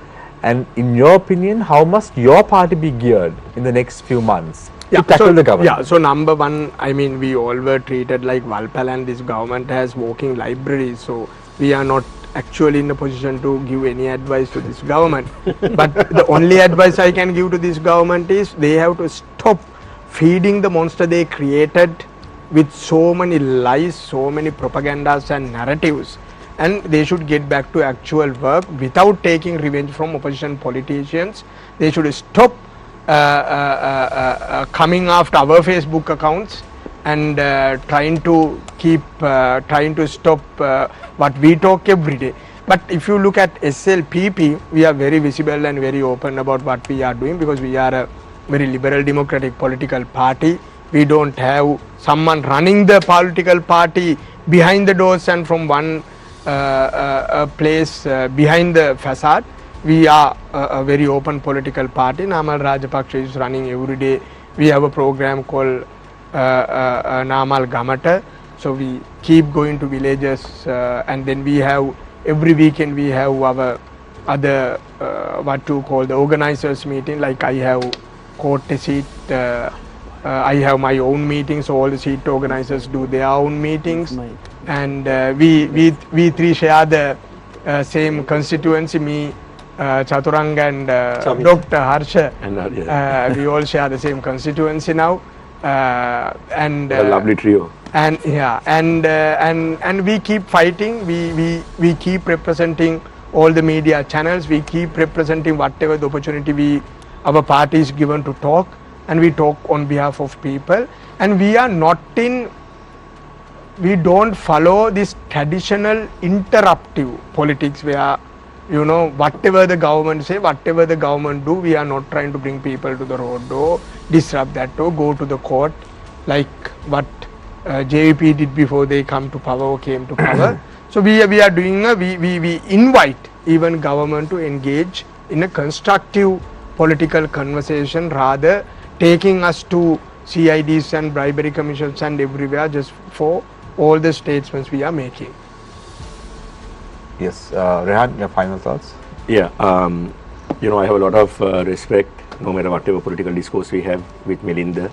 And in your opinion, how must your party be geared in the next few months to tackle the government? Yeah, so number one, I mean, we all were treated like Valpal, and this government has walking libraries. So we are not actually in a position to give any advice to this government. But the only advice I can give to this government is they have to stop feeding the monster they created with so many lies, so many propagandas and narratives, and they should get back to actual work without taking revenge from opposition politicians. They should stop coming after our Facebook accounts and trying to stop what we talk every day. But if you look at SLPP, we are very visible and very open about what we are doing, because we are a very liberal democratic political party. We don't have someone running the political party behind the doors and from one place behind the facade. We are a very open political party. Namal Rajapaksha is running every day. We have a program called Namal Gamata. So we keep going to villages and then we have every weekend we have our other what to call the organizers meeting. Like I have court seat. I have my own meetings, so all the seat organizers do their own meetings, and we three share the same constituency. Me, Chathuranga and Dr. Harsha, And we all share the same constituency now, and a lovely trio. And yeah, and we keep fighting. We keep representing all the media channels. We keep representing whatever the opportunity our party is given to talk. And we talk on behalf of people, and we don't follow this traditional interruptive politics where, you know, whatever the government say, whatever the government do, we are not trying to bring people to the road or disrupt that or go to the court like what JVP did before they came to power. So we are doing we invite even government to engage in a constructive political conversation, rather taking us to CIDs and bribery commissions and everywhere just for all the statements we are making. Yes, Rehan, your final thoughts? Yeah, you know, I have a lot of respect, no matter whatever political discourse we have, with Milinda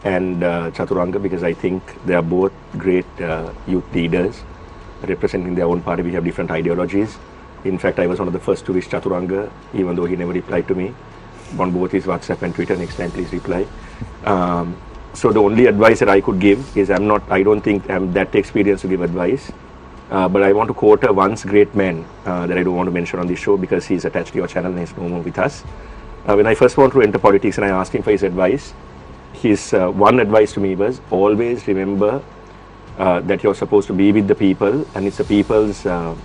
and Chathuranga, because I think they are both great youth leaders representing their own party. We have different ideologies. In fact, I was one of the first to wish Chathuranga, even though he never replied to me, on both his WhatsApp and Twitter. Next time, please reply. So the only advice that I could give is, I don't think I'm that experienced to give advice, but I want to quote a once great man that I don't want to mention on this show because he's attached to your channel and he's no more with us. When I first wanted to enter politics and I asked him for his advice, his one advice to me was, always remember that you're supposed to be with the people, and it's the people's, I'm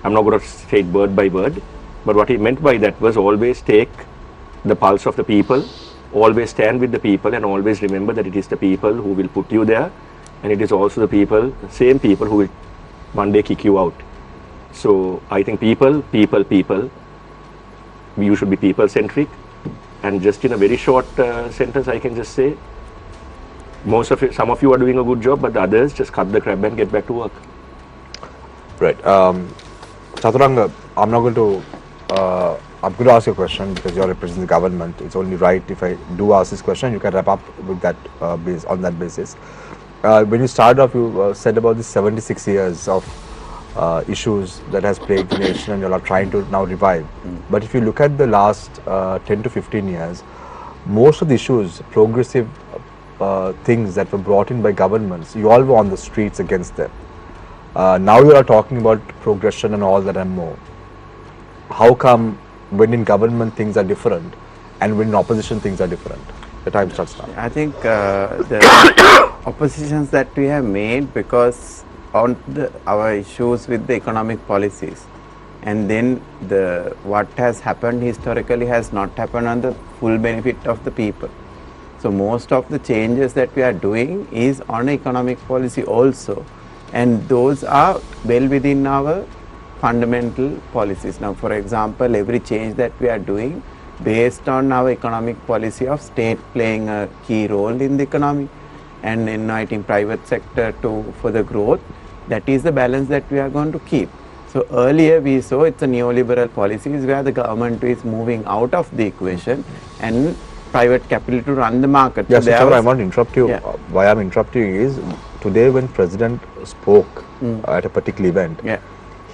not going to say it word by word, but what he meant by that was always take the pulse of the people, always stand with the people, and always remember that it is the people who will put you there, and it is also the same people who will one day kick you out. So I think people, you should be people centric, and just in a very short sentence I can just say, some of you are doing a good job, but the others just cut the crap and get back to work. Right. Chathuranga, I'm going to ask you a question because you're representing the government. It's only right if I do ask this question, you can wrap up with that on that basis. When you started off, you said about the 76 years of issues that has plagued the nation and you're trying to now revive. But if you look at the last 10 to 15 years, most of the issues, progressive things that were brought in by governments, you all were on the streets against them. Now you are talking about progression and all that and more. How come when in government things are different and when in opposition things are different? The time starts now. I think the oppositions that we have made because on our issues with the economic policies, and then what has happened historically has not happened on the full benefit of the people. So most of the changes that we are doing is on economic policy also, and those are well within our fundamental policies. Now, for example, every change that we are doing based on our economic policy of state playing a key role in the economy and inviting private sector to further growth, that is the balance that we are going to keep. So earlier we saw it's a neoliberal policies where the government is moving out of the equation and private capital to run the market. Yes, so I want to interrupt you. Yeah. Why I'm interrupting you is today when President spoke at a particular event, Yeah.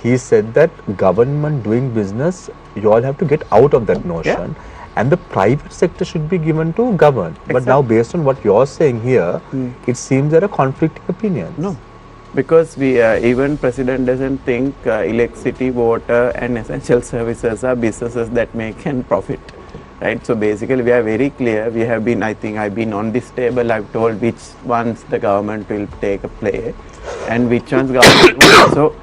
he said that government doing business, you all have to get out of that notion and the private sector should be given to govern. But now based on what you're saying here, it seems there are conflicting opinions. No, because we even President doesn't think electricity, water and essential services are businesses that make an profit, right? So basically we are very clear. We have been, I think I've been on this table, I've told which ones the government will take a play and which ones government won't. So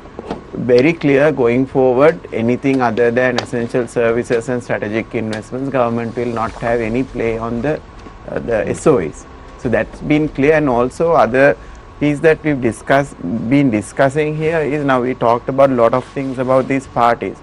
very clear going forward, anything other than essential services and strategic investments, government will not have any play on the SOEs. So that's been clear. And also other piece that we've been discussing here is, now we talked about a lot of things about these parties,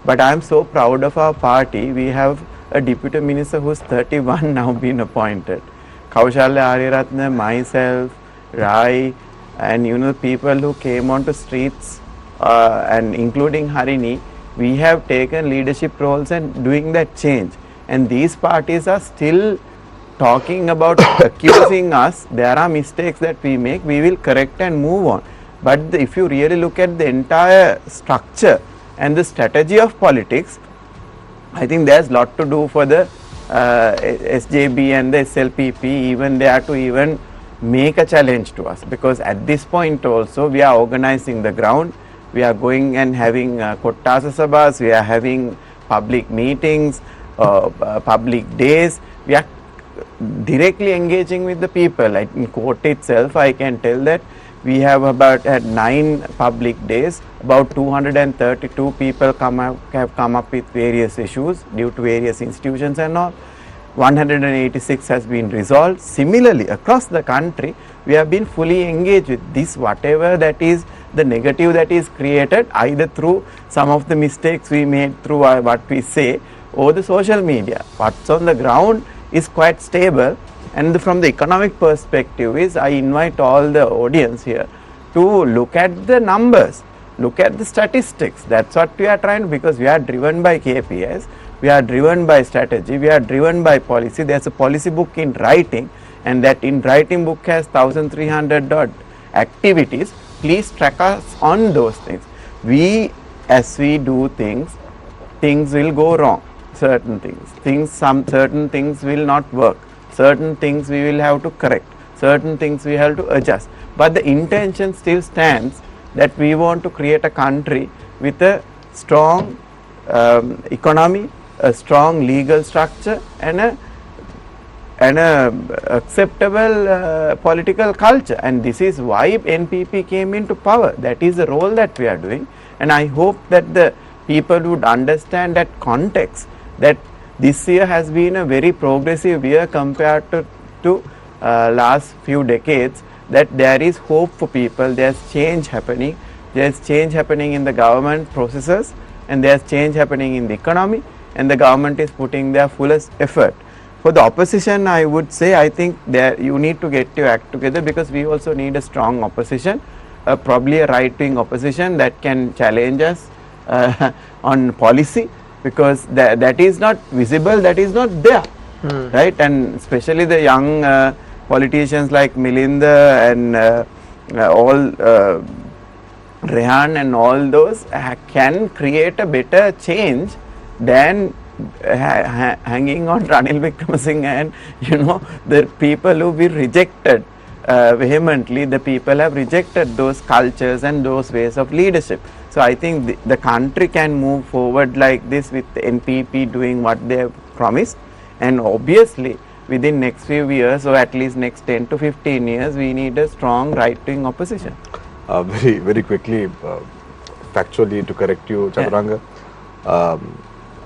but I'm so proud of our party. We have a deputy minister who's 31 now been appointed. Kaushalya Ariyaratne, myself, Rai, and people who came onto streets and including Harini, we have taken leadership roles and doing that change. And these parties are still talking about accusing us. There are mistakes that we make, we will correct and move on. But if you really look at the entire structure and the strategy of politics, I think there's a lot to do for the SJB and the SLPP, even they are to even make a challenge to us, because at this point also we are organizing the ground, we are going and having Kottasa Sabhas, we are having public meetings, public days, we are directly engaging with the people. Like in court itself, I can tell that we have about at 9 public days, about 232 people have come up with various issues due to various institutions and all. 186 has been resolved. Similarly, across the country, we have been fully engaged with this, whatever that is the negative that is created, either through some of the mistakes we made through what we say or the social media. What's on the ground is quite stable. And from the economic perspective is, I invite all the audience here to look at the numbers, look at the statistics. That's what we are trying to, because we are driven by KPIs, we are driven by strategy, we are driven by policy. There's a policy book in writing, and that in writing book has 1300 activities. Please track us on those things. As we do things will go wrong. Certain things will not work. Certain things we will have to correct, certain things we have to adjust. But the intention still stands that we want to create a country with a strong economy, a strong legal structure and a acceptable political culture. And this is why NPP came into power. That is the role that we are doing. And I hope that the people would understand that context, that this year has been a very progressive year compared to last few decades, that there is hope for people, there's change happening, there's change happening in the government processes, and there's change happening in the economy, and the government is putting their fullest effort. For the opposition, I would say, I think you need to get your act together, because we also need a strong opposition, probably a right-wing opposition that can challenge us on policy, because that is not visible, that is not there, right? And especially the young politicians like Milinda and all Rehan and all those can create a better change than hanging on Ranil Wickremesinghe, and the people who we rejected vehemently, the people have rejected those cultures and those ways of leadership. So I think the country can move forward like this with the NPP doing what they have promised, and obviously within next few years, or at least next 10 to 15 years, we need a strong right-wing opposition. Very quickly, factually to correct you, Chathuranga,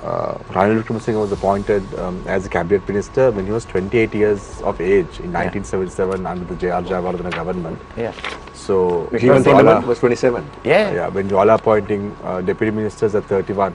Ranil Wickremesinghe was appointed as a cabinet minister when he was 28 years of age in 1977 under the J.R. Jayawickreme government. Yeah. So He was 27. Yeah. when you all are appointing deputy ministers at 31,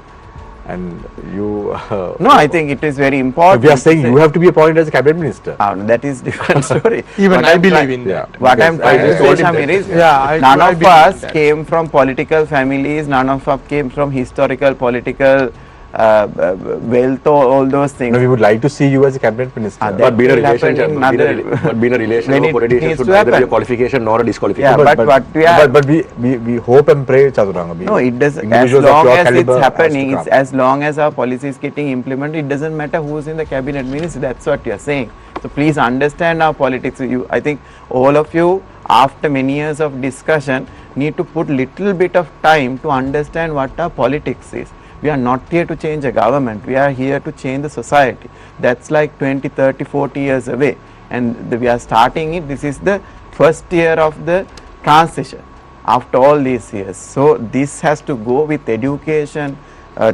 and you. No, I think it is very important. We are saying you have to be appointed as a cabinet minister. That is different story. Even What I I'm believe try- in that. What I'm trying to just say, told him Shamir, that. is I none of believe us that. came from political families, none of us came from historical political wealth or all those things. No, we would like to see you as a cabinet minister. That But being a will happen relation, in but other- being a relation when of a it politician needs should to neither be a happen. qualification nor a disqualification. Yeah, but what we are- but we hope and pray, Chathuranga. No, it does. As individuals of long your as caliber it's has to happening, come. it's as long as our policy is getting implemented, it doesn't matter who's in the cabinet ministry. That's what you are saying. So please understand our politics. I think all of you, after many years of discussion, need to put little bit of time to understand what our politics is. We are not here to change a government. We are here to change the society. That's like 20, 30, 40 years away. And we are starting it. This is the first year of the transition after all these years. So this has to go with education,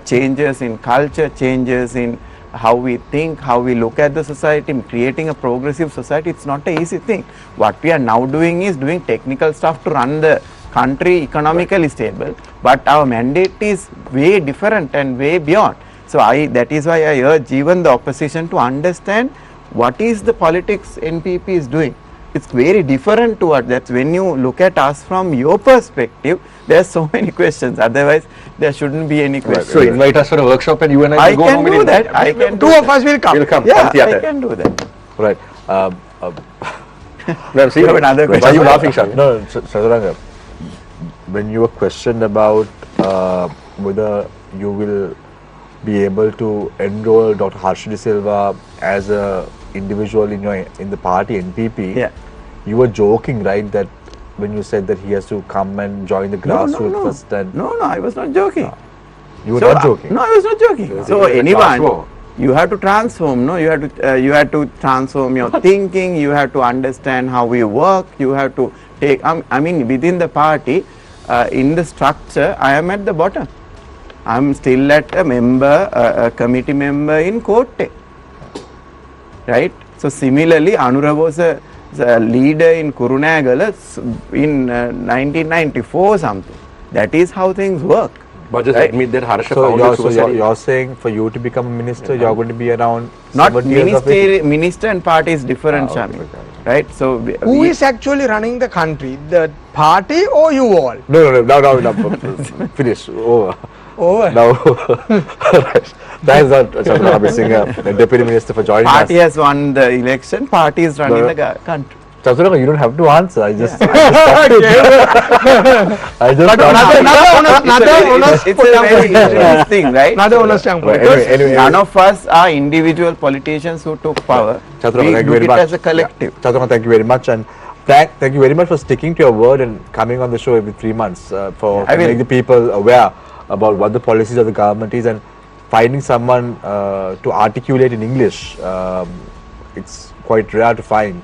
changes in culture, changes in how we think, how we look at the society, creating a progressive society. It's not an easy thing. What we are now doing is doing technical stuff to run the country economically stable, but our mandate is way different and way beyond. So that is why I urge even the opposition to understand what is the politics NPP is doing. It's very different to what. That's when you look at us from your perspective, there are so many questions. Otherwise, there shouldn't be any questions. So invite us for a workshop and you and I I will go can home do and that. I can Two do of us will come. We'll come. Yeah, Come, I can do that. Right. Well, see, You have another why are question? you laughing, Shami? No, Chathuranga, when you were questioned about whether you will be able to enroll Dr. Harsha De Silva as a individual in the party NPP, Yeah. you were joking, right? That when you said that he has to come and join the grassroots first, and No, I was not joking. you were So, not joking. No, I was not joking. So it's a anyone, class war. you have to transform. No, you have to transform your thinking. You have to understand how we work. You have to take. I mean, within the party, in the structure, I am at the bottom. I am still at a member, a committee member in Kotte. Right. So similarly, Anura was a leader in Kurunagala in 1994 something. That is how things work. But just Right. admit that Harsha So found you're, it suicide. you're saying for you to become a minister, you're going to be around Not 70 years of age? minister and party is different, Shami. okay. Right? So Who is actually running the country? The party or you all? No, finish. Over. Over. Now, that is not Chathuranga Abeysinghe, the deputy minister, for joining party us. has won the election. Party is running No. the country. Chathuranga, you don't have to answer. I just Okay. I just But another honest It's a very interesting thing, right? Another honest young Right, point. anyway, None of us are individual politicians who took power. Chathuranga, We thank you look very it much. as a collective. Yeah. Chathuranga, thank you very much, and thank you very much for sticking to your word and coming on the show every 3 months for I will. making the people aware about what the policies of the government is, and finding someone to articulate in English. It's quite rare to find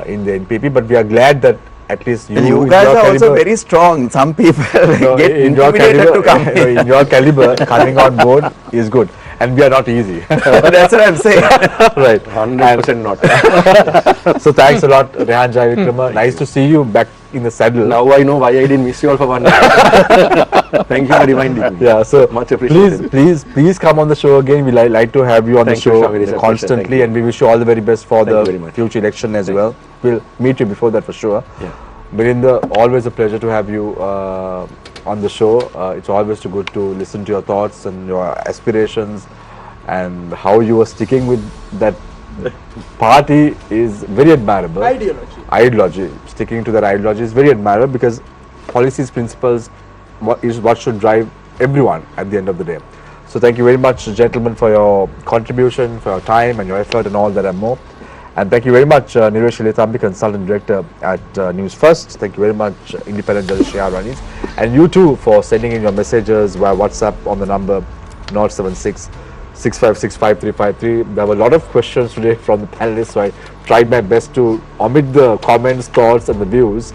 in the NPP, but we are glad that at least you, You in guys your are also caliber- very strong. Some people No, get in your intimidated caliber, to come no, in. in your caliber, coming on board is good, and we are not easy. That's what I'm saying. Right. 100% not. So thanks a lot, Rehan, Jayawickreme. Nice to see you back in the saddle. Now I know why I didn't miss you all for one night. Thank you for reminding me. Yeah, so Much appreciated. please come on the show again. We like to have you on Thank the you, show Shami. It's a pleasure. constantly, Thank you. and we wish you all the very best for Thank you very the much. future election as Thank well. We'll meet you before that for sure. Yeah. Milinda, always a pleasure to have you on the show. It's always too good to listen to your thoughts and your aspirations, and how you are sticking with that party is very admirable. Ideology. Sticking to that ideology is very admirable, because policies, principles is what should drive everyone at the end of the day. So thank you very much, gentlemen, for your contribution, for your time and your effort and all that and more. And thank you very much, Niresh Ilethambi, Consultant Director at Newsfirst. Thank you very much, Independent Judge Shia Ranis. And you too for sending in your messages via WhatsApp on the number 076 6565353. There were a lot of questions today from the panelists, so I tried my best to omit the comments, thoughts and the views.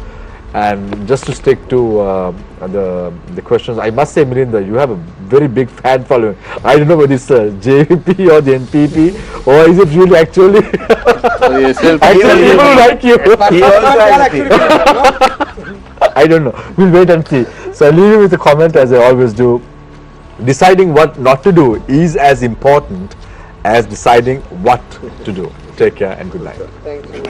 And just to stick to the questions, I must say, Milinda, you have a very big fan following. I don't know whether it's JVP or the NPP, or is it really actually actually people who like you? I don't know. We'll wait and see. So I leave you with a comment, as I always do. Deciding what not to do is as important as deciding what to do. Take care and good night. Thank you.